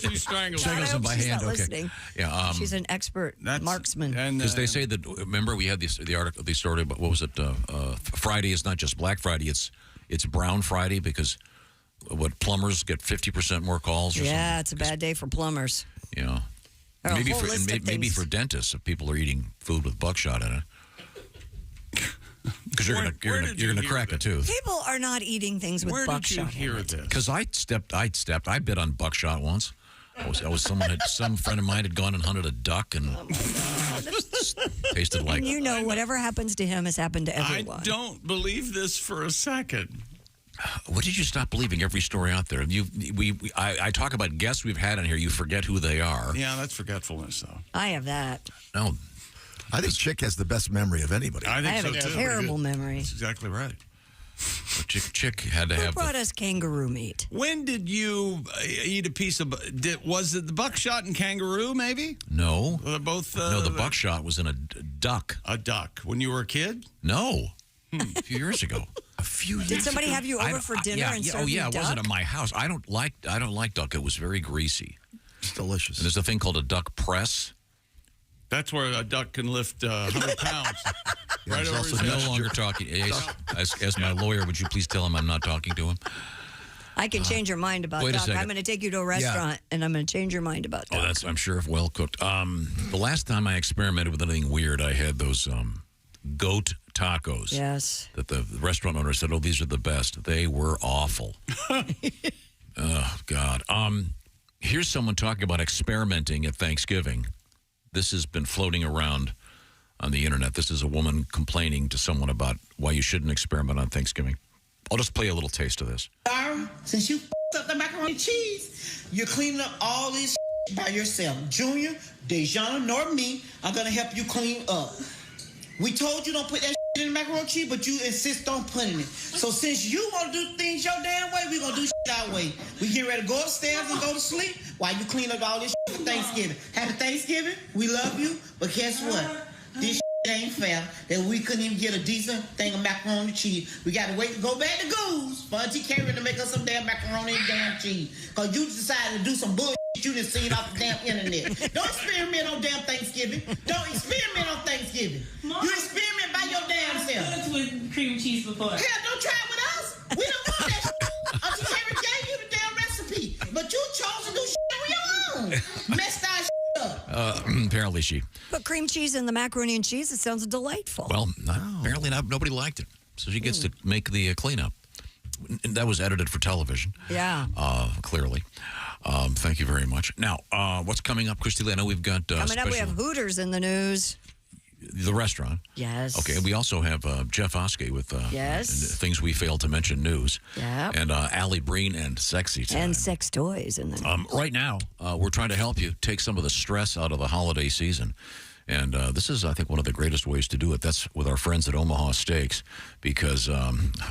She strangles them by she's hand. not Okay. listening. Yeah. She's an expert marksman. Because they say that, remember we had the story about, what was it? Friday is not just Black Friday, it's Brown Friday, because plumbers get 50% more calls or something. Yeah, it's a bad day for plumbers. Yeah. There are a Maybe whole list of maybe things. for dentists, if people are eating food with buckshot in it. Because you're gonna crack a tooth. People are not eating things with buckshot. Where did you hear this? Because I bit on buckshot once. Some friend of mine had gone and hunted a duck and tasted like. And whatever happens to him has happened to everyone. I don't believe this for a second. What did you stop believing every story out there? I talk about guests we've had on here. You forget who they are. Yeah, that's forgetfulness, though. I have that. No, I think Chick has the best memory of anybody. I have a terrible memory. That's exactly right. Chick had to Who have. brought us kangaroo meat? When did you eat a piece of? Was it the buckshot and kangaroo? Maybe. No. They're both. No, the buckshot was in a duck. A duck. When you were a kid? No. A few years ago. Did somebody have you over for dinner and serve you duck? It wasn't at my house. I don't like duck. It was very greasy. It's delicious. And there's a thing called a duck press. That's where a duck can lift 100 pounds. Right over his no head. longer talking. As my lawyer, would you please tell him I'm not talking to him? I can change your mind about wait a duck. second. I'm going to take you to a restaurant and I'm going to change your mind about duck. Oh, that's I'm sure if well cooked. The last time I experimented with anything weird, I had those goat tacos. Yes. That the restaurant owner said, "Oh, these are the best." They were awful. Oh God. Here's someone talking about experimenting at Thanksgiving. This has been floating around on the internet. This is a woman complaining to someone about why you shouldn't experiment on Thanksgiving. I'll just play a little taste of this. Since you up the macaroni and cheese, you're cleaning up all this by yourself. Junior, Dejana, nor me are going to help you clean up. We told you don't put that in the macaroni and cheese, but you insist on putting it. So since you want to do things your damn way, we're going to do our way. We get ready to go upstairs and go to sleep while you clean up all this for Thanksgiving. Happy Thanksgiving. We love you. But guess what? This ain't fair that we couldn't even get a decent thing of macaroni and cheese. We got to wait to go back to Goose for Auntie Karen to make us some damn macaroni and damn cheese. Because you decided to do some bullshit you done seen off the damn internet. Don't experiment on damn Thanksgiving. Don't experiment on Thanksgiving. Mom, you experiment by your damn self. With cream cheese before. Hell, don't try it with us. We don't want that shit. Auntie Karen gave you the damn recipe. But you chose to do shit on your own. Messed our shit up. Apparently she. Put cream cheese in the macaroni and cheese. It sounds delightful. Well, apparently nobody liked it. So she gets to make the cleanup. And that was edited for television. Yeah. Clearly. Thank you very much. Now, what's coming up, Christy Lee? I know we've got Coming up, we have Hooters in the news. The restaurant. Yes. Okay. We also have Jeff Oskay with Things We Failed to Mention News. Yep. And Alli, Breen, and Sexy Time. And sex toys. And then right now, we're trying to help you take some of the stress out of the holiday season. And this is, I think, one of the greatest ways to do it. That's with our friends at Omaha Steaks, because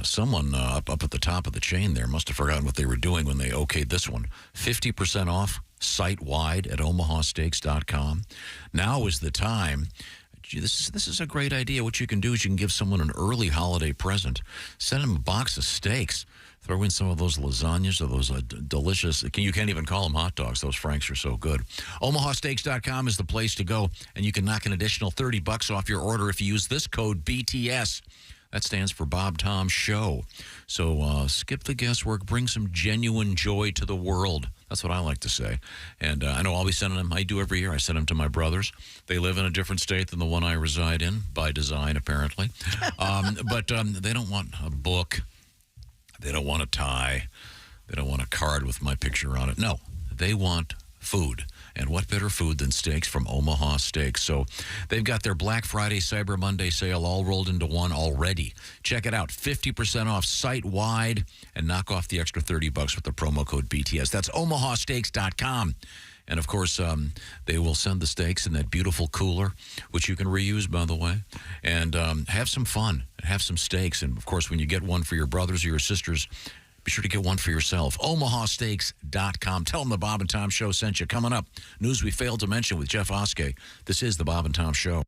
someone up at the top of the chain there must have forgotten what they were doing when they okayed this one. 50% off site-wide at omahasteaks.com. Now is the time. This is a great idea. What you can do is you can give someone an early holiday present. Send them a box of steaks. Throw in some of those lasagnas or those delicious, you can't even call them hot dogs. Those Franks are so good. omahasteaks.com is the place to go, and you can knock an additional $30 off your order if you use this code BTS. That stands for Bob Tom Show. So skip the guesswork. Bring some genuine joy to the world. That's what I like to say. And I know I'll be sending them. I do every year. I send them to my brothers. They live in a different state than the one I reside in, by design, apparently. But they don't want a book. They don't want a tie. They don't want a card with my picture on it. No, they want food. And what better food than steaks from Omaha Steaks? So they've got their Black Friday, Cyber Monday sale all rolled into one already. Check it out. 50% off site-wide, and knock off the extra $30 with the promo code BTS. That's omahasteaks.com. And, of course, they will send the steaks in that beautiful cooler, which you can reuse, by the way, and have some fun. Have some steaks. And, of course, when you get one for your brothers or your sisters, be sure to get one for yourself. omahasteaks.com. Tell them the Bob and Tom Show sent you. Coming up, news we failed to mention with Jeff Oskay. This is the Bob and Tom Show.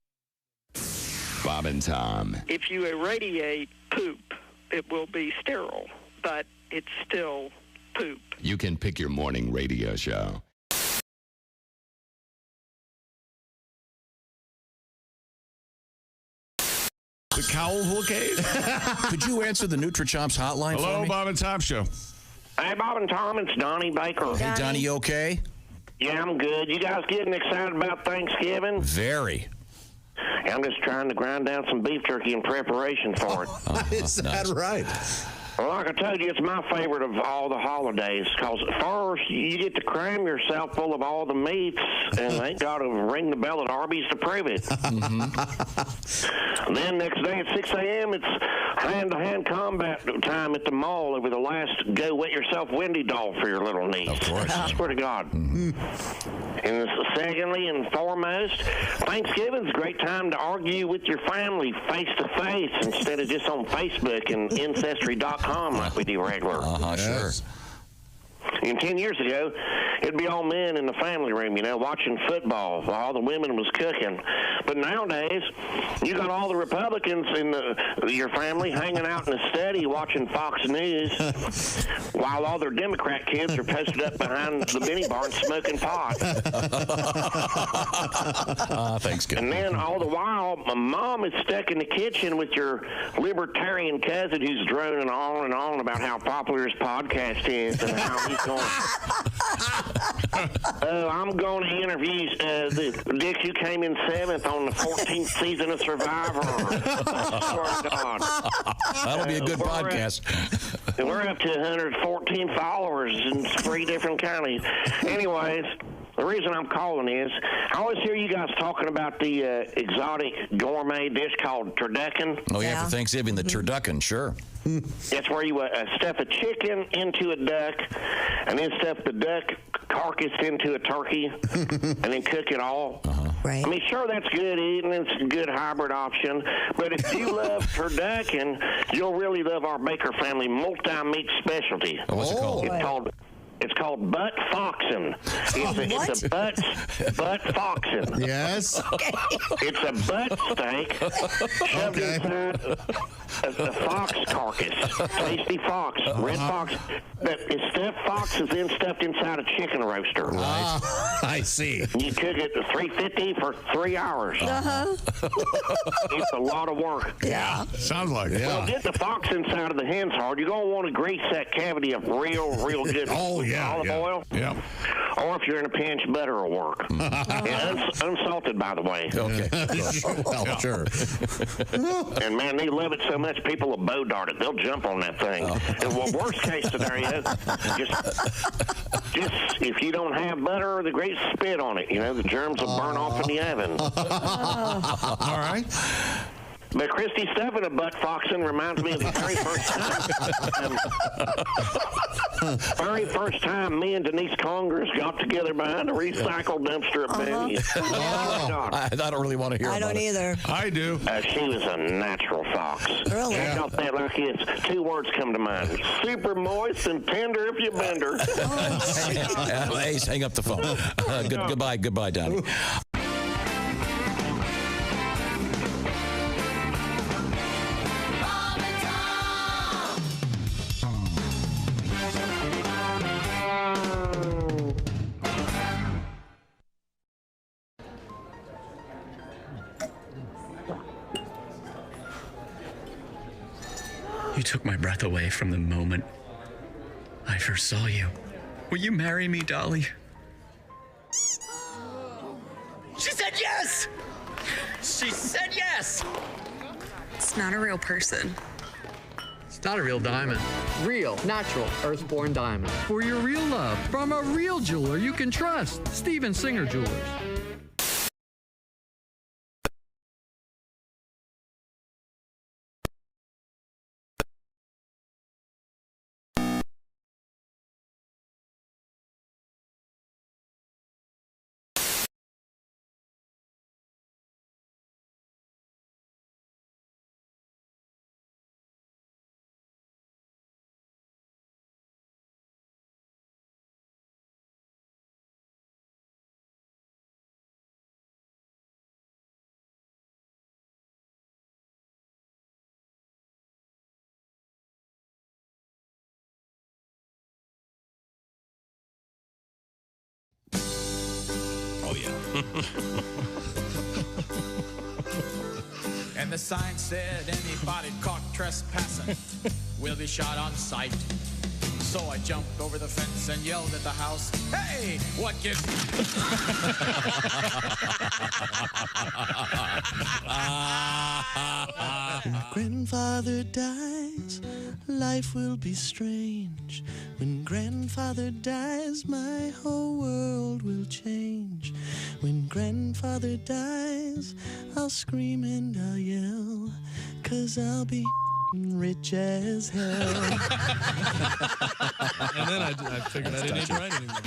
Bob and Tom. If you irradiate poop, it will be sterile, but it's still poop. You can pick your morning radio show. The Cowell case? Could you answer the NutriChops hotline for me? Hello, Bob and Tom Show. Hey, Bob and Tom, it's Donnie Baker. Hey, Donnie, you okay? Yeah, I'm good. You guys getting excited about Thanksgiving? Very. I'm just trying to grind down some beef jerky in preparation for it. Is that right? Well, like I told you, it's my favorite of all the holidays, because first, you get to cram yourself full of all the meats, and they got to ring the bell at Arby's to prove it. And then next day at 6 a.m., it's hand-to-hand combat time at the mall over the last go wet yourself windy doll for your little niece. Of course. I swear to God. And secondly and foremost, Thanksgiving's a great time to argue with your family face-to-face instead of just on Facebook and Ancestry.com like we do regular. Sure. And 10 years ago, it'd be all men in the family room, watching football while all the women was cooking. But nowadays, you got all the Republicans in your family hanging out in the study watching Fox News while all their Democrat kids are posted up behind the Benny barn smoking pot. Thanksgiving. And then all the while, my mom is stuck in the kitchen with your libertarian cousin who's droning on and on about how popular his podcast is and how he's going. I'm going to interview the Dick who came in 7th on the 14th season of Survivor. Swear to God. That'll be a good podcast. We're up to 114 followers in 3 different counties. Anyways, the reason I'm calling is I always hear you guys talking about the exotic gourmet dish called turducken. Oh, yeah, for Thanksgiving, the turducken, sure. That's where you stuff a chicken into a duck and then stuff the duck carcass into a turkey and then cook it all. Right. I mean, sure, that's good eating. It's a good hybrid option. But if you love turducken, you'll really love our Baker family multi-meat specialty. Oh, what's it called? It's called butt foxin'. It's a butt foxin'. Yes. Okay. It's a butt steak shoved inside a fox carcass. Tasty fox, red fox. The stuffed fox is then stuffed inside a chicken roaster. Right. I see. You cook it at 350 for 3 hours. It's a lot of work. Yeah. Sounds like it. Well, get the fox inside of the hen's hard. You're going to want to grease that cavity up real good. Oh, olive oil. Yeah. Or if you're in a pinch, butter will work. And unsalted, by the way. Okay. Well, sure. And man, they love it so much, people will bow dart it. They'll jump on that thing. And well, worst case scenario, just if you don't have butter or the great spit on it, the germs will burn off in the oven. All right. But Christy stuffing a butt foxing reminds me of the very first time me and Denise Congress got together behind a recycle dumpster at Benny's. I don't really want to hear I about don't it. either. I do. She was a natural fox. Really? I got that like this. 2 words come to mind. Super moist and tender if you bend her. Ace, hang up the phone. Goodbye, Donnie. You took my breath away from the moment I first saw you. Will you marry me, Dolly? She said yes! She said yes! It's not a real person. It's not a real diamond. Real, natural, earthborn diamond. For your real love, from a real jeweler you can trust. Steven Singer Jewelers. Oh, yeah. And the sign said anybody caught trespassing will be shot on sight. So I jumped over the fence and yelled at the house, "Hey, what gives?" When grandfather dies, life will be strange. When grandfather dies, my whole world will change. When grandfather dies, I'll scream and I'll yell, 'cause I'll be rich as hell. And then I figured I didn't need to write anymore.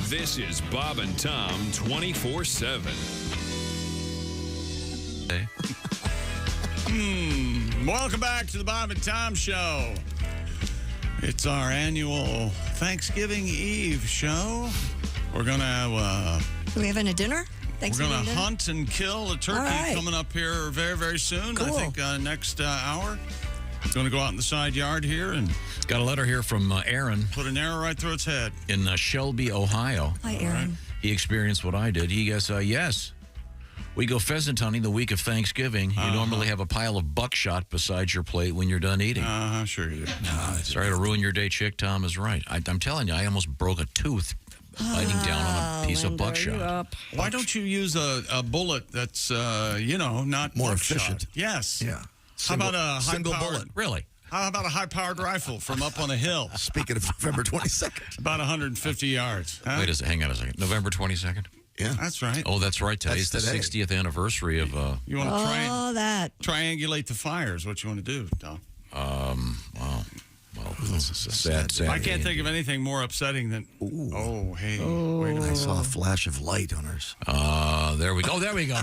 This is Bob and Tom 24/7. Welcome back to the Bob and Tom Show. It's our annual Thanksgiving Eve show. We're going to have... Are we having a dinner? We're going to hunt and kill a turkey right. coming up here very, very soon. Cool. I think next hour. Going to go out in the side yard here and... Got a letter here from Aaron. Put an arrow right through its head. In Shelby, Ohio. Hi, Aaron. Right. He experienced what I did. He goes, yes. We go pheasant hunting the week of Thanksgiving. You normally have a pile of buckshot beside your plate when you're done eating. Sure you do. Sorry to ruin your day, chick. Tom is right. I'm telling you, I almost broke a tooth biting down on a piece of buckshot. Why don't you use a bullet that's, not more buckshot? efficient? Yes. Yeah. How about a single high-powered bullet? Really? How about a high-powered rifle from up on a hill? Speaking of November 22nd. About 150 yards. Huh? Wait a second. Hang on a second. November 22nd? Yeah. That's right. Oh, that's right. Today's the 60th anniversary of... You want to that. triangulate the fire is what you want to do, Tom. Well, this is a sad. I can't think of anything more upsetting than... Ooh. Oh, hey. Wait a minute. I saw a flash of light on hers. There we go. Oh, there we go.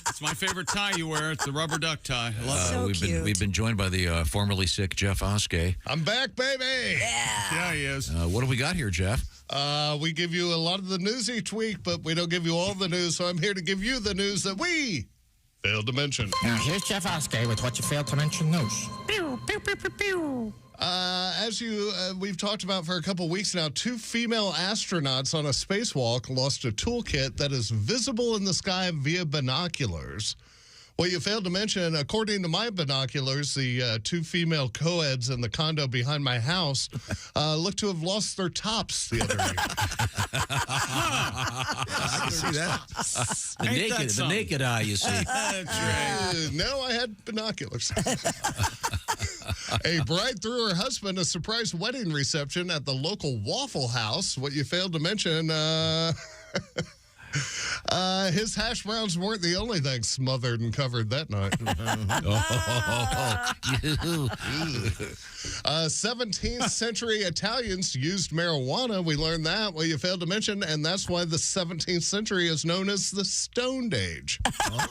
It's my favorite tie you wear. It's the rubber duck tie. I love it. We've been joined by the formerly sick Jeff Oskay. I'm back, baby. Yeah, he is. What do we got here, Jeff? We give you a lot of the news each week, but we don't give you all the news, so I'm here to give you the news that we failed to mention. Now, here's Jeff Oskay with what you failed to mention news. Pew, pew, pew, pew, pew. As we've talked about for a couple weeks now, 2 female astronauts on a spacewalk lost a toolkit that is visible in the sky via binoculars. Well, you failed to mention, according to my binoculars, the two female co-eds in the condo behind my house look to have lost their tops the other week. I can see that. The naked eye, you see. That's right. No, I had binoculars. A bride threw her husband a surprise wedding reception at the local Waffle House. What you failed to mention, his hash browns weren't the only thing smothered and covered that night. 17th century Italians used marijuana. We learned that. Well, you failed to mention, and that's why the 17th century is known as the Stone Age. I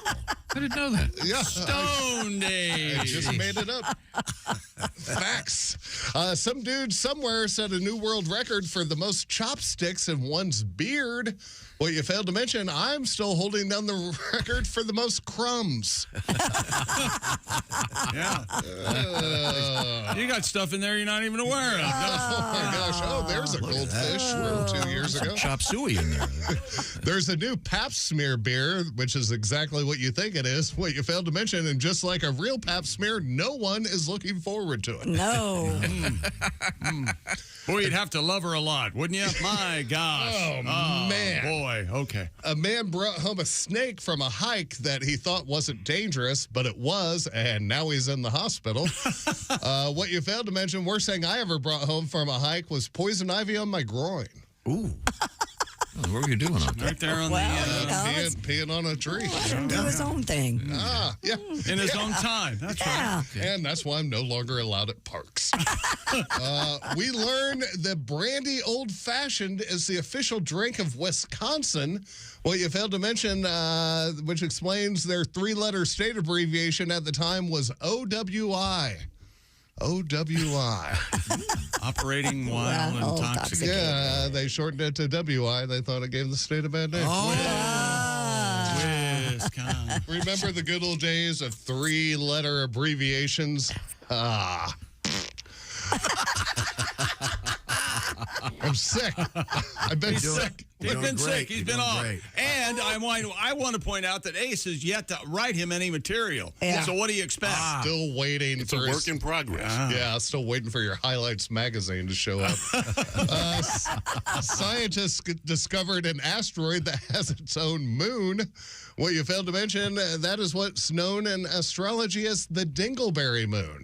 didn't know that. Yeah. Stone Age. I just made it up. Facts. Some dude somewhere set a new world record for the most chopsticks in one's beard. Well, you failed to mention, I'm still holding down the record for the most crumbs. Yeah. You got stuff in there you're not even aware of. Oh, my gosh. Oh, there's a goldfish from 2 years ago. Chop suey in there. There's a new Pap Smear beer, which is exactly what you think it is. What you failed to mention, and just like a real Pap Smear, no one is looking forward to it. No. Boy, you'd have to love her a lot, wouldn't you? My gosh. Oh, man. Boy, okay. A man brought home a snake from a hike that he thought wasn't dangerous, but it was, and now he's in the hospital. What you failed to mention, worst thing I ever brought home from a hike was poison ivy on my groin. Ooh. What were you doing out there? Right there on peeing on a tree. Do his own thing. Yeah. In his own time. That's right. And that's why I'm no longer allowed at parks. We learned that brandy old fashioned is the official drink of Wisconsin. Well, you failed to mention, which explains their three-letter state abbreviation at the time was OWI. OWI. Operating while intoxicated. Yeah, they shortened it to WI. They thought it gave the state a bad name. Wisconsin. Remember the good old days of three-letter abbreviations? I'm sick. I've been sick. He's been sick. He's been off. And I want to point out that Ace has yet to write him any material. Yeah. So what do you expect? Still waiting It's for a work in progress. Yeah, still waiting for your Highlights magazine to show up. Scientists discovered an asteroid that has its own moon. What you failed to mention, that is what's known in astrology as the Dingleberry moon.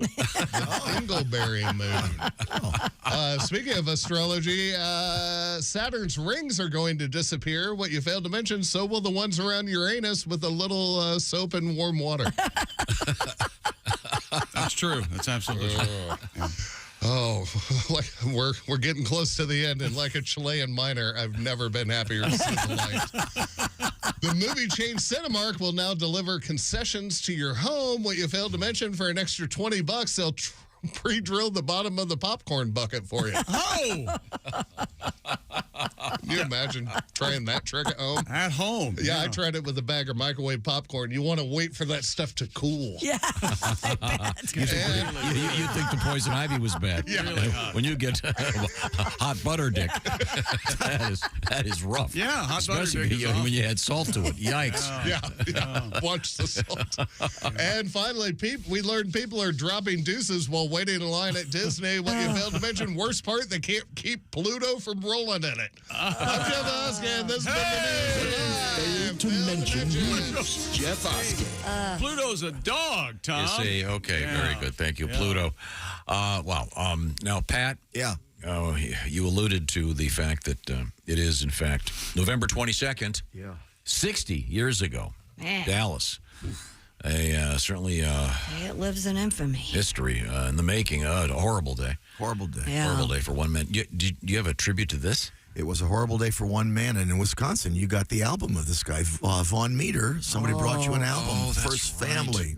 Dingleberry moon. Speaking of astrology, Saturn's rings are going to disappear. What you failed to mention, so will the ones around Uranus with a little soap and warm water. That's true. That's absolutely true. Yeah. Oh, like we're getting close to the end, and like a Chilean miner, I've never been happier to see the light. The movie chain Cinemark will now deliver concessions to your home. What you failed to mention, for an extra $20, they'll pre-drill the bottom of the popcorn bucket for you. Oh! Can you imagine trying that trick at home? At home. Yeah, I tried it with a bag of microwave popcorn. You want to wait for that stuff to cool. Yeah, I bet. You think the poison ivy was bad. Yeah. Really when you get hot butter dick, that is rough. Yeah, hot butter Especially dick is awful. when you add salt to it. Yikes. Yeah. Watch the salt. And finally, we learned people are dropping deuces while waiting in line at Disney. What you failed to mention, worst part, they can't keep Pluto from rolling in it. I'm Jeff Oskay, and this has been the news. To mention Jeff Oskay. Pluto's a dog, Tom. You see, okay, very good. Thank you, Pluto. Wow. Now, Pat. Yeah. You alluded to the fact that it is, in fact, November 22nd. Yeah. 60 years ago. Man. Dallas. Certainly It lives in infamy. history in the making. A horrible day. Horrible day. Yeah. Horrible day for one man. Do you have a tribute to this? It was a horrible day for one man, and in Wisconsin, you got the album of this guy, Von Meter. Somebody brought you an album, that's First right. Family.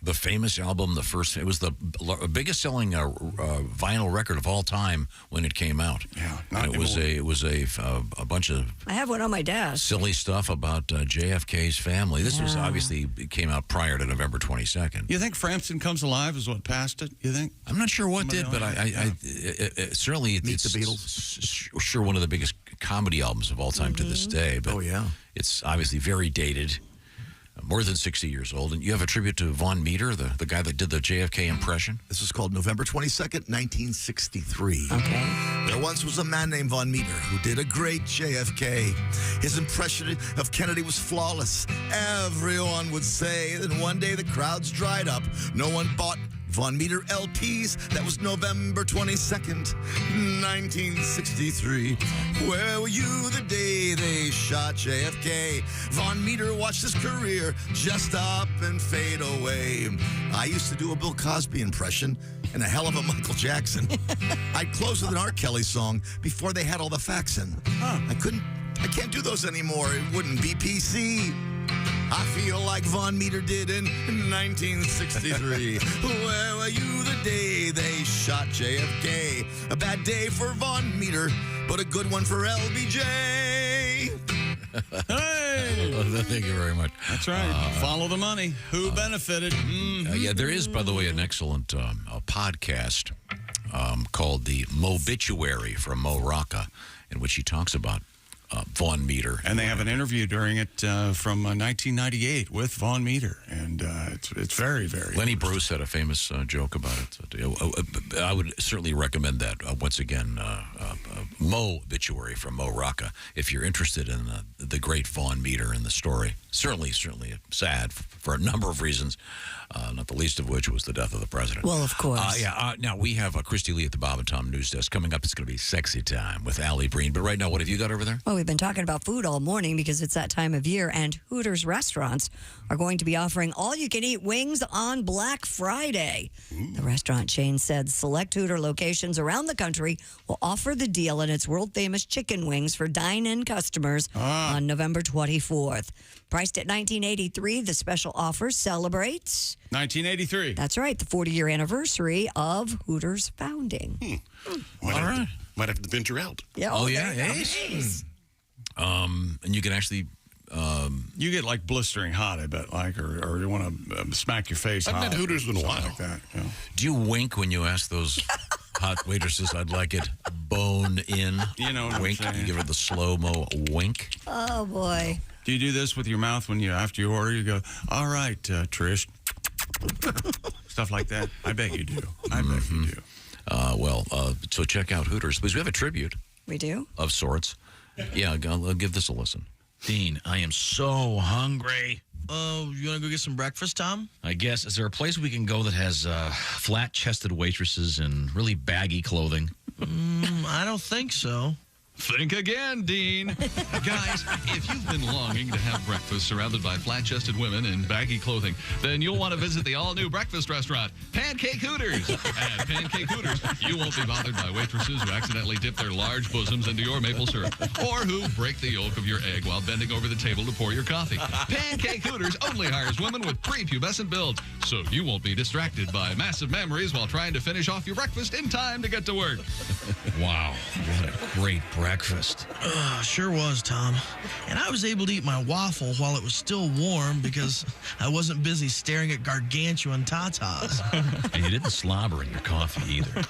The famous album, it was the biggest selling vinyl record of all time when it came out. Yeah, and it was a bunch of I have one on my desk. silly stuff about JFK's family. This was obviously, it came out prior to November 22nd. You think Frampton Comes Alive is what passed it? You think? I'm not sure what Somebody did, but else? certainly Meet it's the Beatles. Sure, one of the biggest comedy albums of all time to this day. But Oh, yeah. it's obviously very dated. More than 60 years old. And you have a tribute to Von Meter, the guy that did the JFK impression? This is called November 22nd, 1963. Okay. There once was a man named Von Meter who did a great JFK. His impression of Kennedy was flawless. Everyone would say. Then one day the crowds dried up. No one bought Von Meter LPs. That was November 22nd, 1963. Where were you the day they shot JFK? Von Meter watched his career just up and fade away. I used to do a Bill Cosby impression and a hell of a Michael Jackson. I'd close with an R. Kelly song before they had all the facts in. I can't do those anymore. It wouldn't be PC. I feel like Von Meter did in 1963. Where were you the day they shot JFK? A bad day for Von Meter, but a good one for LBJ. Hey! Thank you very much. That's right. Follow the money. Who benefited? Yeah, there is, by the way, an excellent a podcast called The Mobituary from Mo Rocca, in which he talks about Von Meter. And they have an interview during it from 1998 with Von Meter. And it's very, very Lenny Bruce had a famous joke about it. I would certainly recommend that. Once again, Mobituary from Mo Rocca, if you're interested in the great Von Meter and the story. Certainly sad for a number of reasons, not the least of which was the death of the president. Well, of course. Now, we have Christy Lee at the Bob and Tom News Desk. Coming up, it's going to be sexy time with Alli, Breen. But right now, what have you got over there? Well, we've been talking about food all morning because it's that time of year, and Hooters restaurants are going to be offering all-you-can-eat wings on Black Friday. The restaurant chain said select Hooter locations around the country will offer the deal and its world-famous chicken wings for dine-in customers on November 24th. Priced at $19.83, the special offer celebrates 1983. That's right, the 40-year anniversary of Hooters' founding. All right. Might have to venture out. Yeah. Ace. And you can actually... you get like blistering hot, I bet, or you want to smack your face hot. I've had Hooters in a while. Like that, you know. Do you wink when you ask those hot waitresses, I'd like it bone in? You know what wink. I'm saying. You give her the slow-mo wink. Oh, boy. Do you do this with your mouth when after you order, you go, all right, Trish. Stuff like that. I bet you do. I bet you do. So check out Hooters. Please, we have a tribute. We do? Of sorts. Yeah, I'll give this a listen. Dean, I am so hungry. Oh, you want to go get some breakfast, Tom? I guess. Is there a place we can go that has flat-chested waitresses and really baggy clothing? I don't think so. Think again, Dean. Guys, if you've been longing to have breakfast surrounded by flat-chested women in baggy clothing, then you'll want to visit the all-new breakfast restaurant, Pancake Hooters. At Pancake Hooters, you won't be bothered by waitresses who accidentally dip their large bosoms into your maple syrup or who break the yolk of your egg while bending over the table to pour your coffee. Pancake Hooters only hires women with prepubescent builds, so you won't be distracted by massive memories while trying to finish off your breakfast in time to get to work. Wow, what a great breakfast. Sure was, Tom. And I was able to eat my waffle while it was still warm because I wasn't busy staring at gargantuan tatas. And you didn't slobber in your coffee either.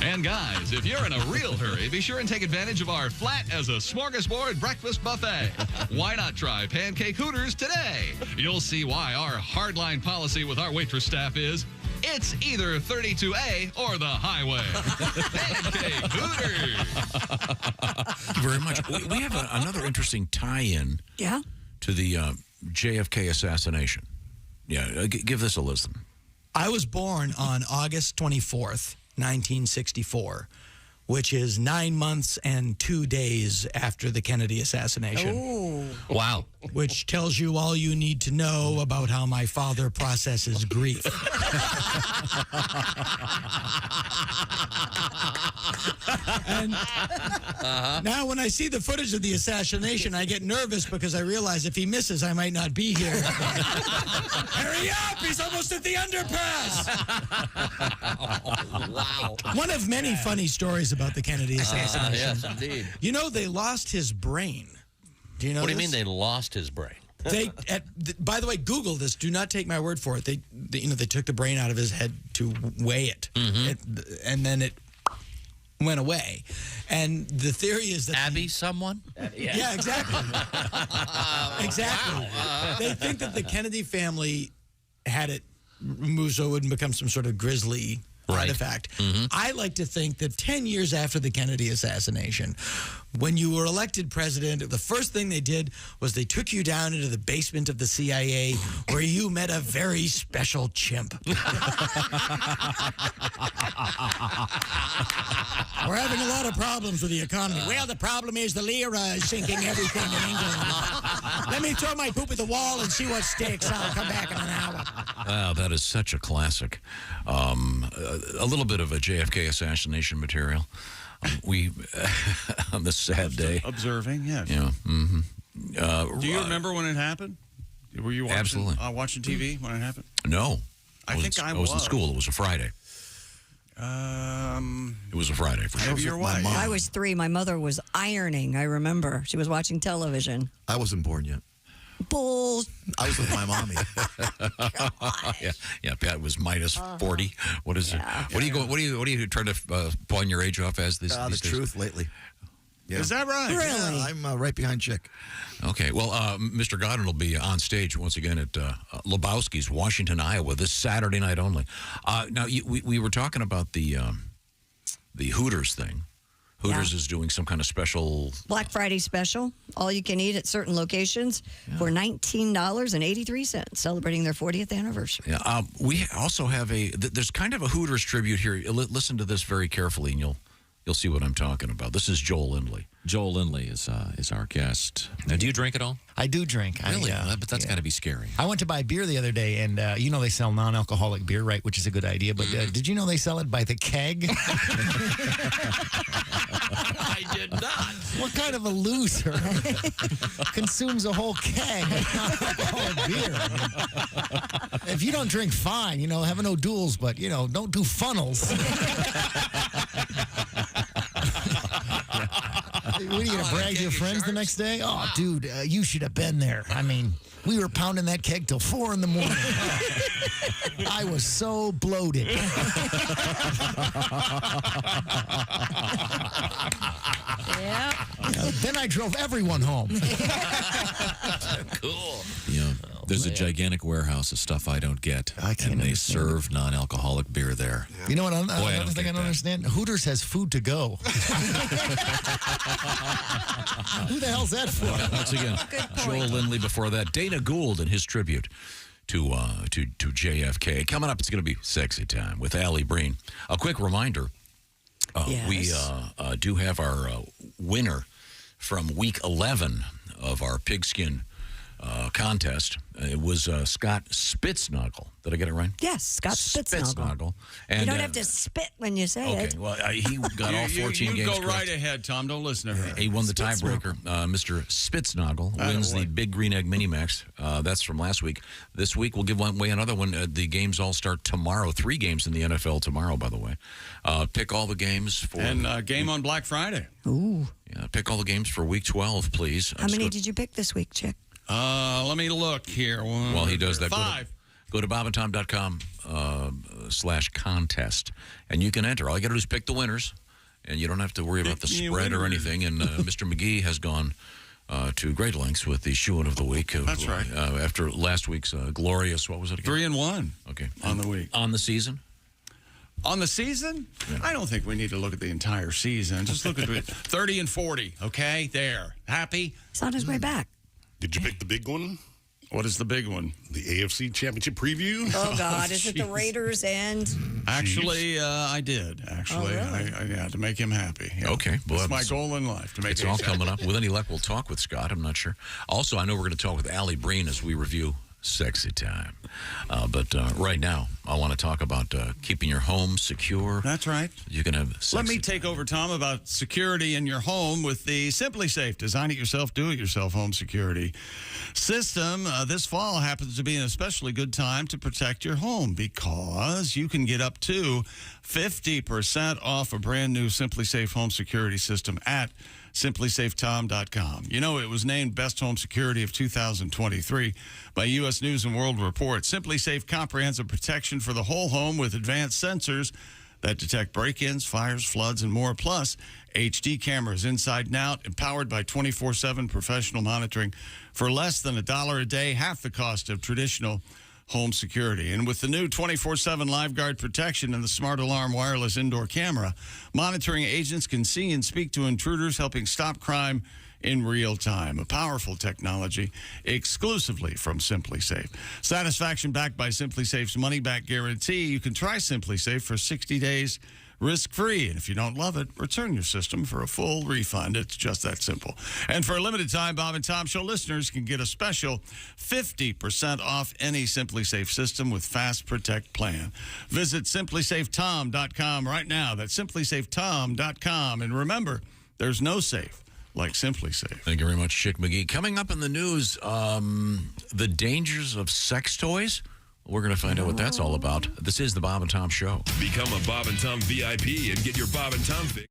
And guys, if you're in a real hurry, be sure and take advantage of our flat as a smorgasbord breakfast buffet. Why not try Pancake Hooters today? You'll see why our hardline policy with our waitress staff is, it's either 32A or the highway. Pancake Hooters. Thank you very much. We have another interesting tie-in to the JFK assassination. Yeah, give this a listen. I was born on August 24th, 1964, which is 9 months and 2 days after the Kennedy assassination. Oh. Wow. Which tells you all you need to know about how my father processes grief. And now when I see the footage of the assassination, I get nervous because I realize if he misses, I might not be here. Hurry up! He's almost at the underpass! Wow. One of many funny stories about the Kennedy assassination. Yes, indeed. You know, they lost his brain. Do you know What do you this? mean they lost his brain? By the way, Google this. Do not take my word for it. They took the brain out of his head to weigh it, and then it went away. And the theory is that Abby someone? Yeah, exactly. Exactly. They think that the Kennedy family had it removed so it wouldn't become some sort of grisly artifact. I like to think that 10 years after the Kennedy assassination, when you were elected president, the first thing they did was they took you down into the basement of the CIA where you met a very special chimp. We're having a lot of problems with the economy. Well, the problem is the lira is sinking everything in England. Let me throw my poop at the wall and see what sticks. I'll come back in an hour. Wow, that is such a classic. A little bit of a JFK assassination material. We, on this sad day. Observing, yes. Yeah. Do you remember when it happened? Were you watching, Absolutely. Watching TV when it happened? No. I think I was. I was in school. It was a Friday. It was a Friday for sure. Maybe your wife. I was 3. My mother was ironing. I remember. She was watching television. I wasn't born yet. Bulls. I was with my mommy. Yeah. Pat was minus 40. What is it? What are you trying to pawn your age off as this? The these days? truth lately. Yeah. Is that right? Really? Yeah, I'm right behind Chick. Okay. Well, Mr. Godwin will be on stage once again at Lebowski's, Washington, Iowa, this Saturday night only. Now, we were talking about the Hooters thing. Hooters is doing some kind of special... Black Friday special. All you can eat at certain locations for $19.83, celebrating their 40th anniversary. Yeah. We also have there's kind of a Hooters tribute here. Listen to this very carefully, and you'll see what I'm talking about. This is Joel Lindley. Joel Lindley is our guest. Now, do you drink at all? I do drink. Really? But that's got to be scary. I went to buy beer the other day, and they sell non-alcoholic beer, right, which is a good idea. But did you know they sell it by the keg? I did not. What kind of a loser consumes a whole keg of non-alcoholic beer? I mean, if you don't drink, fine. Have an O'Doul's, but, don't do funnels. What are you going to brag to your friends the next day? Oh, dude, you should have been there. I mean, we were pounding that keg till 4 in the morning. I was so bloated. Then I drove everyone home. Cool. Yeah. There's a gigantic warehouse of stuff I don't get. And they serve non-alcoholic beer there. Yeah. You know what? Another thing I don't understand? Hooters has food to go. Who the hell's that for? Once again, Joel Lindley before that. Dana Gould and his tribute to JFK. Coming up, it's going to be sexy time with Alli Breen. A quick reminder, we do have our winner from week 11 of our pigskin contest. It was Scott Spitznagel. Did I get it right? Yes, Scott Spitznagel. And, you don't have to spit when you say it. Okay, well, he got all 14 games go correct. right ahead, Tom. Don't listen to her. He won the tiebreaker. Mr. Spitznagel wins the Big Green Egg Minimax. That's from last week. This week, we'll give away another one. The games all start tomorrow. 3 games in the NFL tomorrow, by the way. Pick all the games for... And game on Black Friday. Ooh. Yeah, pick all the games for week 12, please. How many did you pick this week, Chick? Let me look here. While he does that, 5. Go to bobandtom.com /contest, and you can enter. All you got to do is pick the winners, and you don't have to worry about the spread or anything. And Mr. McGee has gone to great lengths with the shoe-in of the week. That's right. After last week's glorious, what was it again? 3-1. Okay. On the week. On the season? On the season? Yeah. I don't think we need to look at the entire season. Just look at it. 30-40. Okay, there. Happy? He's on his way back. Did you pick the big one? What is the big one? The AFC Championship preview? Oh, God. Is it the Raiders and... Actually, I did. Actually, really? To make him happy. Yeah. Okay. Well, that's my goal in life, to make it's all coming up. With any luck, we'll talk with Scott. I'm not sure. Also, I know we're going to talk with Alli Breen as we review Sexy Time. But right now, I want to talk about keeping your home secure. That's right. You can have sexy Let me take over, Tom, about security in your home with the Simply Safe Design It Yourself, Do It Yourself home security system. This fall happens to be an especially good time to protect your home because you can get up to 50% off a brand new Simply Safe home security system at simplysafetom.com. You know, it was named Best Home Security of 2023 by U.S. News & World Report. Simply Safe comprehensive protection for the whole home with advanced sensors that detect break-ins, fires, floods, and more. Plus, HD cameras inside and out, empowered by 24/7 professional monitoring for less than $1 a day, half the cost of traditional home security. And with the new 24/7 LiveGuard protection and the Smart Alarm wireless indoor camera, monitoring agents can see and speak to intruders, helping stop crime in real time. A powerful technology exclusively from Simply Safe. Satisfaction backed by Simply Safe's money-back guarantee. You can try Simply Safe for 60 days risk-free. And if you don't love it, return your system for a full refund. It's just that simple. And for a limited time, Bob and Tom Show listeners can get a special 50% off any Simply Safe system with Fast Protect plan. Visit simplysafetom.com right now. That's simplysafetom.com. And remember, there's no safe like Simply Safe. Thank you very much, Chick McGee. Coming up in the news, the dangers of sex toys. We're going to find out what that's all about. This is the Bob and Tom Show. Become a Bob and Tom VIP and get your Bob and Tom fix.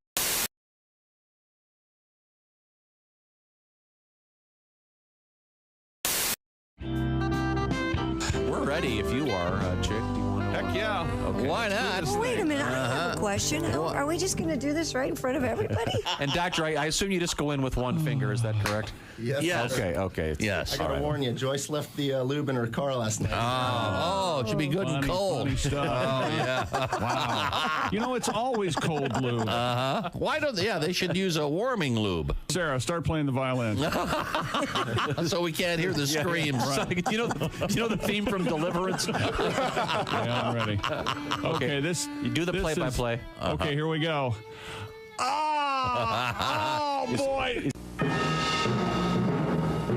We're ready if you are, Chick. Do you want to? Heck yeah. Okay. Why not? Well, wait a minute. I have a question. Are we just going to do this right in front of everybody? And Doctor, I assume you just go in with one finger. Is that correct? Yes. Okay. Yes. I got to warn you, Joyce left the lube in her car last night. Oh, it should be good and cold. Funny stuff. Oh, yeah. Wow. You know, it's always cold lube. Uh-huh. Why don't they? Yeah, they should use a warming lube. Sarah, start playing the violin. So we can't hear the screams. Right. Do you know the theme from Deliverance? Yeah, I'm ready. Okay, You do the play-by-play. Okay, here we go. Oh, boy.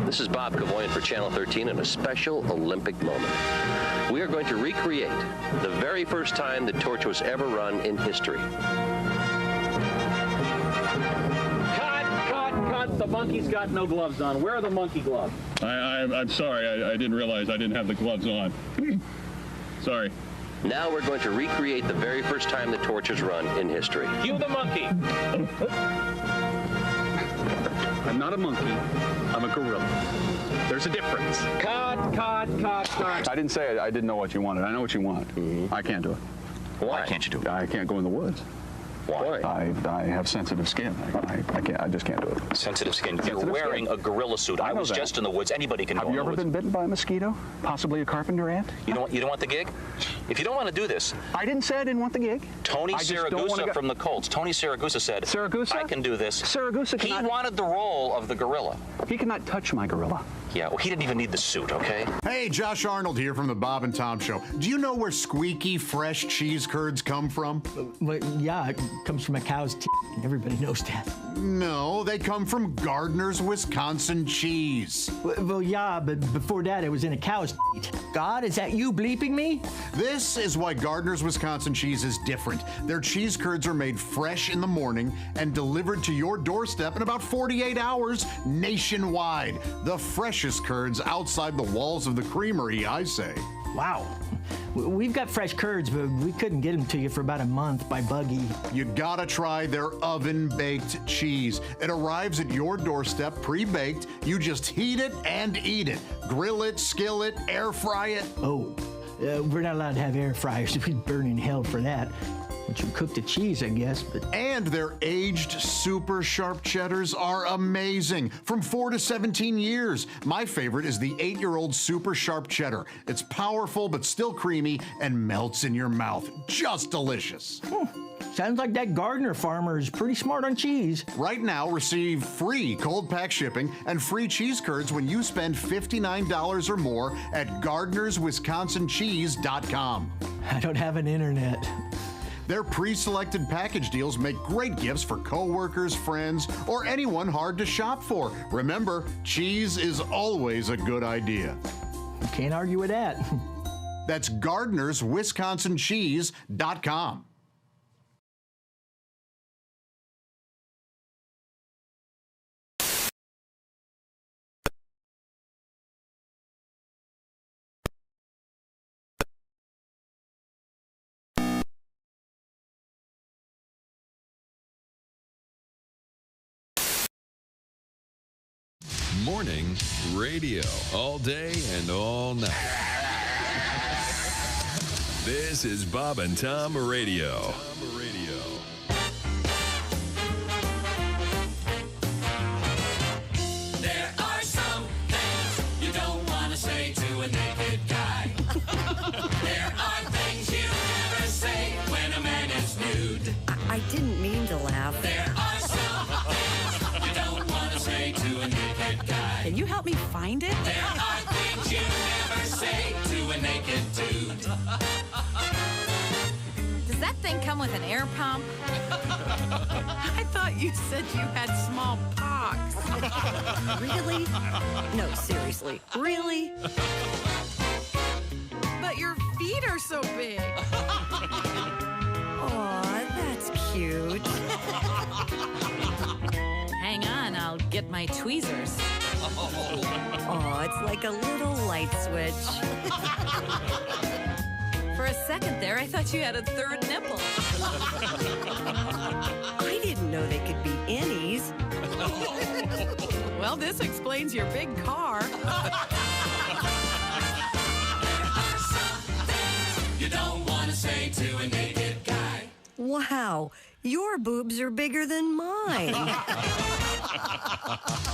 This is Bob Cavoyan for Channel 13 in a special Olympic moment. We are going to recreate the very first time the torch was ever run in history. Cut! The monkey's got no gloves on. Where are the monkey gloves? I'm sorry. I didn't realize I didn't have the gloves on. Sorry. Now we're going to recreate the very first time the torch was run in history. Cue the monkey. I'm not a monkey. I'm a gorilla. There's a difference. Cut. I didn't say I didn't know what you wanted. I know what you want. Mm-hmm. I can't do it. Why can't you do it? I can't go in the woods. Why? I have sensitive skin. I can't. I just can't do it. Sensitive skin. You're wearing a gorilla suit. I was just in the woods. Anybody can go in the woods. Have you ever been bitten by a mosquito? Possibly a carpenter ant? You don't want the gig? If you don't want to do this, I didn't say I didn't want the gig. Tony Siragusa from the Colts. Tony Siragusa said, I can do this. Siragusa He wanted the role of the gorilla. He cannot touch my gorilla. Yeah, well, he didn't even need the suit, okay? Hey, Josh Arnold here from the Bob and Tom Show. Do you know where squeaky, fresh cheese curds come from? Well, yeah, it comes from a cow's teeth. Everybody knows that. No, they come from Gardner's Wisconsin cheese. Well, yeah, but before that, it was in a cow's teeth. God, is that you bleeping me? This is why Gardner's Wisconsin cheese is different. Their cheese curds are made fresh in the morning and delivered to your doorstep in about 48 hours nationwide. The freshest curds outside the walls of the creamery, I say. Wow. We've got fresh curds, but we couldn't get them to you for about a month by buggy. You gotta try their oven-baked cheese. It arrives at your doorstep pre-baked. You just heat it and eat it. Grill it, skill it, air fry it. Oh, we're not allowed to have air fryers. We'd burn in hell for that. But you cook the cheese, I guess. And their aged super sharp cheddars are amazing. From 4 to 17 years. My favorite is the 8-year-old super sharp cheddar. It's powerful but still creamy and melts in your mouth. Just delicious. Sounds like that Gardner farmer is pretty smart on cheese. Right now, receive free cold pack shipping and free cheese curds when you spend $59 or more at GardnersWisconsinCheese.com. I don't have an internet. Their pre-selected package deals make great gifts for coworkers, friends, or anyone hard to shop for. Remember, cheese is always a good idea. Can't argue with that. That's GardnersWisconsinCheese.com. Morning radio, all day and all night. This is Bob and Tom Radio. There are some things you don't want to say to a naked guy. There are things you never say when a man is nude. I didn't mean to laugh. There are some things you don't want to say to a naked guy. Can you help me find it? There are things you never say to a naked dude. Does that thing come with an air pump? I thought you said you had small pox. Really? No, seriously. Really? But your feet are so big. Aw, that's cute. Hang on, I'll get my tweezers. Oh, it's like a little light switch. For a second there, I thought you had a third nipple. I didn't know they could be innies. Well, this explains your big car. You don't want to say to a naked guy. Wow, your boobs are bigger than mine.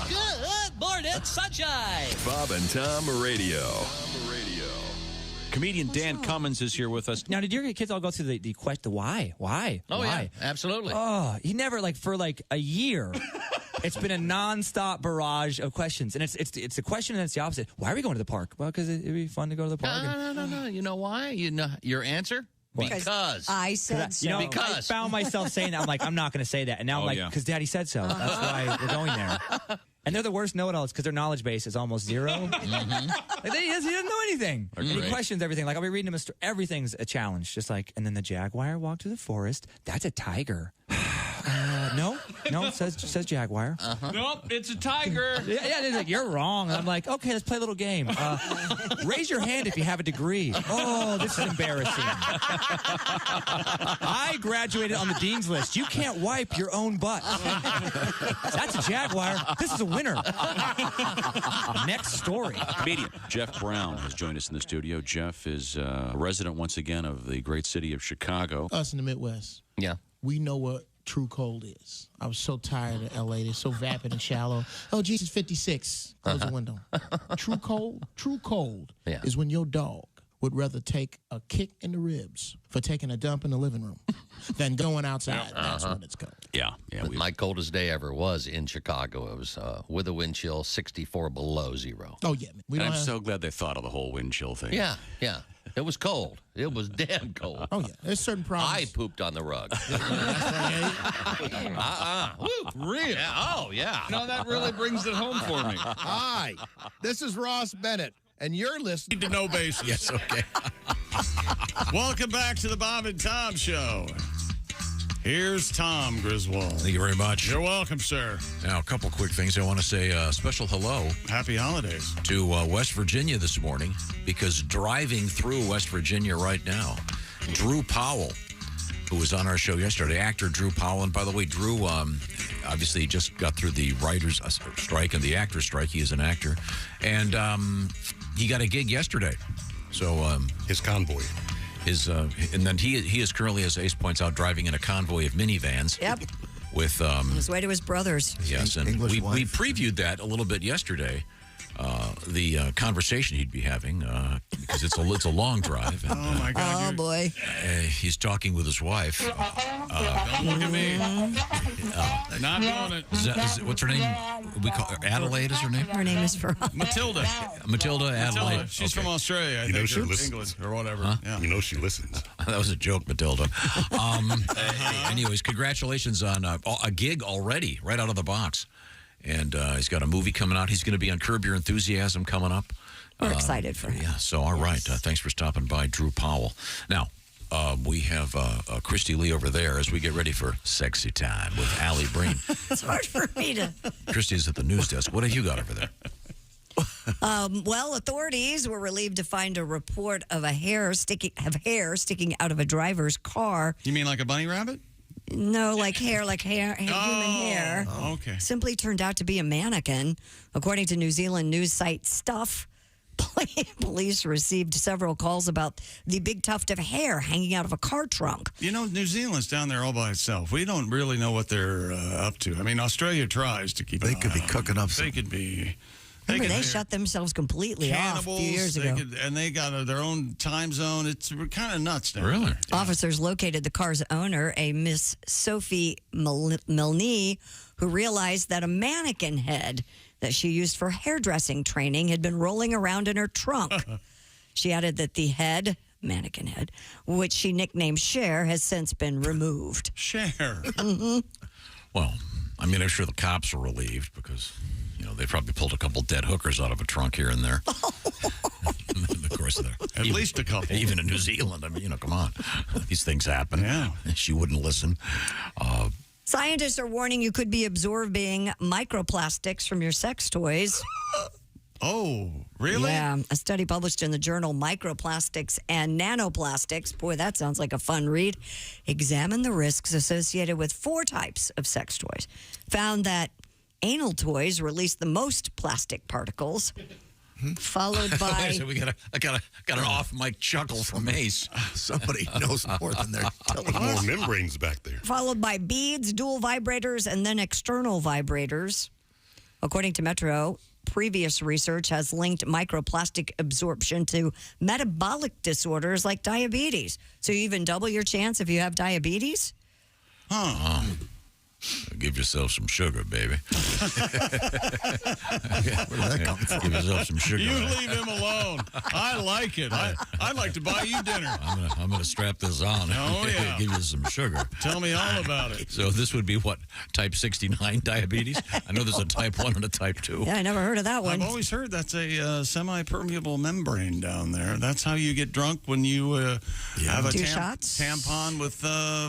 Good morning, sunshine. Bob and Tom Radio. Comedian Dan Cummins is here with us. Now, did your kids all go through the question, the why? Why? Oh, why? yeah, absolutely. Oh, he never, for a year, it's been a nonstop barrage of questions. And it's a question and it's the opposite. Why are we going to the park? Well, because it'd be fun to go to the park. No. You know why? You know your answer? Because I said so. I found myself saying that. I'm like, I'm not going to say that. And now I'm because Daddy said so. That's why we're going there. And they're the worst know-it-alls because their knowledge base is almost zero. Mm-hmm. He doesn't know anything. And he Right. questions everything. I'll be reading him everything's a challenge. Just and then the jaguar walked through the forest. That's a tiger. No, it says jaguar. Nope, it's a tiger. Yeah, they're like, you're wrong. And I'm like, okay, let's play a little game. Raise your hand if you have a degree. Oh, this is embarrassing. I graduated on the dean's list. You can't wipe your own butt. That's a jaguar. This is a winner. Next story. Comedian Jeff Brown has joined us in the studio. Jeff is a resident once again of the great city of Chicago. Us in the Midwest, Yeah. we know what true cold is. I was so tired of LA. They're so vapid and shallow. Oh, geez, it's 56. Close the window. True cold Yeah. is when your dog would rather take a kick in the ribs for taking a dump in the living room than going outside. That's what it's called. Yeah. My coldest day ever was in Chicago. It was with a wind chill 64 below zero. Oh, yeah. We And don't I'm have- so glad they thought of the whole wind chill thing. Yeah. It was cold. It was damn cold. Oh, yeah. There's certain I problems. pooped on the rug. Really? Yeah. Oh, yeah. No, that really brings it home for me. Hi, this is Ross Bennett, and you're listening To no basis. Yes, okay. Welcome back to the Bob and Tom Show. Here's Tom Griswold. Thank you very much. You're welcome, sir. Now, a couple quick things. I want to say a special hello Happy holidays. to West Virginia this morning, because driving through West Virginia right now, Drew Powell, who was on our show yesterday, actor Drew Powell. And by the way, Drew obviously just got through the writers' strike and the actors' strike. He is an actor. And he got a gig yesterday. So his convoy. And then he is currently, as Ace points out, driving in a convoy of minivans. Yep. With On his way to his brother's. yes, and we previewed that a little bit yesterday. The conversation he'd be having because it's a long drive. And, Oh, my God. Oh, boy. he's talking with his wife. Don't look at me. Not doing it. What's her name? We call her Adelaide. Is her name? Her name is Veronica. Matilda. Matilda Adelaide. Matilda. She's from Australia, I You know think, she or listens. England or whatever. Huh? Yeah. You know she listens. That was a joke, Matilda. Anyways, congratulations on a gig already, right out of the box. And he's got a movie coming out. He's going to be on Curb Your Enthusiasm coming up. We're excited for him. Yeah, so all right. Thanks for stopping by, Drew Powell. Now, we have Christy Lee over there as we get ready for Sexy Time with Alli Breen. It's hard for me to. Christy's at the news desk. What have you got over there? Well, authorities were relieved to find a report of hair sticking out of a driver's car. You mean like a bunny rabbit? No, like hair, human hair. Okay. Simply turned out to be a mannequin. According to New Zealand news site Stuff, Police received several calls about the big tuft of hair hanging out of a car trunk. You know, New Zealand's down there all by itself. We don't really know what they're up to. I mean, Australia tries to keep. They could be cooking up. They could be. Remember, they shut themselves completely off a few years ago. And they got their own time zone. It's kind of nuts now. Really? Yeah. Officers located the car's owner, a Miss Sophie Milne, who realized that a mannequin head that she used for hairdressing training had been rolling around in her trunk. She added that the head, mannequin head, which she nicknamed Cher, has since been removed. Cher. Mm-hmm. Well, I mean, I'm sure the cops are relieved because, you know, they probably pulled a couple dead hookers out of a trunk here and there. Of course, at least a couple. Even in New Zealand. I mean, you know, come on. These things happen. Yeah. She wouldn't listen. Scientists are warning you could be absorbing microplastics from your sex toys. Oh, really? Yeah. A study published in the journal Microplastics and Nanoplastics, boy, that sounds like a fun read, examined the risks associated with 4 types of sex toys. Found that anal toys release the most plastic particles, followed by... So I got an off-mic chuckle from Ace. Somebody knows more than they're telling More us. membranes back there. Followed by beads, dual vibrators, and then external vibrators. According to Metro, previous research has linked microplastic absorption to metabolic disorders like diabetes. So you even double your chance if you have diabetes? Huh. Give yourself some sugar, baby. Where did that come from? Give yourself some sugar. You leave him alone. I like it. I'd like to buy you dinner. I'm gonna strap this on. Oh, yeah. Give you some sugar. Tell me all about it. So this would be what, type 69 diabetes? I know there's a type 1 and a type 2. Yeah, I never heard of that one. I've always heard that's a semi-permeable membrane down there. That's how you get drunk when you have a Do shots? tampon with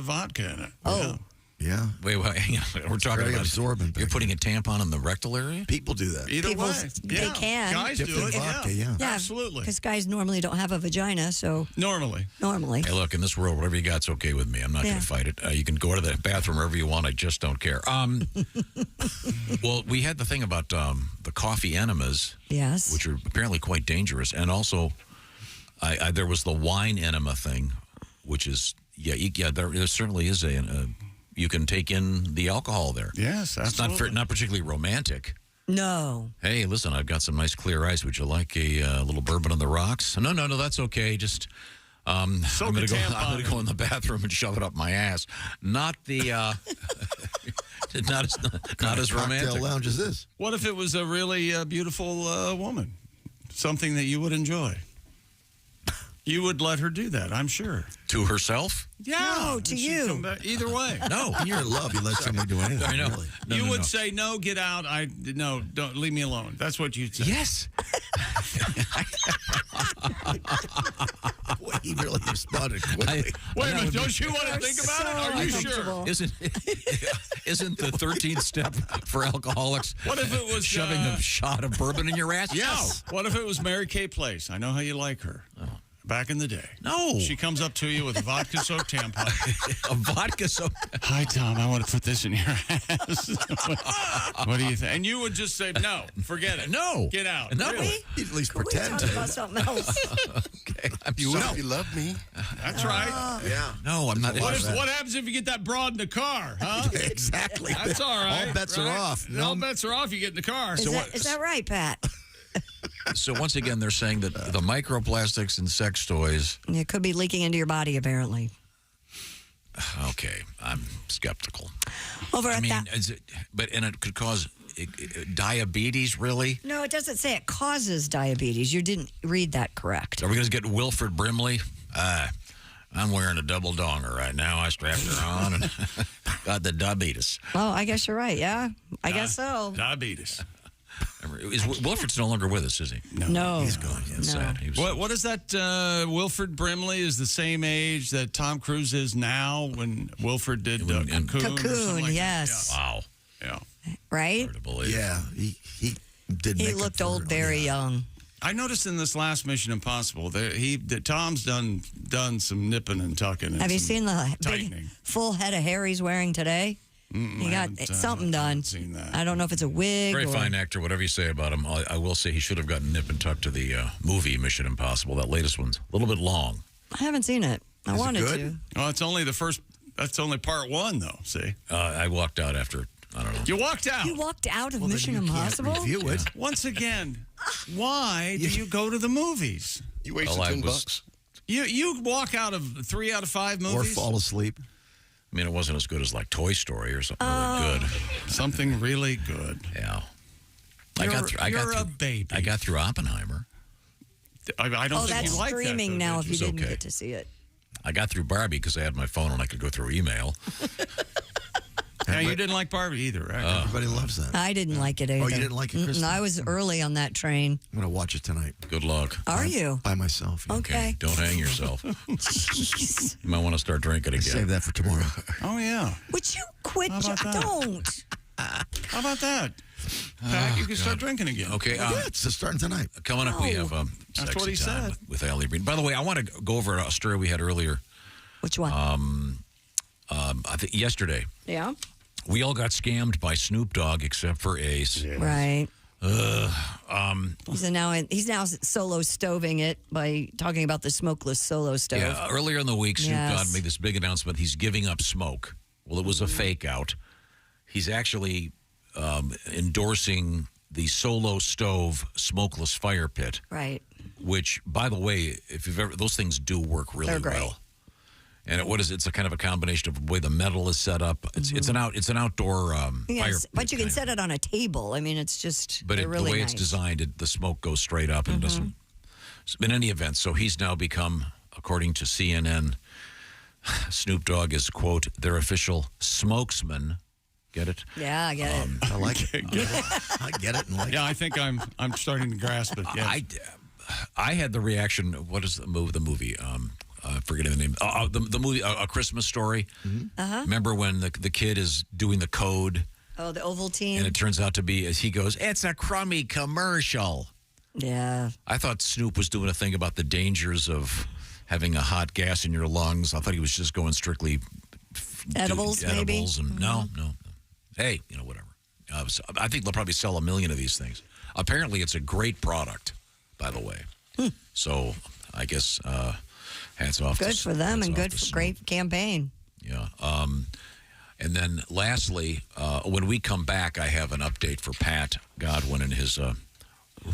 vodka in it. Oh. Yeah. Wait, hang on. We're talking very about absorbent. You're putting a tampon in the rectal area? People do that. Either People, way. they Yeah. can. Guys Dipped do in it. vodka, yeah. Absolutely. Because guys normally don't have a vagina, so Normally. Hey, look, in this world, whatever you got's okay with me. I'm not going Yeah. to fight it. You can go to the bathroom wherever you want. I just don't care. Well, we had the thing about the coffee enemas, yes. which are apparently quite dangerous. And also, there was the wine enema thing, which is, there certainly is you can take in the alcohol there. Yes, absolutely. It's not particularly romantic. No. Hey, listen, I've got some nice clear ice. Would you like a little bourbon on the rocks? No, that's okay. Just I'm going to go in the bathroom and shove it up my ass. Not the not as romantic. Cocktail lounge is this? What if it was a really beautiful woman? Something that you would enjoy. You would let her do that, I'm sure. To herself? Yeah. No, to you. Either way. No. When you're in love, you let somebody do anything. I mean, no. Really. You would say, no, get out. No, don't leave me alone. That's what you'd say. Yes. Boy, he really responded quickly. Wait a minute, don't you want to think about it? Are you sure? Isn't the 13th step for alcoholics What if it was shoving a shot of bourbon in your ass? Yes. What if it was Mary Kay Place? I know how you like her. Back in the day. No. She comes up to you with a vodka-soaked tampon. A vodka-soaked... Hi, Tom. I want to put this in your ass. What do you think? And you would just say, no, forget it. No. Get out. No. Really? You'd at least Can we pretend talk to. about something else? Okay. You will if you love me. That's right. Yeah. No, I'm not. What happens if you get that broad in the car, huh? Exactly. That's all right. All bets are off. All bets are off. You get in the car. Is that right, Pat? So once again, they're saying that the microplastics in sex toys. It could be leaking into your body, apparently. Okay, I'm skeptical. Over at that. And it could cause diabetes, really? No, it doesn't say it causes diabetes. You didn't read that correct. Are we going to get Wilfred Brimley? I'm wearing a double donger right now. I strapped her on and got the diabetes. Oh, I guess you're right. Yeah, I guess so. Diabetes. Wilfred's no longer with us, is he? No. He's gone. That's sad. He was, What is that? Wilfred Brimley is the same age that Tom Cruise is now when Wilfred did Cocoon. or something Cocoon, like yes. That. wow. Yeah. Right? Hard to believe. Yeah. He did. He make up looked for old, it. very Yeah. young. I noticed in this last Mission Impossible that Tom's done some nipping and tucking. And Have you some seen the big tightening. full head of hair he's wearing today? He got something done. I don't know if it's a wig. Very or... fine actor, whatever you say about him. I will say he should have gotten nip and tuck to the movie Mission Impossible. That latest one's a little bit long. I haven't seen it. I wanted to. Oh, it's only the first. That's only part one, though. See, I walked out after. I don't know. You walked out. You walked out of Mission Impossible? Review it. Once again, why do you go to the movies? You wasted $10. You walk out of 3 out of 5 movies? Or fall asleep. I mean, it wasn't as good as like Toy Story or something really good. Something really good. Yeah. You're a baby. I got through Oppenheimer. I don't think that's you like streaming now if you didn't okay. get to see it. I got through Barbie because I had my phone and I could go through email. Yeah, you didn't like Barbie either, right? Everybody loves that. I didn't like it either. Oh, you didn't like it, Kristen? I was early on that train. I'm going to watch it tonight. Good luck. Are you? By myself. Yeah. Okay. Don't hang yourself. You might want to start drinking again. Save that for tomorrow. Oh, yeah. Would you quit? How about that? Don't. How about that? Pat, you can start drinking again. Okay. Yeah, it's starting tonight. Coming up, we have That's Sexy what he Time said. with Alli Breen. By the way, I want to go over a story we had earlier. Which one? I think yesterday. Yeah. We all got scammed by Snoop Dogg except for Ace. Yeah. Right. He's now solo stoving it by talking about the smokeless solo stove. Yeah, earlier in the week, Snoop Yes. Dogg made this big announcement. He's giving up smoke. Well, it was a fake out. He's actually endorsing the solo stove smokeless fire pit. Right. Which, by the way, if you've ever, those things do work really They're great. well. And it's a kind of a combination of the way the metal is set up. It's an outdoor fire Yes, pit. but you can set it on a table. I mean, it's just. But they're the really way nice. it's designed, the smoke goes straight up and doesn't. In any event, so he's now become, according to CNN, Snoop Dogg is, quote, their official smokesman. Get it? Yeah, I get it. I like it. I get it. And like Yeah, I think I'm starting to grasp it. Yes. I had the reaction. What is the movie? Forgetting the name. The movie, A Christmas Story. Remember when the kid is doing the code? Oh, the Ovaltine. And it turns out to be, as he goes, it's a crummy commercial. Yeah. I thought Snoop was doing a thing about the dangers of having a hot gas in your lungs. I thought he was just going strictly Edibles, maybe? And no. Hey, whatever. I think they'll probably sell 1 million of these things. Apparently, it's a great product, by the way. So, I guess hats off. Good for them and good for great campaign. Yeah. And then lastly, when we come back, I have an update for Pat Godwin and his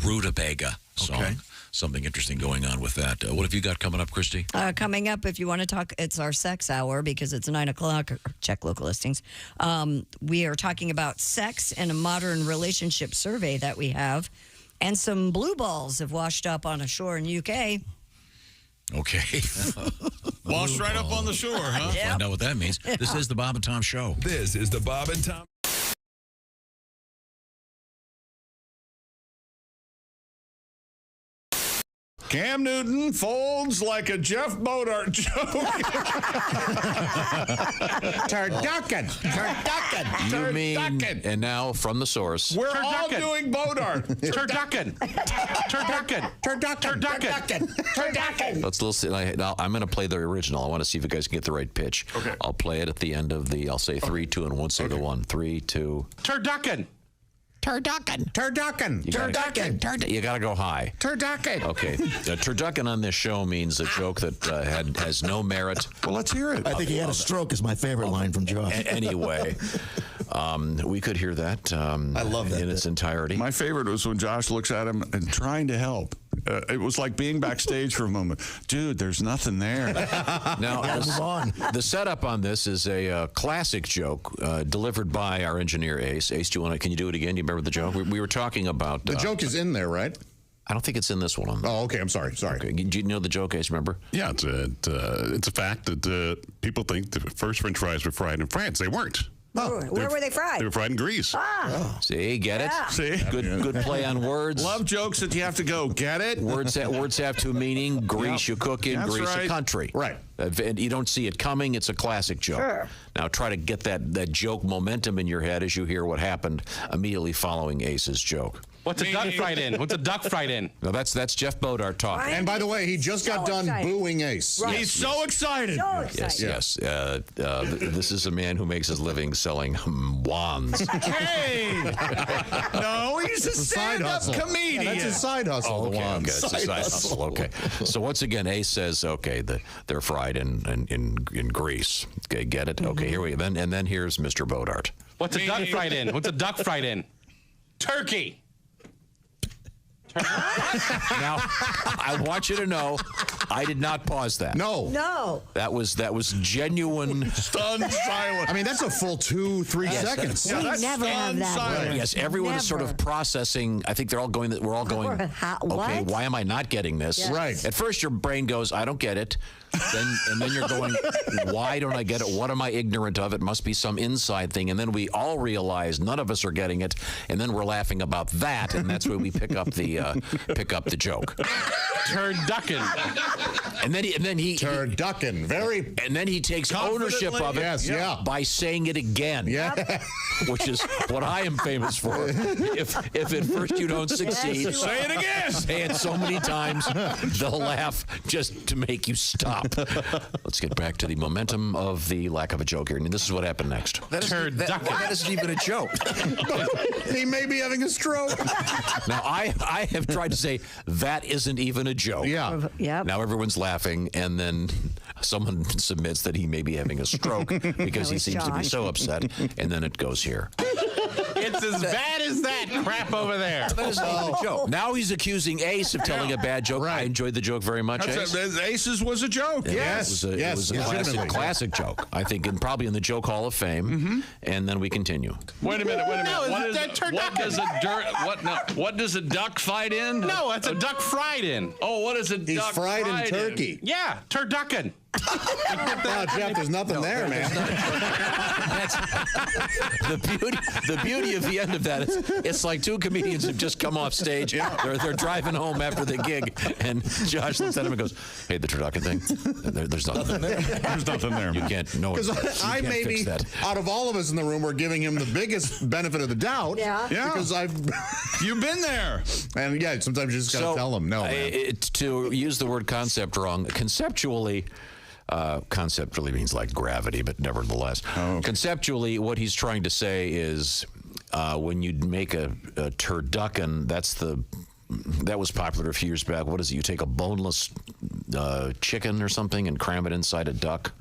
Rutabaga song. Okay. Something interesting going on with that. What have you got coming up, Christy? Coming up, if you want to talk, it's our sex hour because it's 9 o'clock. Check local listings. We are talking about sex and a modern relationship survey that we have. And some blue balls have washed up on a shore in UK. Okay. Washed right up on the shore, huh? Yep. Find out what that means. This is the Bob and Tom Show. This is the Bob and Tom. Cam Newton folds like a Jeff Bodart joke. Turducken. You mean, and now from the source. We're all doing Bodart. Turducken. Let's listen. I'm going to play the original. I want to see if you guys can get the right pitch. Okay. I'll play it at the end of I'll say 3, 2, and 1. Say the 1. 3, 2. Turducken. You got to go high. Turducken. Okay. Turducken on this show means a joke that has no merit. Well, let's hear it. I think he had a stroke is my favorite line from Josh. Anyway, we could hear that. I love that in its entirety. My favorite was when Josh looks at him and trying to help. It was like being backstage for a moment. Dude, there's nothing there. Now, the setup on this is a classic joke delivered by our engineer, Ace. Ace, can you do it again? Do you remember the joke? We were talking about... The joke is in there, right? I don't think it's in this one. Oh, okay. I'm sorry. Okay. Do you know the joke, Ace? Remember? Yeah, it's a fact that people think the first French fries were fried in France. They weren't. Where were they fried? They were fried in Greece. See, get it? See? Good play on words. Love jokes that you have to go, get it? Words have two meaning. Greece, you cook in. That's Greece, right. a country. Right. And you don't see it coming. It's a classic joke. Sure. Now try to get that joke momentum in your head as you hear what happened immediately following Ace's joke. What's a duck fried in? What's a duck fried in? No, that's Jeff Bodart talking. And by the way, he just got done booing Ace. Right. He's so excited. So excited. Yes. This is a man who makes his living selling wands. Hey! No, he's a stand-up comedian. Yeah, that's his side hustle. Okay, okay, it's a side hustle. Okay. So once again, Ace says, okay, they're fried in grease. Okay, get it? Okay, here we go. And then here's Mr. Bodart. What's a duck fried in? What's a duck fried in? Turkey. Now, I want you to know, I did not pause that. No. That was genuine. Stunned silence. I mean, that's a full 2-3 seconds. We never have that. Silence. Yes, everyone is sort of processing. I think they're all going. We're all going. Okay, what? why am I not getting this? Yes. Right. At first, your brain goes, "I don't get it." Then you're going, "Why don't I get it? What am I ignorant of? It must be some inside thing." And then we all realize none of us are getting it, and then we're laughing about that, and that's where we pick up the joke. Turducken. And then he Turducken. Very. And then he takes ownership of it. Yes, yeah. By saying it again. Yeah. Which is what I am famous for. If at first you don't succeed, Yes, say it again. Say it so many times, they'll laugh just to make you stop. Let's get back to the momentum of the lack of a joke here. And this is what happened next. That isn't even a joke. He may be having a stroke. Now, I have tried to say that isn't even a joke. Yeah. Yep. Now everyone's laughing, and then someone submits that he may be having a stroke because he seems to be so upset, and then it goes here. It's as bad as that crap over there. That is not even a joke. Now he's accusing Ace of telling a bad joke. Right. I enjoyed the joke very much, Ace. Ace's was a joke. Yes. It was a classic joke, I think, and probably in the Joke Hall of Fame. Mm-hmm. And then we continue. Wait a minute. No, What does a duck fight in? No, it's a duck fried in. Oh, what is a He's duck fried in turkey. Yeah, turducken. Wow, Jeff, there's nothing there, man. That's the beauty of the end of that is it's like two comedians have just come off stage. They're driving home after the gig, and Josh looks at him and goes, "Hey, the turducken thing. There's nothing there. There's nothing there. You can't know it. Because I maybe, out of all of us in the room, we're giving him the biggest benefit of the doubt. Yeah. Because You've been there. And yeah, sometimes you just got to tell them, no, man. To use the word concept wrong, conceptually, concept really means like gravity, but nevertheless. Oh, okay. Conceptually, what he's trying to say is when you make a turducken, that was popular a few years back. What is it? You take a boneless chicken or something and cram it inside a duck,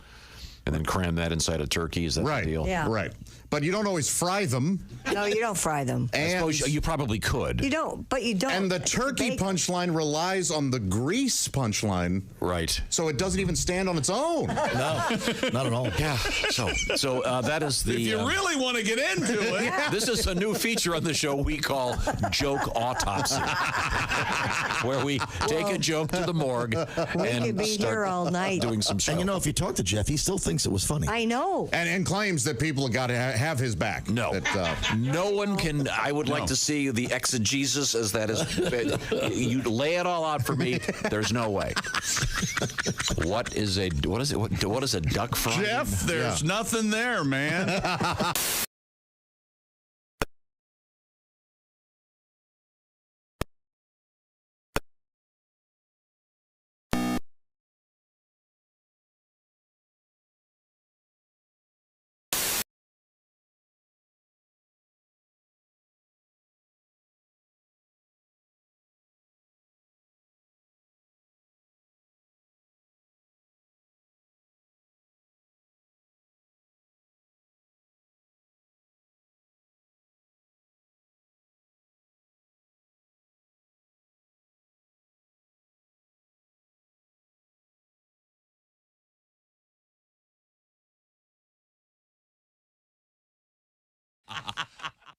and then cram that inside a turkey. Is that the deal? Yeah. Right. But you don't always fry them. No, you don't fry them. I suppose you probably could. You don't, but you don't. And the turkey punchline relies on the grease punchline. Right. So it doesn't even stand on its own. No, not at all. Yeah. So that is the. If you really want to get into it. This is a new feature on the show we call Joke Autopsy, where we take a joke to the morgue and could be start here all night. doing some show. And you know, if you talk to Jeff, he still thinks it was funny. I know. And claims that people have got to have his back. No. No one can. I would like to see the exegesis as that is. You lay it all out for me. There's no way. What is a duck fry? Jeff, there's nothing there, man.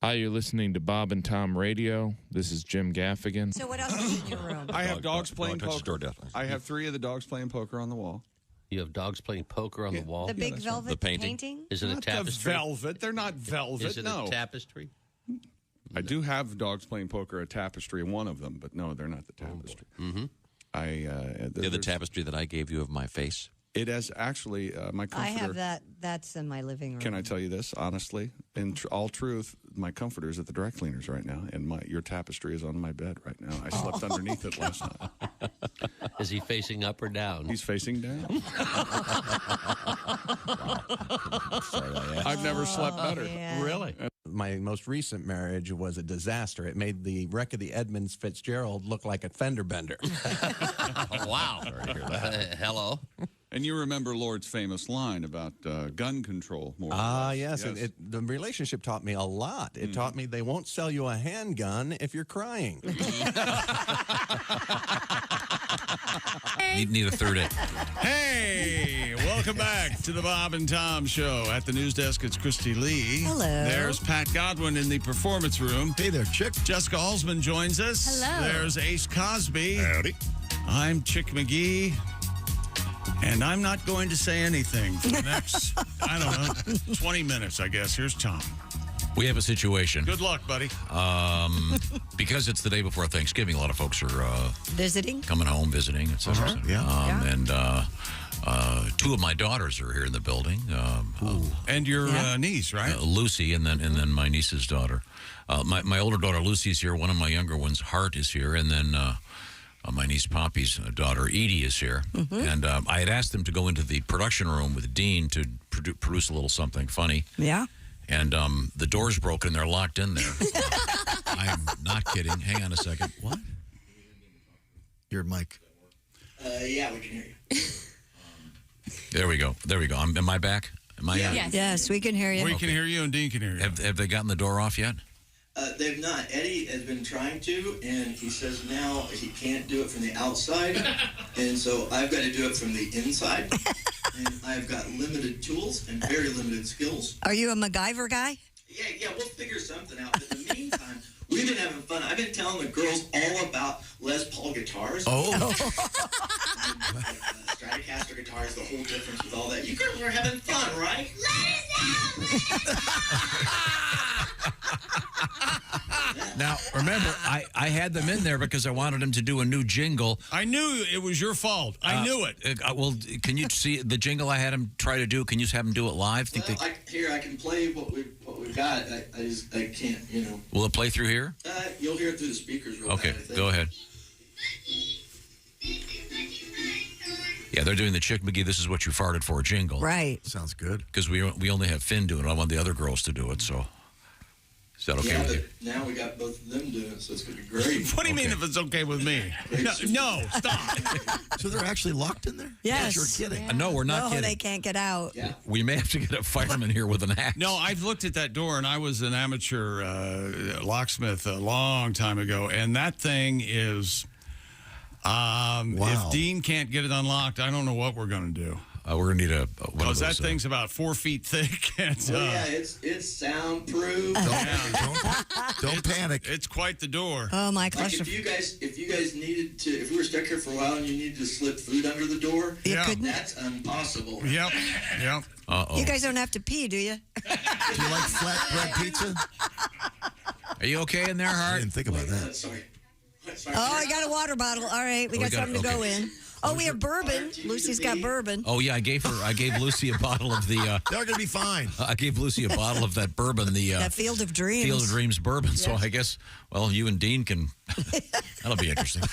Hi, you're listening to Bob and Tom Radio. This is Jim Gaffigan. So what else is in your room? I have dogs playing poker. I have 3 of the dogs playing poker on the wall. You have dogs playing poker on the wall? The big velvet painting? Is it Not a tapestry? The velvet. They're not velvet. Is it a tapestry? I do have dogs playing poker, a tapestry, one of them, but no, they're not the tapestry. Mm-hmm. The tapestry that I gave you of my face. It has actually, my comforter. I have that. That's in my living room. Can I tell you this, honestly? In all truth, my comforter is at the dry cleaners right now, and your tapestry is on my bed right now. I slept underneath it last night. Is he facing up or down? He's facing down. I've never slept better. Really? My most recent marriage was a disaster. It made the wreck of the Edmunds Fitzgerald look like a fender bender. Wow. Hello. And you remember Lord's famous line about gun control, more or less. Yes. And the relationship taught me a lot. It taught me they won't sell you a handgun if you're crying. Need a third it. Hey, welcome back to the Bob and Tom Show. At the news desk, it's Christy Lee. Hello. There's Pat Godwin in the performance room. Hey there, Chick. Jessica Alsman joins us. Hello. There's Ace Cosby. Howdy. I'm Chick McGee. And I'm not going to say anything for the next, 20 minutes, I guess. Here's Tom. We have a situation. Good luck, buddy. Because it's the day before Thanksgiving, a lot of folks are Visiting? coming home, visiting, et cetera. And two of my daughters are here in the building. And your niece, right? Lucy, and then my niece's daughter. My older daughter, Lucy's here. One of my younger ones, Hart, is here. And then my niece Poppy's daughter, Edie, is here. And I had asked them to go into the production room with Dean to produce a little something funny. Yeah. And the door's broken and they're locked in there. I'm not kidding. Hang on a second. What? Your mic. Yeah, we can hear you. There we go. Am I back? Am I? Yes, we can hear you. We can hear you and Dean can hear you. Have they gotten the door off yet? They've not. Eddie has been trying to, and he says now he can't do it from the outside, and so I've got to do it from the inside. And I've got limited tools and very limited skills. Are you a MacGyver guy? Yeah, we'll figure something out. But in the meantime, we've been having fun. I've been telling the girls all about Les Paul guitars. Stratocaster guitars, the whole difference with all that. You girls are having fun, right? Now, remember, I had them in there because I wanted them to do a new jingle. I knew it was your fault. I knew it. Well, can you see the jingle I had them try to do? Can you have them do it live? I can play what we've got. I can't, Will it play through here? You'll hear it through the speakers real Okay, bad, I think. go ahead. Yeah, they're doing the Chick McGee, this is what you farted for jingle. Right. Sounds good. Because we only have Finn doing it. I want the other girls to do it, so. Is that okay with you? Now we got both of them doing it, so it's going to be great. What do you mean if it's okay with me? No, stop. So they're actually locked in there? Yes. You're kidding. No, we're not kidding. They can't get out. Yeah. We may have to get a fireman here with an axe. No, I've looked at that door, and I was an amateur locksmith a long time ago, and that thing is... If Dean can't get it unlocked, I don't know what we're going to do. We're going to need one of Because those, that thing's about 4 feet thick. And, it's soundproof. Don't panic. It's quite the door. Oh, my Like gosh. if you guys needed to, if we were stuck here for a while and you needed to slip food under the door, that's impossible. Yep. Uh-oh. You guys don't have to pee, do you? Do you like flatbread pizza? Are you okay in there, Hart? I didn't think about that. Sorry. Oh, I got a water bottle. All right, we got something to go in. Oh, we have bourbon. Lucy's got bourbon. Oh yeah, I gave Lucy a bottle of the. They're gonna be fine. I gave Lucy a bottle of that bourbon, that Field of Dreams. Field of Dreams bourbon. So I guess, well, you and Dean can. That'll be interesting. I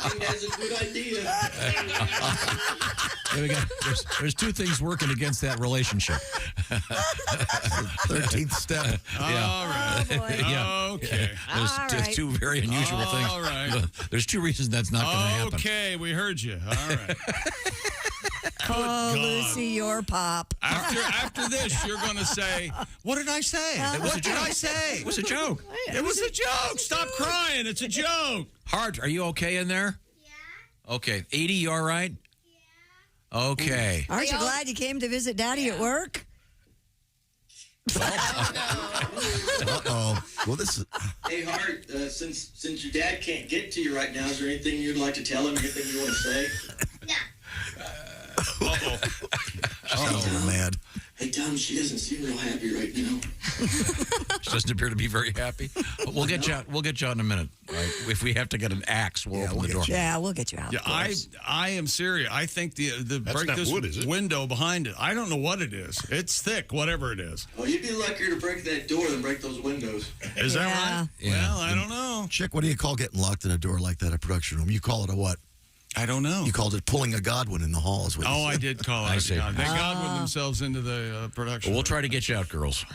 think that's a good idea. There we go. There's two things working against that relationship. 13th step. All right. Oh, boy. Yeah. Okay. There's two very unusual things. All right. There's two reasons that's not going to happen. Okay, we heard you. All right. Oh, Lucy, your pop. After this, you're going to say, what did I say? What did I say? It was a joke. It was a joke. Stop crying. It's a joke. Hart, are you okay in there? Yeah. Okay. 80, you all right? Yeah. Okay. Aren't you glad you came to visit Daddy at work? Uh-oh. Well, this is... Hey, Hart, since your dad can't get to you right now, is there anything you'd like to tell him? Anything you want to say? Sounds a little mad. Hey, Tom, she doesn't seem real happy right now. She doesn't appear to be very happy. But we'll get you out. We'll get you out in a minute. Right? If we have to get an axe, we'll open the door. Yeah, we'll get you out. Yeah, I am serious. I think the break not this wood, is it? window behind it. I don't know what it is. It's thick, whatever it is. Oh, you'd be luckier to break that door than break those windows. Is that right? Yeah. Well, I don't know. Chick, what do you call getting locked in a door like that at a production room? You call it a what? I don't know. You called it pulling a Godwin in the hall. Is what you Oh, said. I did call it. I see. They Godwin themselves into the production. Well, we'll try to get you out, girls.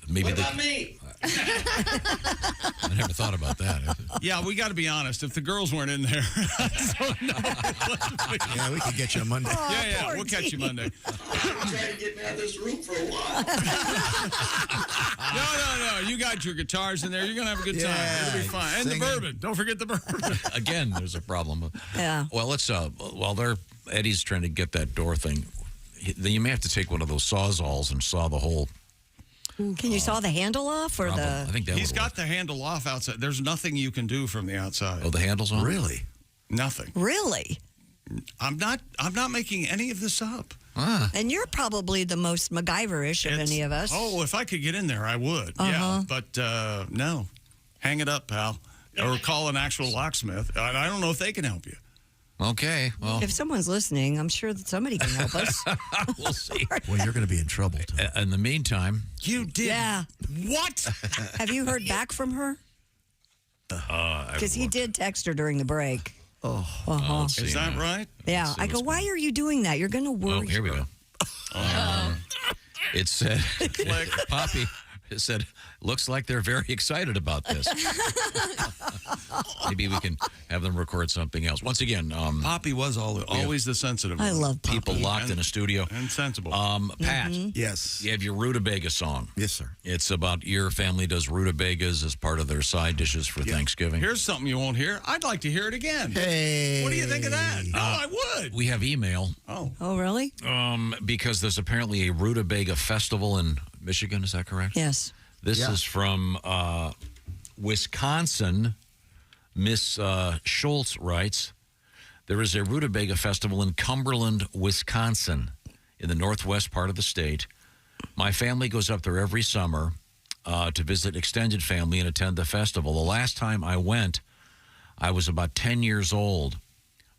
Maybe What about me? I never thought about that. Yeah, we got to be honest. If the girls weren't in there, Yeah, we could get you on Monday. yeah, we'll catch you Monday. Try to get me out of this room for a while. No. You got your guitars in there. You're gonna have a good time. Yeah, It'll be fine. And the singing. bourbon. Don't forget the bourbon. Again, there's a problem. Yeah. Well, let's. While Eddie's trying to get that door thing, you may have to take one of those sawzalls and saw the whole. Can you saw the handle off or I the? think that He's would got work. the handle off outside. There's nothing you can do from the outside. Oh, the handle's on. Really? Nothing. Really? I'm not making any of this up. And you're probably the most MacGyver-ish of any of us. Oh, if I could get in there, I would. Yeah, but no. Hang it up, pal. Or call an actual locksmith. I don't know if they can help you. Okay. Well, If someone's listening, I'm sure that somebody can help us. we'll see. Well, you're going to be in trouble, Tom. In the meantime, You did. Yeah. What? Have you heard back from her? Because he did text her during the break. let's see Is that now. right? Yeah. I go, why are you doing that? You're going to Oh, worry. here we go. It said, Poppy, it said, looks like they're very excited about this. Maybe we can have them record something else. Once again, Poppy was always the sensitive I one. love Poppy. people locked in a studio. And sensible. Pat, Yes. you have your rutabaga song. Yes, sir. It's about your family does rutabagas as part of their side dishes for Thanksgiving. Here's something you won't hear. I'd like to hear it again. Hey. What do you think of that? No, I would. We have email Oh, really? because there's apparently a rutabaga festival in Michigan. Is that correct? Yes. This is from Wisconsin. Miss Schultz writes, there is a rutabaga festival in Cumberland, Wisconsin, in the northwest part of the state. My family goes up there every summer to visit extended family and attend the festival. The last time I went, I was about 10 years old.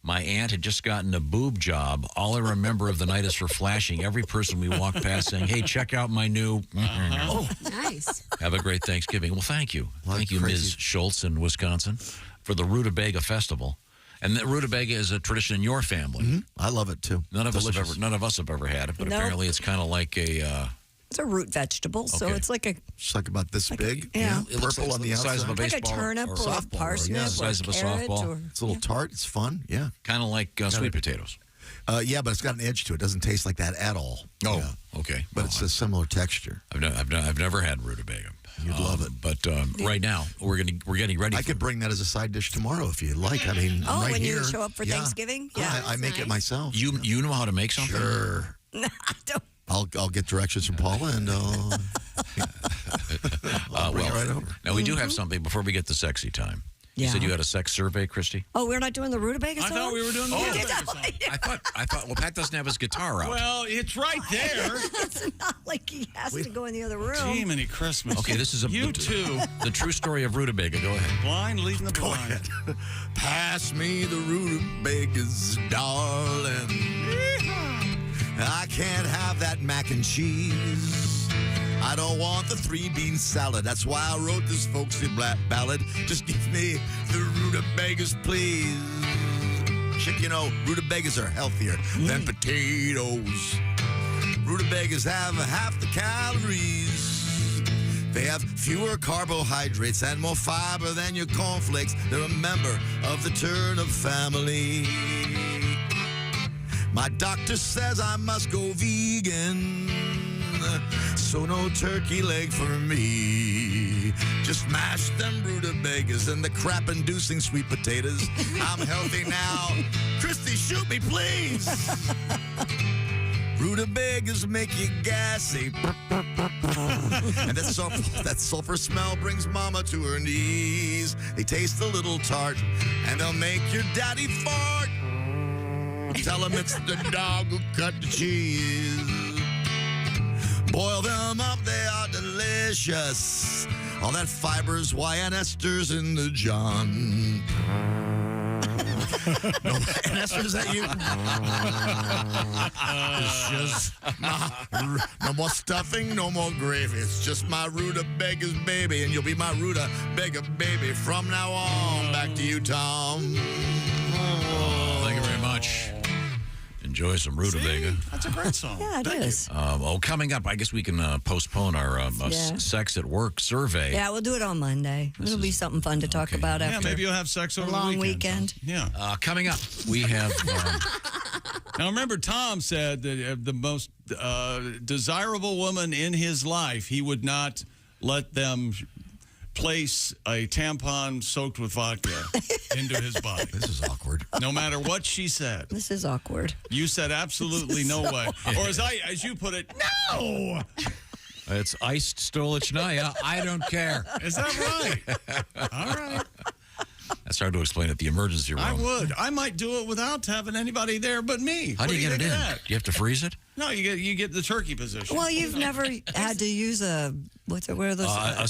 My aunt had just gotten a boob job. All I remember of the night is her flashing every person we walked past saying, hey, check out my new... Oh, nice. Have a great Thanksgiving. Well, thank you. Well, Thank you, crazy. Ms. Schultz in Wisconsin, for the Rutabaga Festival. And the rutabaga is a tradition in your family. I love it, too. None of us Delicious. have ever had it, but Nope. apparently it's kind of like a... It's a root vegetable, so Okay. it's like a It's like about this big. yeah. It looks Purple like on the the size of a outside. like a baseball turnip or a softball, parsnip yeah. or Size of a carrot softball. or It's a little tart. It's fun. Yeah. kind of like sweet potatoes. Yeah, but it's got an edge to it. It doesn't taste like that at all. Oh, Yeah. okay. But it's a similar texture. I've never had rutabaga. You'd love it. But right now we're getting ready. I could bring that as a side dish tomorrow if you'd like. I mean, Oh, right when here. you show up for Yeah. Thanksgiving? Yeah. I make it myself. You know how to make something? Sure. No, I don't. I'll get directions from Paula and I'll bring it right over. Now we do have something before we get to sexy time. You Yeah. said you had a sex survey, Christy? Oh, we're not doing the rutabaga song? I thought we were doing the rutabaga song. I thought. Well, Pat doesn't have his guitar out. Well, it's right there. It's not like he has to go in the other room. Gee, many Christmas. Okay, this is a You too. The true story of rutabaga. Go ahead. Blind leading the blind. Pass me the rutabagas, darling. I can't have that mac and cheese. I don't want the 3-bean salad. That's why I wrote this folksy ballad. Just give me the rutabagas, please. Chick, you know, rutabagas are healthier than potatoes. Rutabagas have half the calories. They have fewer carbohydrates and more fiber than your cornflakes. They're a member of the turnip family. My doctor says I must go vegan, so no turkey leg for me. Just mash them rutabagas and the crap-inducing sweet potatoes. I'm healthy now. Christy, shoot me, please. Rutabagas make you gassy. And that sulfur smell brings mama to her knees. They taste a little tart, and they'll make your daddy fart. Tell them it's the dog who cut the cheese. Boil them up, they are delicious. All that fibers, why, and esters in the John. No, and Esther, is that you? It's just no more stuffing, no more gravy. It's just my rutabaga's baby, and you'll be my rutabaga baby from now on. Back to you, Tom. Thank you very much. Enjoy some rutabaga. That's a great song. Yeah, it is. Coming up, I guess we can postpone our sex at work survey. Yeah, we'll do it on Monday. It'll be something fun to talk about after. Yeah, maybe you'll have sex over a long the weekend. weekend. Coming up, we have. Now, remember, Tom said that the most desirable woman in his life, he would not let them place a tampon soaked with vodka into his body. This is awkward. No matter what she said. This is awkward. You said absolutely no way. Or as you put it, no! It's iced Stolichnaya. I don't care. Is that right? All right. That's hard to explain at the emergency room. I would. I might do it without having anybody there but me. How do you get it in? Do you have to freeze it? No, you get the turkey position. Well, you've never had to use what are those?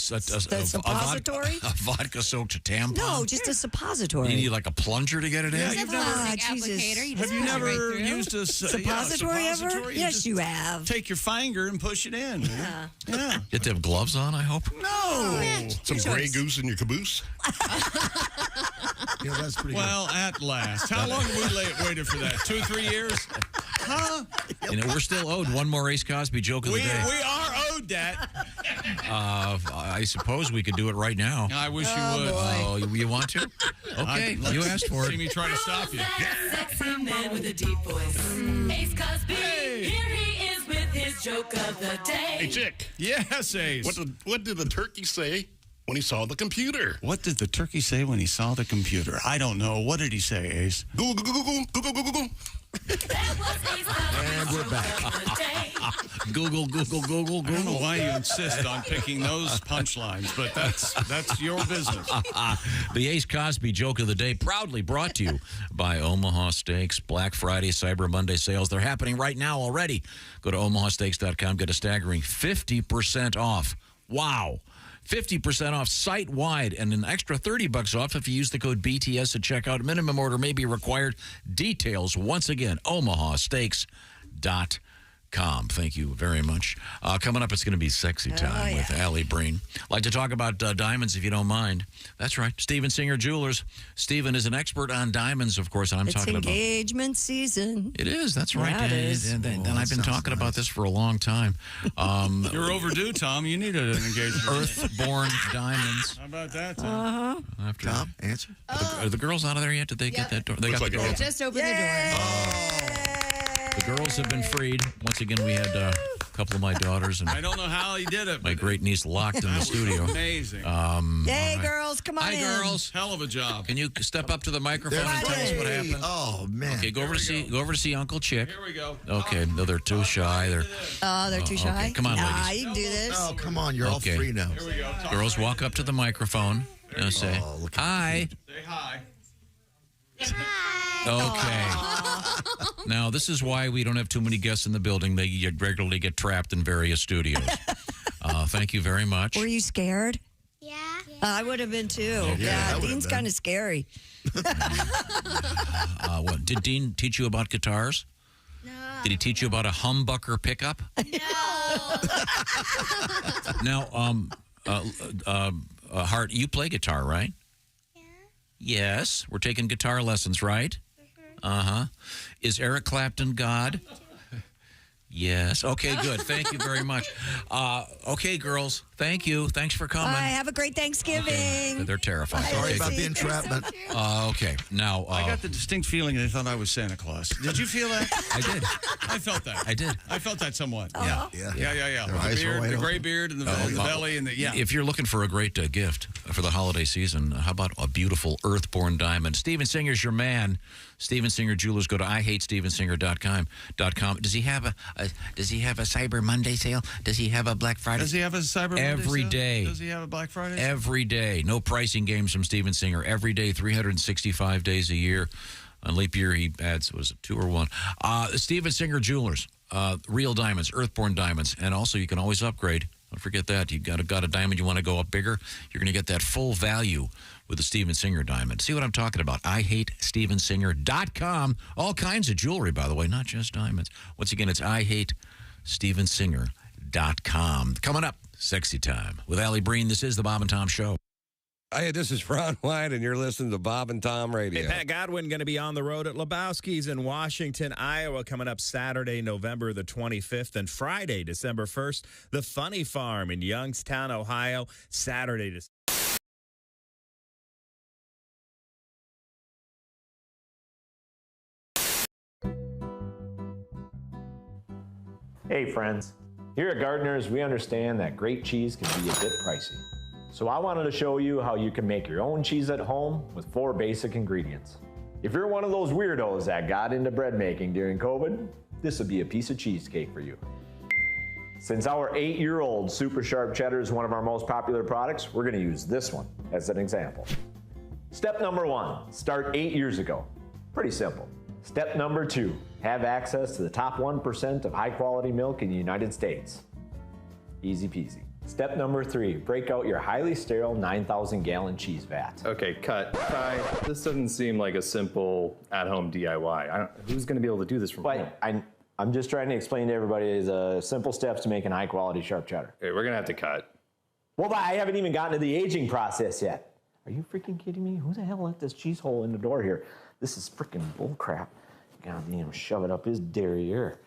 The suppository? A vodka-soaked tampon? No, just a suppository. You need like a plunger to get it in? Yeah, you've never, Jesus. have you never used a suppository ever? Yes, you have. Take your finger and push it in. Yeah. Yeah. You have to have gloves on, I hope? No. Some Grey Goose in your caboose? Yeah, that's pretty well, at last. How long have we waited for that? 2-3 years? Huh? You know, we're still owed one more Ace Cosby joke of the day. We are owed that. I suppose we could do it right now. I wish you would. Oh, you want to? Okay, you asked for it. See me try to stop you. Sexy man with a deep voice. Ace Cosby. Hey. Here he is with his joke of the day. Hey, Chick. Yes, Ace. What did the turkey say when he saw the computer? What did the turkey say when he saw the computer? I don't know. What did he say, Ace? Google, Google, Google, Google, Google, Google. And we're back. Google, Google, Google, I don't know Google. why you insist on picking those punchlines, but that's your business. The Ace Cosby joke of the day, proudly brought to you by Omaha Steaks. Black Friday, Cyber Monday sales. They're happening right now already. Go to omahasteaks.com. Get a staggering 50% off. Wow. 50% off site-wide and an extra $30 off if you use the code BTS at checkout. Minimum order may be required. Details, once again, omahasteaks.com. Thank you very much. Coming up, it's going to be sexy time with Alli Breen. Like to talk about diamonds, if you don't mind. That's right. Steven Singer Jewelers. Steven is an expert on diamonds, of course, and I'm talking about... It's engagement season. It is. That's right. Yeah, it is. And I've been talking about this for a long time. You're overdue, Tom. You need an engagement. Earth-born diamonds. How about that, Tom? Tom, answer. Are the girls out of there yet? Did they get that door? They got the door. Just open the door. The girls have been freed. Once again, we had a couple of my daughters and I don't know how he did it. my great niece locked in the studio. Amazing. Yay, girls, come on Hi, in. girls. Hell of a job. Can you step up to the microphone and tell us what happened? Oh, man. Okay, go over to see Uncle Chick. Here we go. Okay, no, they're too shy. They're They're too shy? okay. Come on, Nah, ladies. you can do this. Oh, come on. You're all Okay. free now. Here we go. Talk Girls, right walk up to the microphone and say hi. Say hi. Okay. Now, this is why we don't have too many guests in the building. They regularly get trapped in various studios. Thank you very much. Were you scared? Yeah. I would have been too. Yeah, Dean's kind of scary. What, did Dean teach you about guitars? No. Did he teach you about a humbucker pickup? No. Now, Hart, you play guitar, right? Yeah. Yes. We're taking guitar lessons, right? Uh-huh. Is Eric Clapton God? Yes. Okay, good. Thank you very much. Okay, girls. Thank you. Thanks for coming. Bye. Have a great Thanksgiving. Okay. They're terrified. Sorry Okay. about the entrapment. Okay. Now, I got the distinct feeling they thought I was Santa Claus. Did you feel that? I did. I felt that. I did. I felt that somewhat. Yeah. Yeah. Their With eyes the are beard, wide the open. gray beard and the belly and the If you're looking for a great gift for the holiday season, how about a beautiful earthborn diamond? Steven Singer's your man. Steven Singer Jewelers. Go to IHateStevenSinger.com. Does he have a Cyber Monday sale? Does he have a Black Friday? Does he have a Cyber Monday Every sale? day. Does he have a Black Friday? Every day. No pricing games from Steven Singer. Every day, 365 days a year. On leap year, he adds, was it 2 or 1? Steven Singer Jewelers, real diamonds, earthborn diamonds. And also, you can always upgrade. Don't forget that. You got a diamond, you want to go up bigger, you're going to get that full value with the Steven Singer diamond. See what I'm talking about? IHateStevenSinger.com. All kinds of jewelry, by the way, not just diamonds. Once again, it's IHateStevenSinger.com. Coming up, Sexy Time with Alli Breen. This is the Bob and Tom Show. Hey, this is Ron White, and you're listening to Bob and Tom Radio. Hey, Pat Godwin going to be on the road at Lebowski's in Washington, Iowa, coming up Saturday, November the 25th, and Friday, December 1st, the Funny Farm in Youngstown, Ohio, Saturday. Hey, friends. Here at Gardner's, we understand that great cheese can be a bit pricey. So I wanted to show you how you can make your own cheese at home with 4 basic ingredients. If you're one of those weirdos that got into bread making during COVID, this would be a piece of cheesecake for you. Since our 8-year-old super sharp cheddar is one of our most popular products, we're going to use this one as an example. Step number 1, start 8 years ago. Pretty simple. Step number 2, have access to the top 1% of high quality milk in the United States. Easy peasy. Step number 3, break out your highly sterile 9,000 gallon cheese vat. Okay, cut. Ty, this doesn't seem like a simple at-home DIY. Who's going to be able to do this from home? I'm just trying to explain to everybody the simple steps to making high quality sharp cheddar. Okay, we're going to have to cut. Well, I haven't even gotten to the aging process yet. Are you freaking kidding me? Who the hell let this cheese hole in the door here? This is freaking bull crap. Gotta shove it up his derriere.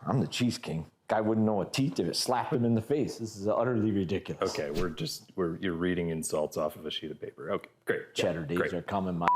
I'm the cheese king. Guy wouldn't know a teeth if it slapped him in the face. This is utterly ridiculous. Okay, you're reading insults off of a sheet of paper. Okay, great. Cheddar days are coming, my.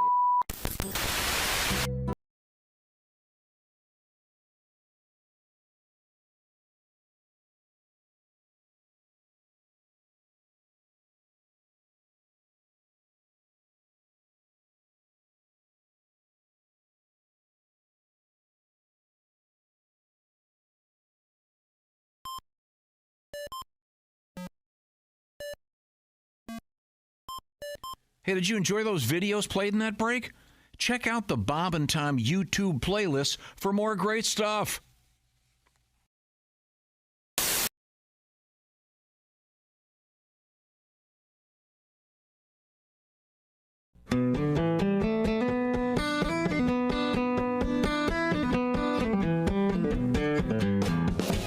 Hey, did you enjoy those videos played in that break? Check out the Bob and Tom YouTube playlists for more great stuff.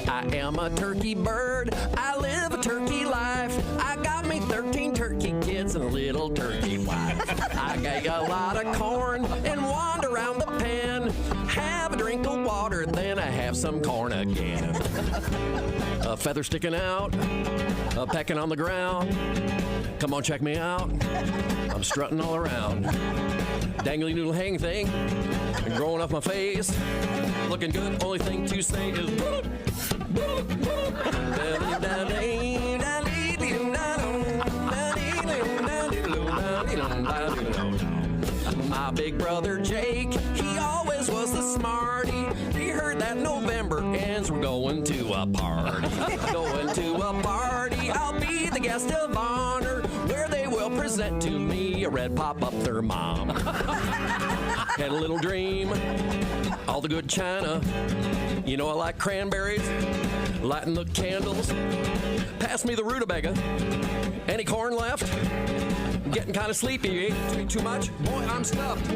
I am a turkey bird. I live a turkey life. I got me 13 turkey kids and a little turkey wife. I get a lot of corn and wander around the pen. Have a drink of water, then I have some corn again. A feather sticking out, a pecking on the ground. Come on, check me out. I'm strutting all around. Dangly noodle hang thing, growing off my face. Looking good, only thing to say is my big brother Jake, he always was the smarty. He heard that November ends, we're going to a party. Going to a party, I'll be the guest of honor, where they will present to me a red pop-up thermom. Had a little dream, all the good china. You know I like cranberries, lighting the candles. Pass me the rutabaga. Any corn left? I'm getting kind of sleepy. Ate too much? Boy, I'm stuffed.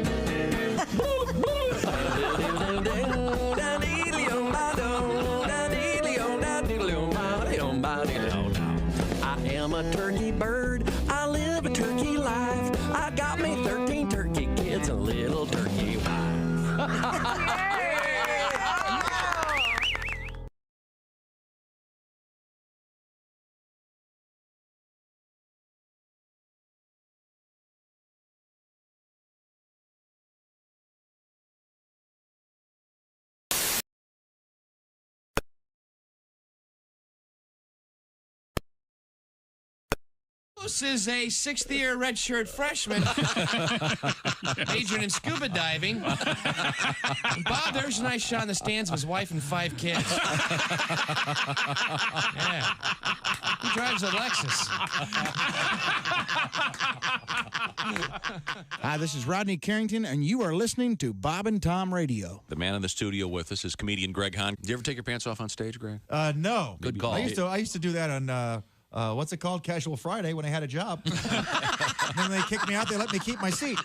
I am a turkey bird. I live a turkey life. I got me 13 turkey kids and a little turkey wife. This is a 6th-year redshirt freshman majoring in scuba diving. And Bob, there's a nice shot in the stands of his wife and 5 kids. Yeah. drives a Lexus. Hi, this is Rodney Carrington, and you are listening to Bob and Tom Radio. The man in the studio with us is comedian Greg Hahn. Do you ever take your pants off on stage, Greg? No. Good call. I used to do that on what's it called, Casual Friday, when I had a job. And then they kicked me out. They let me keep my seat,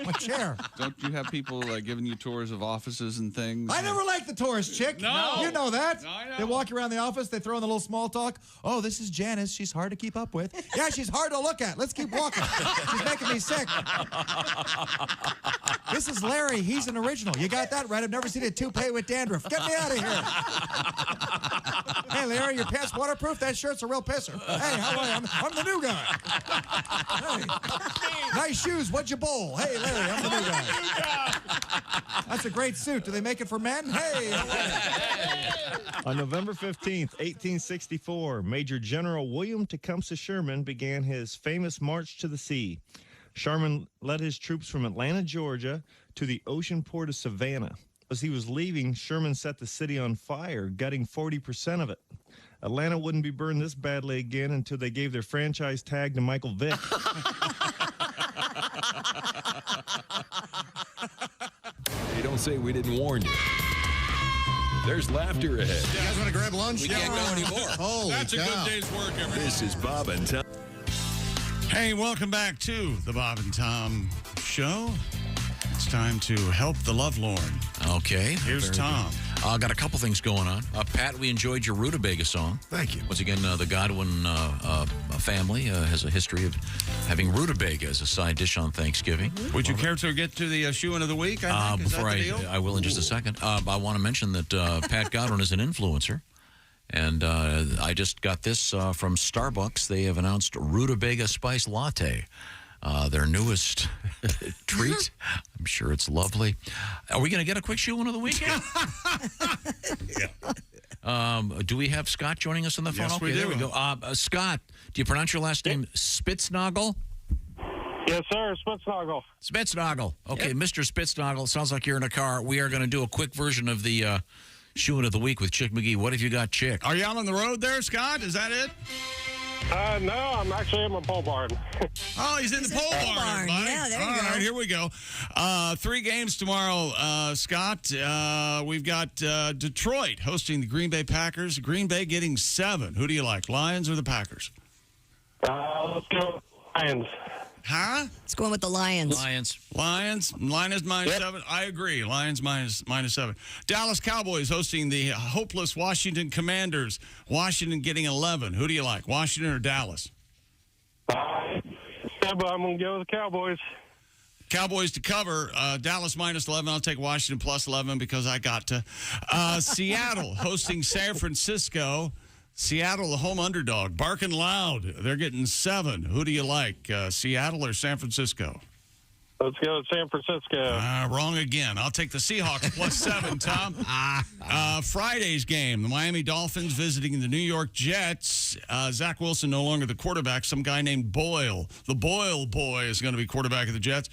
my chair. Don't you have people giving you tours of offices and things? I never liked the tourist chick. No. You know that. No, I know. They walk around the office. They throw in the little small talk. Oh, this is Janice. She's hard to keep up with. Yeah, she's hard to look at. Let's keep walking. She's making me sick. This is Larry. He's an original. You got that right. I've never seen a toupee with dandruff. Get me out of here. Hey, Larry, your pants waterproof? That shirt's a real pisser. Hey, how are you? I'm the new guy. Hey. Nice shoes. What'd you bowl? Hey, Larry, I'm the new guy. That's a great suit. Do they make it for men? Hey. On November 15th, 1864, Major General William Tecumseh Sherman began his famous March to the Sea. Sherman led his troops from Atlanta, Georgia, to the ocean port of Savannah. As he was leaving, Sherman set the city on fire, gutting 40% of it. Atlanta wouldn't be burned this badly again until they gave their franchise tag to Michael Vick. Hey, don't say we didn't warn you. There's laughter ahead. You guys want to grab lunch? We can't go anymore. Holy That's cow. a good day's work, everybody. This is Bob and Tom. Hey, welcome back to the Bob and Tom Show. It's time to help the lovelorn. Okay. Here's very Tom. good. Got a couple things going on. Pat, we enjoyed your Rutabaga song. Thank you. Once again, the Godwin family has a history of having rutabaga as a side dish on Thanksgiving. Would you care to get to the shoe-in of the week? I think? Is Before that the deal? I will in just a second. I want to mention that Pat Godwin is an influencer. And I just got this from Starbucks. They have announced Rutabaga Spice Latte. Their newest treat. I'm sure it's lovely. Are we going to get a quick shoe-in of the weekend? Do we have Scott joining us on the phone? Yes, okay, we do. There we go. Scott, do you pronounce your last name Spitznagel? Yes, sir. Spitznagel. Spitznagel. Okay, Mr. Spitznagel. Sounds like you're in a car. We are going to do a quick version of the shoe-in of the week with Chick McGee. What have you got, Chick? Are you out on the road there, Scott? Is that it? No, I'm actually in my pole barn. Oh, he's in the pole barn, everybody. Yeah, there you All go. right, here we go. 3 games tomorrow, Scott. We've got Detroit hosting the Green Bay Packers. Green Bay getting 7. Who do you like, Lions or the Packers? Let's go Lions. Huh? It's going with the Lions. Lions minus 7. I agree. Lions minus 7. Dallas Cowboys hosting the hopeless Washington Commanders. Washington getting 11. Who do you like, Washington or Dallas? Yeah, but I'm going to go with the Cowboys. Cowboys to cover. Dallas minus 11. I'll take Washington plus 11 because I got to. Seattle hosting San Francisco. Seattle, the home underdog, barking loud. They're getting 7. Who do you like, Seattle or San Francisco? Let's go with San Francisco. Wrong again. I'll take the Seahawks plus 7, Tom. Friday's game, the Miami Dolphins visiting the New York Jets. Zach Wilson no longer the quarterback. Some guy named Boyle. The Boyle boy is going to be quarterback of the Jets.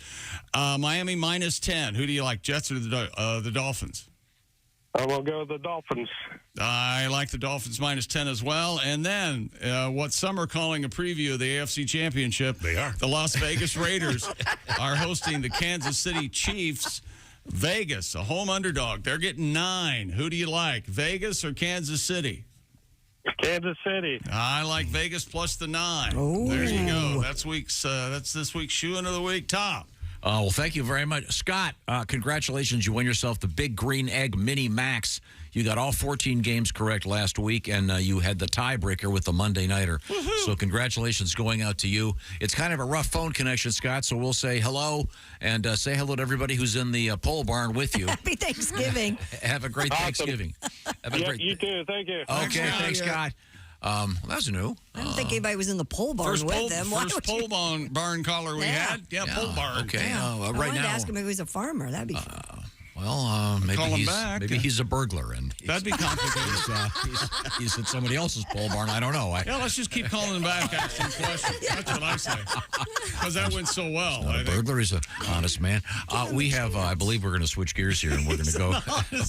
Miami minus 10. Who do you like, Jets or the Dolphins? I'm going to go with the Dolphins. I like the Dolphins minus 10 as well. And then what some are calling a preview of the AFC Championship. They are. The Las Vegas Raiders are hosting the Kansas City Chiefs. Vegas, a home underdog. They're getting 9. Who do you like, Vegas or Kansas City? Kansas City. I like Vegas plus the 9. Oh. There you go. That's this week's shoe-in of the week. Tom. Well, thank you very much. Scott, congratulations. You won yourself the Big Green Egg Mini Max. You got all 14 games correct last week, and you had the tiebreaker with the Monday Nighter. Woo-hoo. So congratulations going out to you. It's kind of a rough phone connection, Scott, so we'll say hello and say hello to everybody who's in the pole barn with you. Happy Thanksgiving. Have a great Thanksgiving. Have a great... You too. Thank you. Okay, thanks, Scott. That's new. I don't think anybody was in the pole barn with them. First pole barn caller we had. Yeah, pole barn. Okay. I Right wanted now, to ask him if he was a farmer. That'd be fun. Maybe he's a burglar, and that'd be complicated. He's at somebody else's pole barn. I don't know. Yeah, let's just keep calling him back, asking questions. That's what I say. Because that went so well. A burglar is an honest man. We have, I believe, we're going to switch gears here, and we're going to go.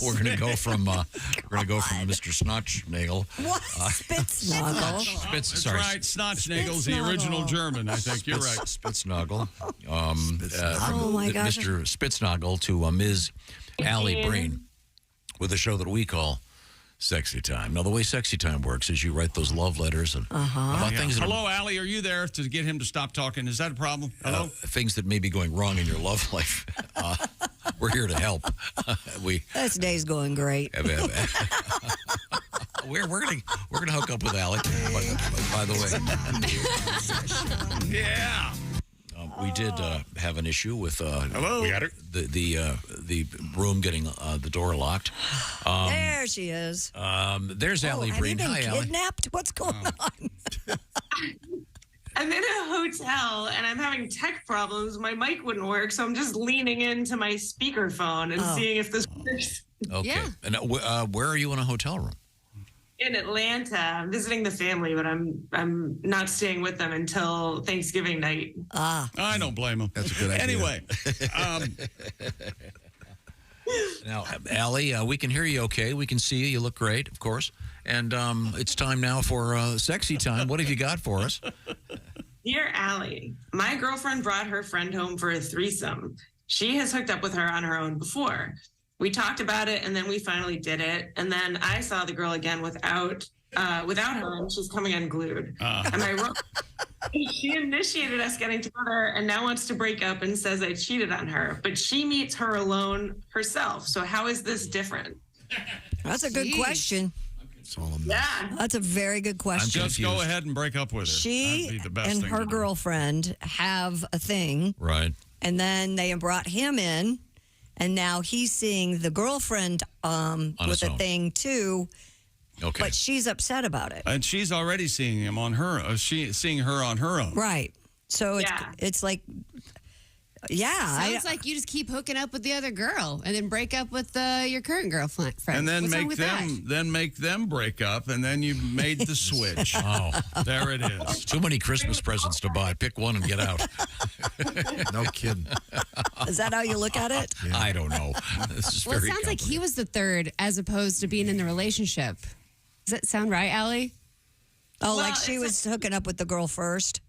We're going to go from We're going to go from Mr. Snotchnagel. What? Spitznagel. That's right. Snotchnagel's the original German. I think you're right. Spitznagel. Oh, my gosh. Mr. Spitznagel to Ms. Alli Breen with a show that we call Sexy Time. Now, the way Sexy Time works is you write those love letters and about things that Hello, Allie. Are you there to get him to stop talking? Is that a problem? Hello? things that may be going wrong in your love life. We're here to help. This day's going great. We're gonna hook up with Allie. By the way, yeah. We did have an issue with hello. We got her. The room getting the door locked. There she is. There's Alli Breen. Have you been Hi, Alli. kidnapped? What's going on? I'm in a hotel and I'm having tech problems. My mic wouldn't work, so I'm just leaning into my speakerphone and seeing if this works. Okay. Yeah. And where are you in a hotel room? In Atlanta. I'm visiting the family, but I'm not staying with them until Thanksgiving night. I don't blame them. That's a good idea. Anyway. Now, Alli, we can hear you okay. We can see you. You look great, of course. And it's time now for Sexy Time. What have you got for us? Dear Allie, my girlfriend brought her friend home for a threesome. She has hooked up with her on her own before. We talked about it, and then we finally did it. And then I saw the girl again without her, and she's coming unglued. Am I wrong? She initiated us getting together and now wants to break up and says I cheated on her. But she meets her alone herself. So how is this different? That's a good question. Yeah. That's a very good question. Just go ahead and break up with her. She That'd be the best and thing her to do. girlfriend have a thing. Right. And then they brought him in, and now he's seeing the girlfriend with his a own. thing too. Okay. But she's upset about it. And she's already seeing him on her. Seeing her on her own. Right. So it's like, Sounds like you just keep hooking up with the other girl and then break up with your current girlfriend. And then What's wrong with that? make them break up, and then you made the switch. Oh, there it is. Too many Christmas presents to buy. Pick one and get out. No kidding. Is that how you look at it? I don't know. This is Well, it very sounds like he was the third as opposed to being in the relationship. Does that sound right, Allie? Oh, like she was hooking up with the girl first?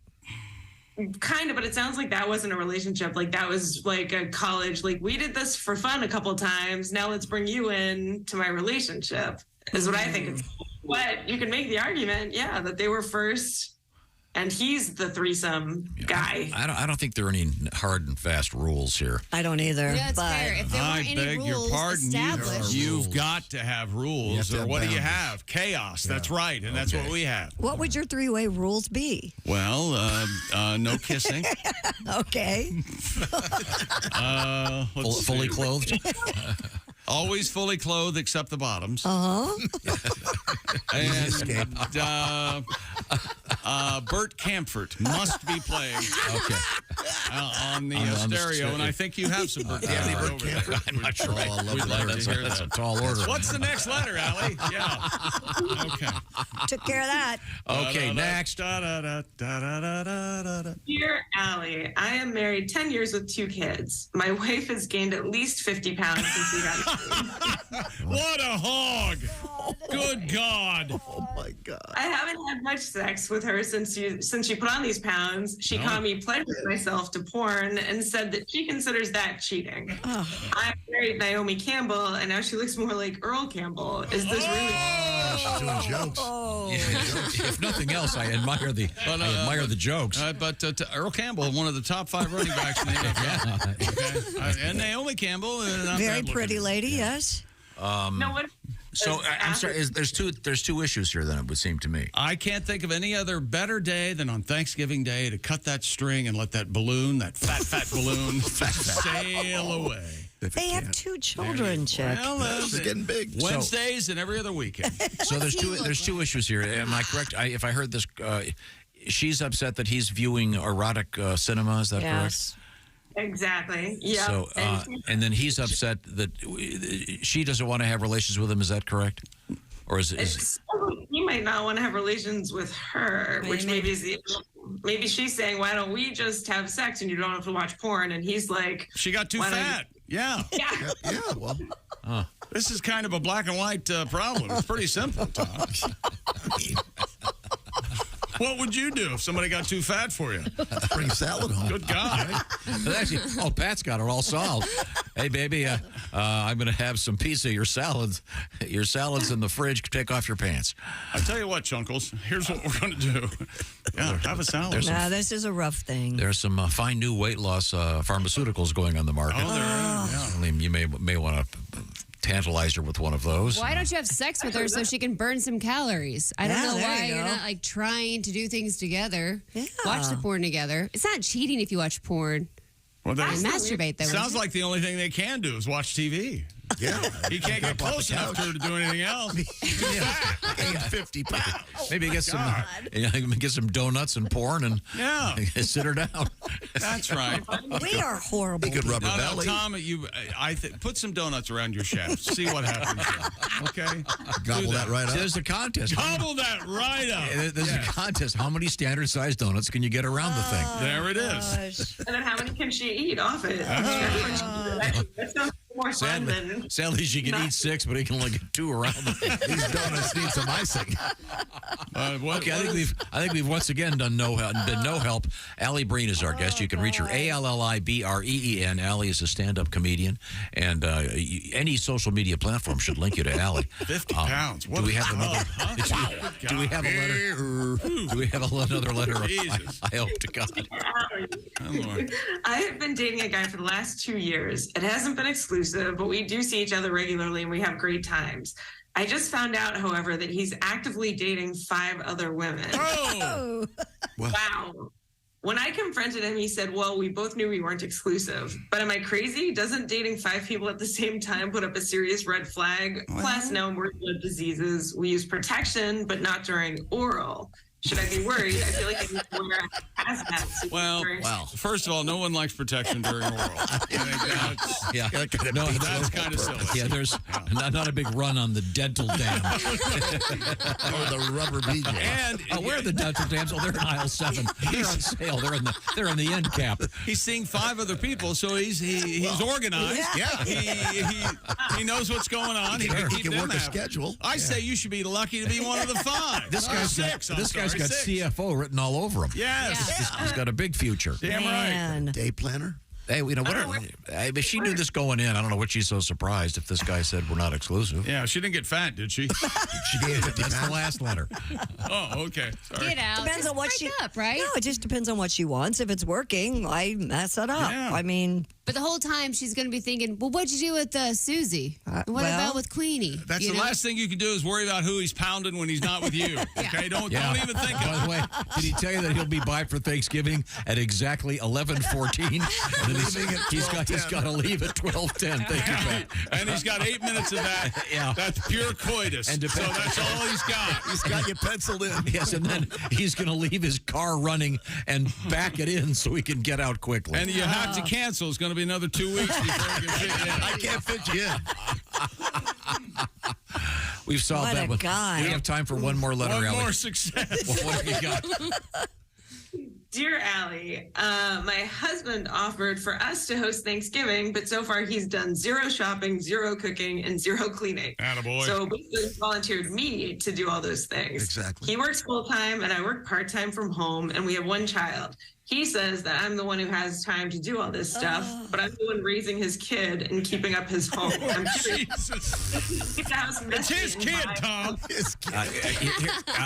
Kind of, but it sounds like that wasn't a relationship. Like that was like a college, like we did this for fun a couple times. Now let's bring you in to my relationship is what I think it's. But you can make the argument, that they were first and he's the threesome guy. I don't think there are any hard and fast rules here. I don't either. Yeah, it's but fair. If there I weren't any beg your rules pardon. established. You've got to have rules, to or have what do you boundaries. have? Chaos. That's right, and that's what we have. What would your three-way rules be? Well, no kissing. Okay. Let's Fully see. clothed? Always fully clothed except the bottoms. Uh-huh. And Bert Camfort must be playing on the stereo, and I think you have some Bert Camfort over there. I'm not sure. We'd like to hear That's that. a tall order. What's the next letter, Allie? Yeah. Okay. Took care of that. Okay, next. Dear Allie, I am married 10 years with 2 kids. My wife has gained at least 50 pounds since we got married. What a hog! Good God! Oh my God! I haven't had much sex with her since she put on these pounds. She caught me pleasuring myself to porn and said that she considers that cheating. I married Naomi Campbell, and now she looks more like Earl Campbell. Is this really? She's doing jokes. If nothing else, I admire the jokes. But Earl Campbell, one of the top 5 running backs in the NFL. Okay. And Naomi Campbell, not Very bad pretty looking. lady, yes. So I'm sorry. There's two issues here. Then it would seem to me. I can't think of any other better day than on Thanksgiving Day to cut that string and let that balloon, that fat balloon, sail away. They have 2 children, Chick. Well, She's getting big. Wednesdays and every other weekend. So there's two issues here. Am I correct? If I heard this, she's upset that he's viewing erotic cinema. Is that correct? Exactly. Yeah. So, and then he's upset that she doesn't want to have relations with him. Is that correct? Or is he might not want to have relations with her, which maybe is the maybe she's saying, why don't we just have sex and you don't have to watch porn? And he's like, she got too fat. Yeah. Yeah, well. This is kind of a black and white problem. It's pretty simple, Tom. What would you do if somebody got too fat for you? Bring salad home. Good God. Actually, Pat's got it all solved. Hey, baby, I'm going to have some piece of your salads. Your salad's in the fridge. Take off your pants. I tell you what, Chunkles, here's what we're going to do. Yeah, have a salad. Nah, this is a rough thing. There's some fine new weight loss pharmaceuticals going on the market. You may want to tantalize her with one of those. Why don't you have sex with her so she can burn some calories? I don't know why you're not like trying to do things together. Yeah. Watch the porn together. It's not cheating if you watch porn. Well, and masturbate though. Sounds like the only thing they can do is watch TV. Yeah. He can't get close enough to her to do anything else. 50 pounds. Maybe get some donuts and porn and sit her down. That's right. We are horrible. He could rub her belly. Tom, put some donuts around your shaft. See what happens. Okay? Gobble that right up. There's a contest. Gobble that right up. There's a contest. How many standard-sized donuts can you get around the thing? There it is. And then how many can she eat off it? That sounds more fun than... Sadly, she can eat 6, but he can only get 2 around the thing. These donuts need some icing. I think we've once again done no help. Alli Breen is our guest. You can reach her ALLIBREEN. Alli is a stand-up comedian, and any social media platform should link you to Alli. 50 pounds. Do we have another? Do we have a letter? Do we have another letter? I hope to God. I have been dating a guy for the last 2 years. It hasn't been exclusive, but we do see each other regularly and we have great times. I just found out, however, that he's actively dating 5 other women. Oh! Wow. When I confronted him, he said, well, we both knew we weren't exclusive. But am I crazy? Doesn't dating 5 people at the same time put up a serious red flag? Plus, no more blood diseases. We use protection, but not during oral. Should I be worried? I feel like I need to wear a hazmat. Well, first of all, no one likes protection during oral. That's kind of silly. Yeah, there's not a big run on the dental dam. Or the rubber BJ. And where are the dental dams? Oh, they're in aisle 7. They're on sale. They're in the end cap. He's seeing 5 other people, so he's organized. Yeah. He knows what's going on. He can work a schedule. I say you should be lucky to be one of the 5. This guy's got 6. CFO written all over him. Yes. He's got a big future. Damn right. Day planner. Hey, if she knew this going in, I don't know what she's so surprised if this guy said we're not exclusive. Yeah, she didn't get fat, did she? She did. That's the last letter. Oh, okay. Sorry. Get out. Depends on what she up, right? No, it just depends on what she wants. If it's working, I mess it up. Yeah. I mean, but the whole time she's going to be thinking, well, what'd you do with Susie? What about with Queenie? That's the last thing you can do is worry about who he's pounding when he's not with you. Okay, don't even think of it. By the way, did he tell you that he'll be by for Thanksgiving at exactly 11:14? And then he's got to leave at 12:10. Thank you, Pat. And he's got 8 minutes of that. Yeah. That's pure coitus. And so that's all he's got. He's got you penciled in. Yes, and then he's going to leave his car running and back it in so he can get out quickly. And you have to cancel. It's going to be another 2 weeks before you can fit you in. I can't fit you in. We've solved What that a one. guy. We have time for one more letter, One Alli. more success. What have you got? Dear Alli, my husband offered for us to host Thanksgiving, but so far he's done 0 shopping, 0 cooking, and 0 cleaning. Attaboy. So basically he volunteered me to do all those things. Exactly. He works full-time and I work part-time from home, and we have 1 child. He says that I'm the one who has time to do all this stuff, but I'm the one raising his kid and keeping up his home. I'm Jesus. It's his kid, Tom.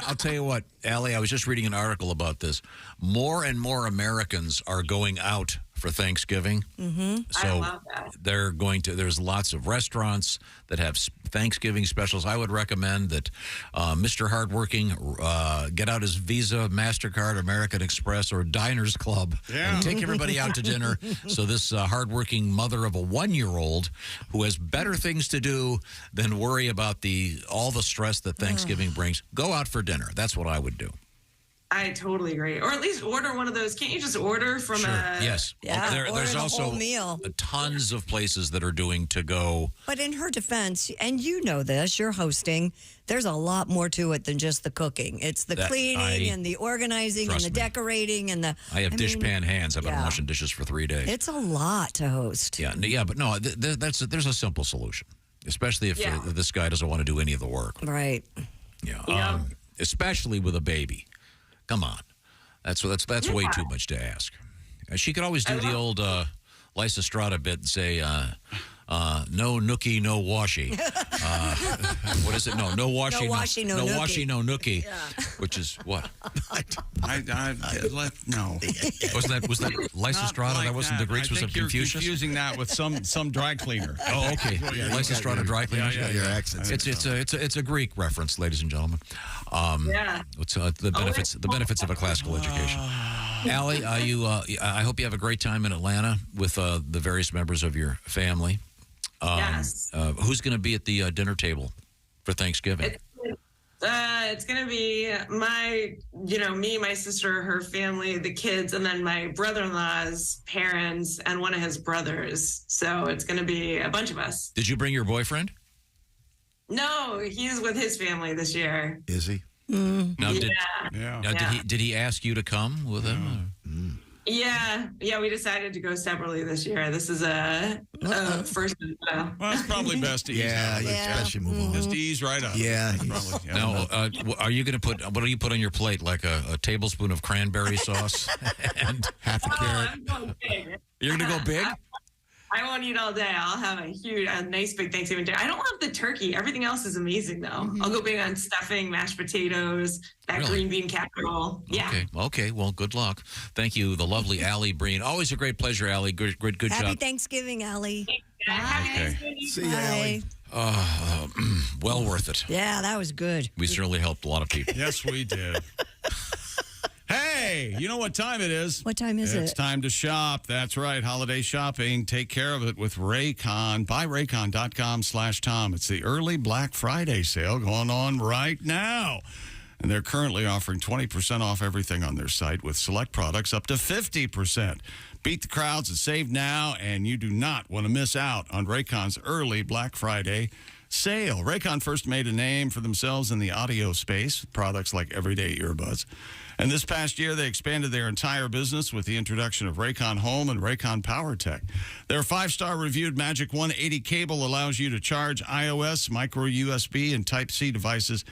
I'll tell you what, Alli, I was just reading an article about this. More and more Americans are going out for Thanksgiving. Mm-hmm. So I love that. there's lots of restaurants that have Thanksgiving specials. I would recommend that Mr. Hardworking get out his Visa, MasterCard, American Express, or Diners Club and take everybody out to dinner. So this hardworking mother of a 1-year-old who has better things to do than worry about all the stress that Thanksgiving brings, go out for dinner. That's what I would do. I totally agree. Or at least order one of those. Can't you just order from a... Yes. Yeah, There's order the also whole meal. tons of places that are doing to-go. But in her defense, and you know this, you're hosting, there's a lot more to it than just the cooking. It's the cleaning and the organizing and the decorating and the... I have dishpan hands. I've been yeah. washing dishes for 3 days. It's a lot to host. Yeah, but no, there's a simple solution, especially if this guy doesn't want to do any of the work. Right. Yeah. Especially with a baby. Come on. That's way too much to ask. She could always do the old Lysistrata bit and say, no nookie, no washy. What is it? No washy, no washy, no no nookie. washy, no nookie. Which is what? No. Was that Lysistrata? Like that wasn't the Greeks. Was it Confucius? You're confusing that with some dry cleaner. Oh, okay. Lysistrata dry cleaner. Yeah, your accents. It's a Greek reference, ladies and gentlemen. What's the benefits of a classical education? Alli, I hope you have a great time in Atlanta with the various members of your family. Yes. Who's going to be at the dinner table for Thanksgiving? It's going to be me, my sister, her family, the kids, and then my brother-in-law's parents and one of his brothers. So it's going to be a bunch of us. Did you bring your boyfriend? No, he's with his family this year. Is he? Now, Yeah. Did he ask you to come with him? Yeah, we decided to go separately this year. This is a first. Well, it's probably best to ease out. Especially move on. Just ease right up. Probably, Now, are you going to what do you put on your plate? Like a tablespoon of cranberry sauce and half a carrot? I'm going big. You're going to go big? I won't eat all day. I'll have a nice big Thanksgiving dinner. I don't love the turkey. Everything else is amazing, though. I'll go big on stuffing, mashed potatoes, that green bean casserole. Yeah. Okay. Well, good luck. Thank you, the lovely Alli Breen. Always a great pleasure, Alli. Good job. Happy Thanksgiving, Alli. See you, Alli. Well worth it. Yeah, that was good. We certainly helped a lot of people. Yes, we did. Hey, you know what time it is? What time is it? It's time to shop. That's right. Holiday shopping. Take care of it with Raycon. Buy Raycon.com/Tom. It's the early Black Friday sale going on right now. And they're currently offering 20% off everything on their site with select products up to 50%. Beat the crowds and save now, and you do not want to miss out on Raycon's early Black Friday sale. Raycon first made a name for themselves in the audio space with products like everyday earbuds. And this past year, they expanded their entire business with the introduction of Raycon Home and Raycon PowerTech. Their 5-star reviewed Magic 180 cable allows you to charge iOS, micro USB, and Type-C devices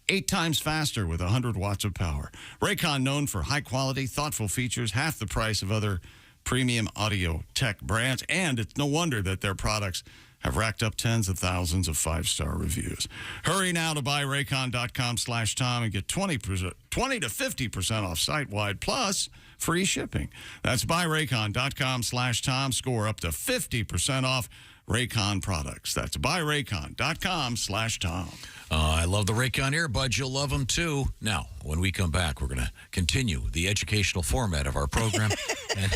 8 times faster with 100 watts of power. Raycon, known for high-quality, thoughtful features, half the price of other premium audio tech brands, and it's no wonder that their products have racked up tens of thousands of 5-star reviews. Hurry now to buy Raycon.com/Tom and get 20 to 50% off site-wide plus free shipping. That's buyraycon.com/Tom. Score up to 50% off Raycon products. That's buyraycon.com/Tom. I love the Raycon earbuds. You'll love them, too. Now, when we come back, we're going to continue the educational format of our program and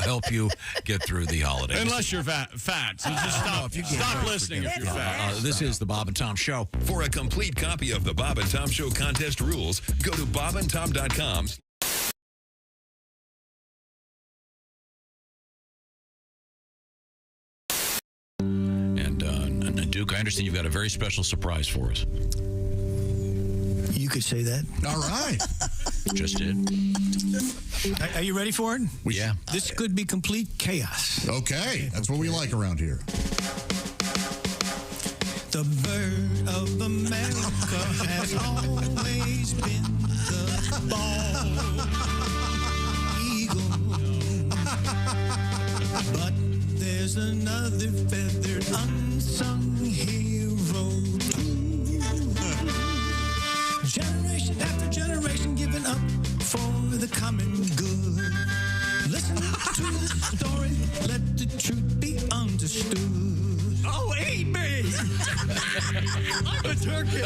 help you get through the holidays. Unless you're fat. So just stop listening if you're fat. This is the Bob and Tom Show. For a complete copy of the Bob and Tom Show contest rules, go to bobandtom.com. And Duke, I understand you've got a very special surprise for us. You could say that. All right. Just did. Are you ready for it? Yeah. This could be complete chaos. Okay. That's what we like around here. The bird of America has always been the bald eagle. But there's another feathered unsung hero too. Generation after generation giving up for the common good. Listen to the story, let the truth be understood. Oh, eat me! I'm a turkey.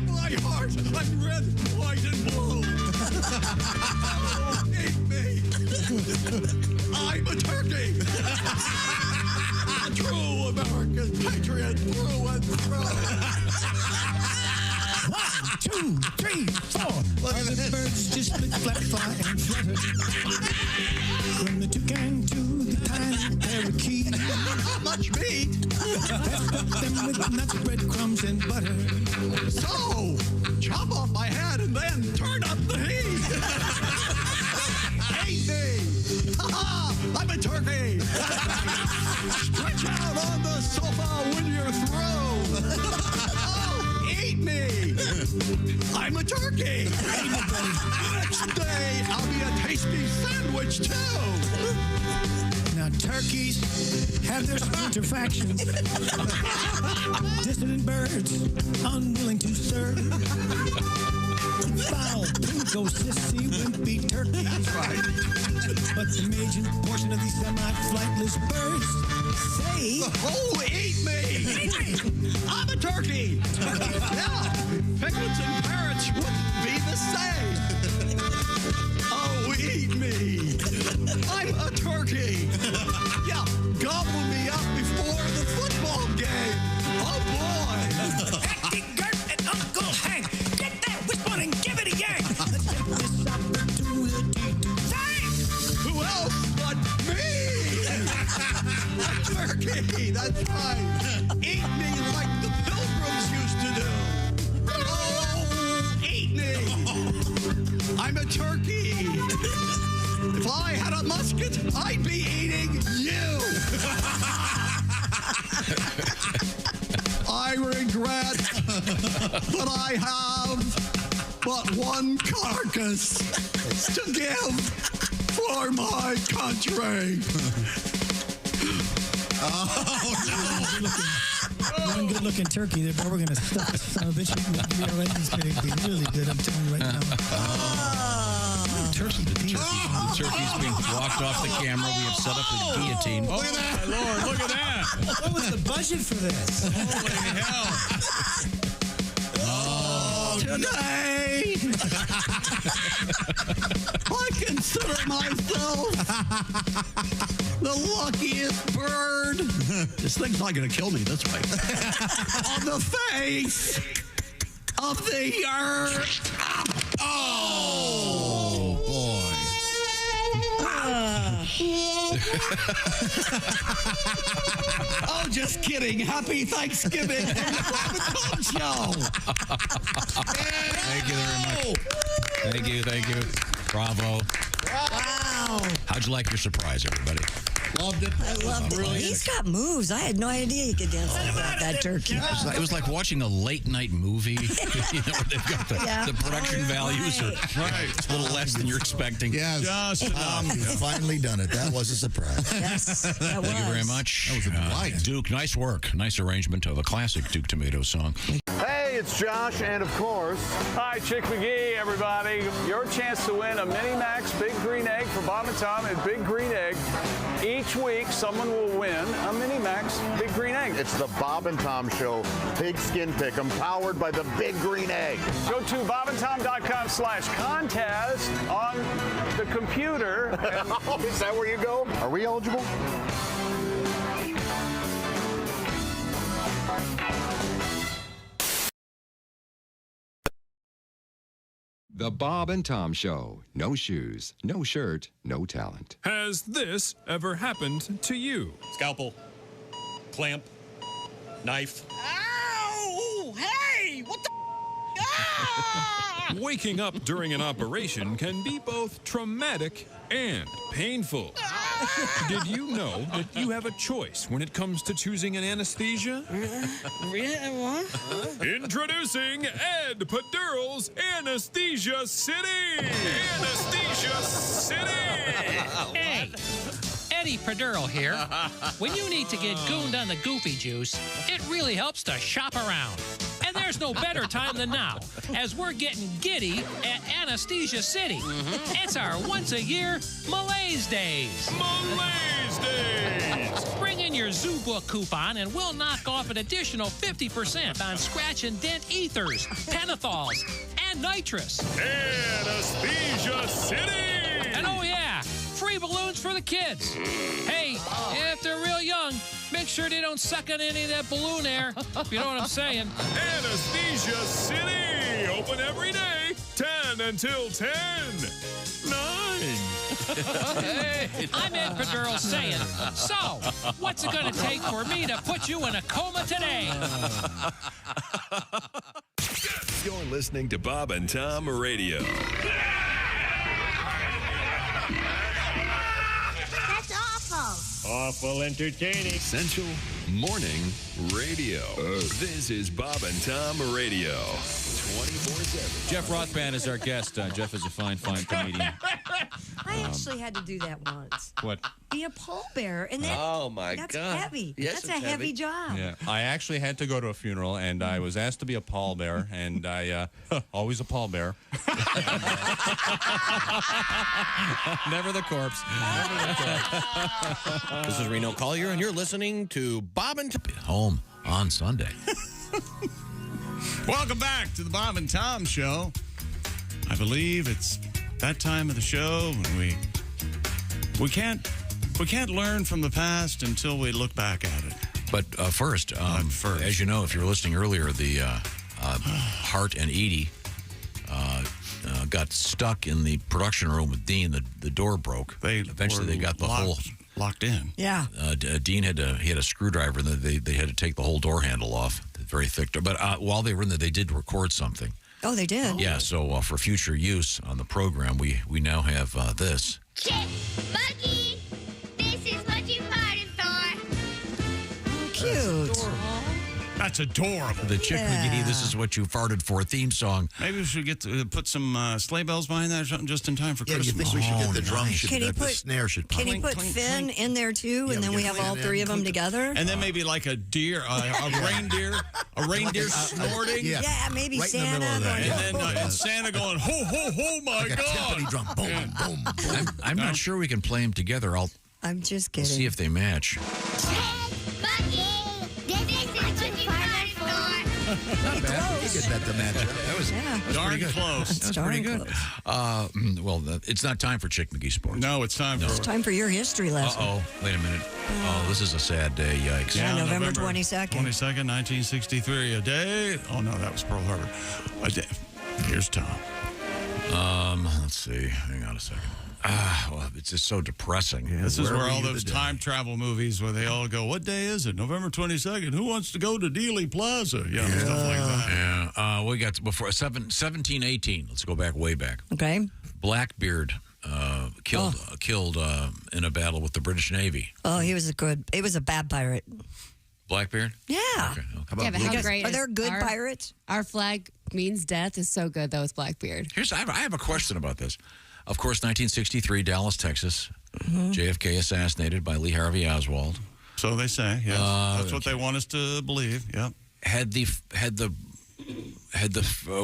My heart, I'm red, white, and blue. Eat me! I'm a turkey. A true American patriot through and through. 1, 2, 3, 4. 4. Other birds just split, flap, fly, and flutter. From the toucan to the tiny parakeet. Much meat. Pepper them with nuts, breadcrumbs, and butter. So, chop off my head and then turn up the heat. Hate me. Ha-ha, I'm a turkey. Stretch out on the sofa when you're through. Oh, eat me. I'm a turkey. The next day, I'll be a tasty sandwich, too. Now, turkeys have their splinter factions. Dissident birds, unwilling to serve. Foul, pinko, sissy, wimpy turkeys. That's right. But the major portion of these semi-flightless birds say... Oh, eat me! Eat me! I'm a turkey! Yeah, piglets and parrots wouldn't be the same. Oh, eat me! I'm a turkey! Yeah, gobble me up before the football game! Oh, boy! Hattie Gert and Uncle Hank, get that wishbone and give it a yank! Let's take this opportunity to thank! Who else but me? A turkey, that's right. Eat me like the pilgrims used to do. Oh, eat me. I'm a turkey. If I had a musket, I'd be eating you. I regret that I have but one carcass to give for my country. Oh, no. One good-looking turkey there, but we're going to stuff this son of a bitch. It's going to be really good, I'm telling you right now. Turkey. The turkey's being walked off the camera. We have set up a guillotine. Oh, my Lord, look at that. What was the budget for this? Holy hell. Today, I consider myself the luckiest bird. This thing's not going to kill me this way. On the face of the earth. Oh, boy. Oh, just kidding. Happy Thanksgiving from the Bob and Tom Show. Thank you very much. Thank you. Bravo. Wow. How'd you like your surprise, everybody? Loved it. I loved it. He's got moves. I had no idea he could dance like that turkey. It was like watching a late night movie. You know, where they've got the production values are a little less than you're expecting. Yes. Just enough. Finally done it. That was a surprise. Yes, that was. Thank you very much. That was a delight. Duke, nice work. Nice arrangement of a classic Duke Tomato song. Hey, it's Josh, and of course, hi, Chick McGee, everybody. Your chance to win a Mini Max Big Green Egg for Bob and Tom at Big Green Egg. Each week, someone will win a Mini Max Big Green Egg. It's the Bob and Tom Show Pigskin Pick'em, powered by the Big Green Egg. Go to bobandtom.com/contest on the computer. Is that where you go? Are we eligible? The Bob and Tom Show. No shoes, no shirt, no talent. Has this ever happened to you? Scalpel, clamp, knife. Ow! Hey! What the? Ah! Waking up during an operation can be both traumatic and painful. Did you know that you have a choice when it comes to choosing an anesthesia? Introducing Ed Pedural's Anesthesia City! Anesthesia City! Hey, Eddie Pedural here. When you need to get gooned on the goofy juice, it really helps to shop around. And there's no better time than now, as we're getting giddy at Anesthesia City. It's our once-a-year Malaise Days. Malaise Days! Bring in your Zoo Book coupon, and we'll knock off an additional 50% on scratch and dent ethers, pentathols, and nitrous. Anesthesia City! And oh yeah, free balloons for the kids. Hey, if they're real young, Make sure they don't suck on any of that balloon air. If you know what I'm saying. Anesthesia City. Open every day, 10 until 10. 9. Hey, I'm epidural saying. So, what's it going to take for me to put you in a coma today? You're listening to Bob and Tom Radio. That's awful. Awful entertaining. Essential Morning Radio. This is Bob and Tom Radio. 24/7. Jeff Rothband is our guest. Jeff is a fine comedian. I actually had to do that once. What? Be a pallbearer. And that, Oh, my that's God. heavy. Yes, that's a it's heavy heavy. job. Yeah, I actually had to go to a funeral, and I was asked to be a pallbearer, and I always a pallbearer. Never the corpse. This is Reno Collier, and you're listening to Bob and Tom. Home on Sunday. Welcome back to the Bob and Tom Show. I believe it's that time of the show when we can't learn from the past until we look back at it. But first, as you know, if you were listening earlier, the Hart and Edie got stuck in the production room with Dean. The door broke. Eventually, they got the whole locked in. Yeah. Dean had a screwdriver, and they had to take the whole door handle off. Very thick door. But while they were in there, they did record something. Oh, they did? Yeah. So for future use on the program, we now have this. Chip, Buggy, this is what you farted for. Cute. That's adorable. The Chick McGee, this is what you farted for theme song. Maybe we should get to put some sleigh bells behind that or something just in time for Christmas. You think we should get the drum? Can he the put- snare should pop. Can he put Finn in there too? And then we have all three of them together? And then maybe like a deer, a reindeer snorting. Yeah, maybe Right in the Santa. middle of that. And then and Santa going, ho, ho, ho, my Like a God. timpani drum. Boom, boom, boom. I'm not sure we can play them together. I'm just We'll kidding. see if they match. Buggy, this is what you farted for. Not bad. You get that to match up. That was Darn close. That's pretty good. Well, it's not time for Chick McGee Sports. No, it's time for It's time for your history lesson. Uh-oh. Wait a minute. Oh, this is a sad day. Yikes. Yeah, November 22nd. 22nd, 1963. A day. Oh, no, that was Pearl Harbor. A day. Here's Tom. Let's see. Hang on a second. Well, it's just so depressing. This is where all those time travel movies where they all go, what day is it? November 22nd. Who wants to go to Dealey Plaza? Yeah, stuff like that. Yeah. We got before 1718. Let's go back way back. Okay. Blackbeard killed in a battle with the British Navy. Oh, he was a bad pirate. Blackbeard? Yeah. Okay. Yeah, but how great Are there is good our- pirates? Our flag means death is so good, though, with Blackbeard. I have a question about this. Of course, 1963, Dallas, Texas. JFK assassinated by Lee Harvey Oswald. So they say, yes. That's what they want us to believe. Yep. Had the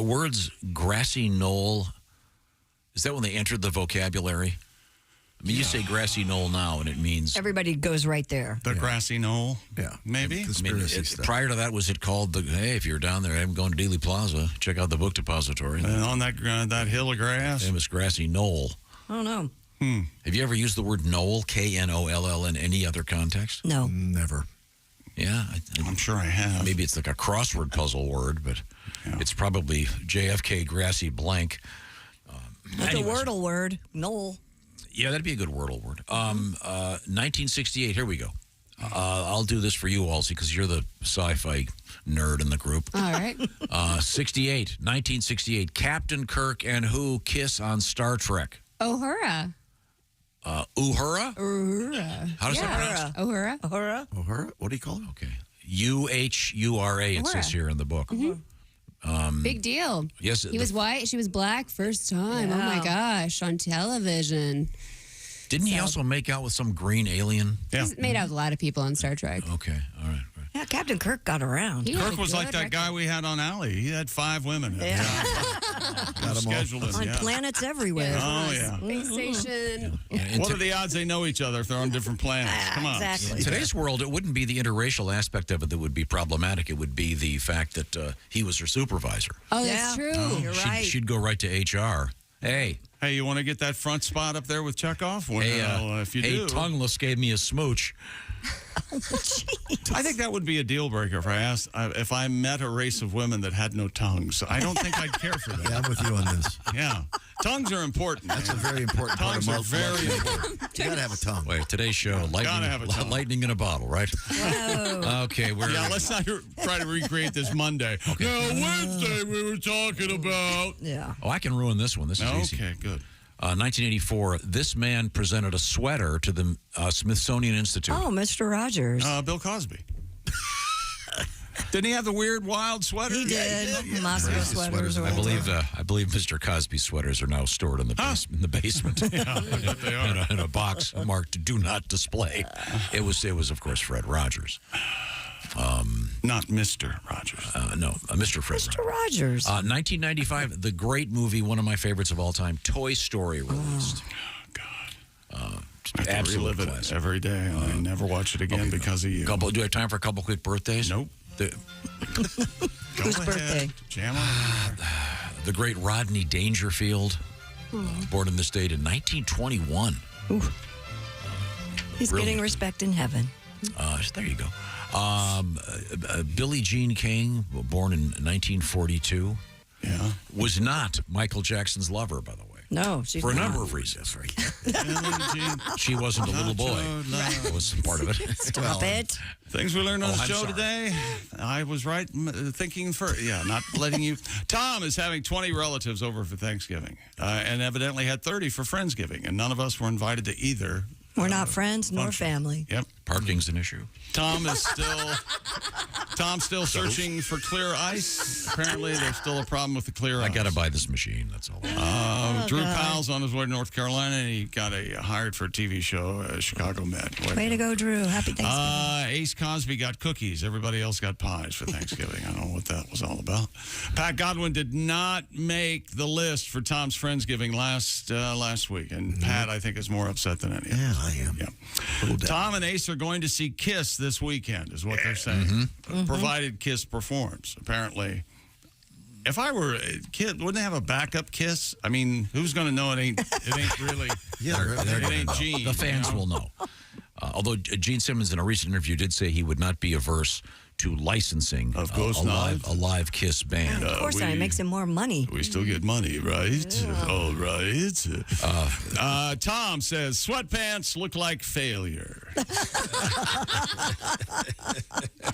words grassy knoll, is that when they entered the vocabulary? I mean, you say grassy knoll now, and it means... Everybody goes right there. The grassy knoll? Yeah. Maybe? Prior to that, was it called hey, if you're down there, I'm going to Dealey Plaza, check out the book depository. And on that hill of grass? Famous grassy knoll. I don't know. Have you ever used the word knoll, K-N-O-L-L, in any other context? No. Never. Yeah. I'm sure I have. Maybe it's like a crossword puzzle word, but it's probably JFK grassy blank. That's a Wordle word. Knoll. Yeah, that'd be a good Wordle word. 1968, here we go. I'll do this for you, Halsey, because you're the sci-fi nerd in the group. All right. 1968, Captain Kirk and who kiss on Star Trek? Uhura. Uhura? Uhura. How does that pronounce? Uhura. Uhura. Uhura? What do you call it? Okay. U-H-U-R-A, it says Uhura. here in the book. Big deal. Yes. He was white, she was black, first time. Oh my gosh, on television. Didn't he also make out with some green alien? He's made out with a lot of people on Star Trek. Okay, all right. Yeah, Captain Kirk got around. Kirk was like that guy we had on Alli. He had 5 women. Yeah. Got scheduled him, On planets everywhere. Oh, yeah. Space station. What are the odds they know each other if they're on different planets? Come on. In today's world, it wouldn't be the interracial aspect of it that would be problematic. It would be the fact that he was her supervisor. Oh, that's true. You're right. She'd go right to HR. Hey, you want to get that front spot up there with Chekhov? Well, if you do. Tongueless gave me a smooch. I think that would be a deal breaker if I met a race of women that had no tongues. I don't think I'd care for them. Yeah, I'm with you on this. Yeah. Tongues are important. That's a very important part of Tongues are very important. You gotta have a tongue. Wait, today's show, lightning in a bottle, right? Okay, let's not try to recreate this Monday. Okay. Wednesday we were talking about. Yeah. Oh, I can ruin this one. This is easy. Okay, good. 1984, this man presented a sweater to the Smithsonian Institute. Oh, Mr. Rogers. Bill Cosby. Didn't he have the weird, wild sweater? He did. Moscow sweaters. I believe Mr. Cosby's sweaters are now stored in the basement. Yeah, they are. in a box marked "Do Not Display." It was of course Fred Rogers. Not Mr. Rogers. No, Mr. Fred Rogers. 1995, the great movie, one of my favorites of all time, Toy Story released. I have to relive it every day. I never watch it again because of you. Do I have time for a couple quick birthdays? Nope. Whose birthday? Jam on. The great Rodney Dangerfield, born in this state in 1921. He's getting respect in heaven. There you go. Billie Jean King, born in 1942, was not Michael Jackson's lover, by the way. No, she's for a not. number of reasons. She wasn't a little boy. That was part of it. Stop it. Things we learned on the I'm show sorry. today. I was right thinking not letting you. Tom is having 20 relatives over for Thanksgiving and evidently had 30 for Friendsgiving, and none of us were invited to either. We're not friends nor family. Yep. Parking's an issue. Tom's still searching for clear ice. Apparently, there's still a problem with the clear ice. I got to buy this machine. That's all. Drew Powell's on his way to North Carolina, and he got hired for a TV show, Chicago Med. Way to go, Drew. Happy Thanksgiving. Ace Cosby got cookies. Everybody else got pies for Thanksgiving. I don't know what that was all about. Pat Godwin did not make the list for Tom's Friendsgiving last week, and Pat, I think, is more upset than any of us. Yeah, I am. Yeah. Tom and Ace are going to see Kiss this weekend, is what they're saying. Provided Kiss performs. Apparently, if I were a kid, wouldn't they have a backup Kiss? I mean, who's going to know it ain't really? It ain't Gene. The fans will know. Although Gene Simmons, in a recent interview, did say he would not be averse to licensing a live Kiss band. Of course, it makes him more money. We still get money, right? Yeah. All right. Tom says sweatpants look like failure.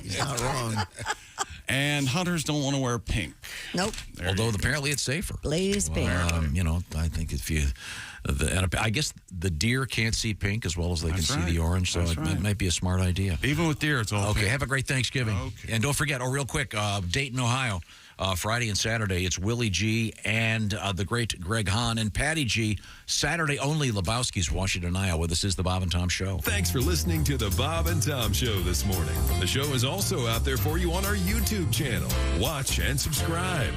He's not wrong. And hunters don't want to wear pink. Nope. Although apparently it's safer. Blaze pink. I think if you... I guess the deer can't see pink as well as they can see the orange, so it might be a smart idea. Even with deer, it's all okay. pink. Have a great Thanksgiving, and don't forget. Real quick, Dayton, Ohio, Friday and Saturday. It's Willie G and the great Greg Hahn and Patty G. Saturday only. Lebowski's, Washington, Iowa. This is the Bob and Tom Show. Thanks for listening to the Bob and Tom Show this morning. The show is also out there for you on our YouTube channel. Watch and subscribe.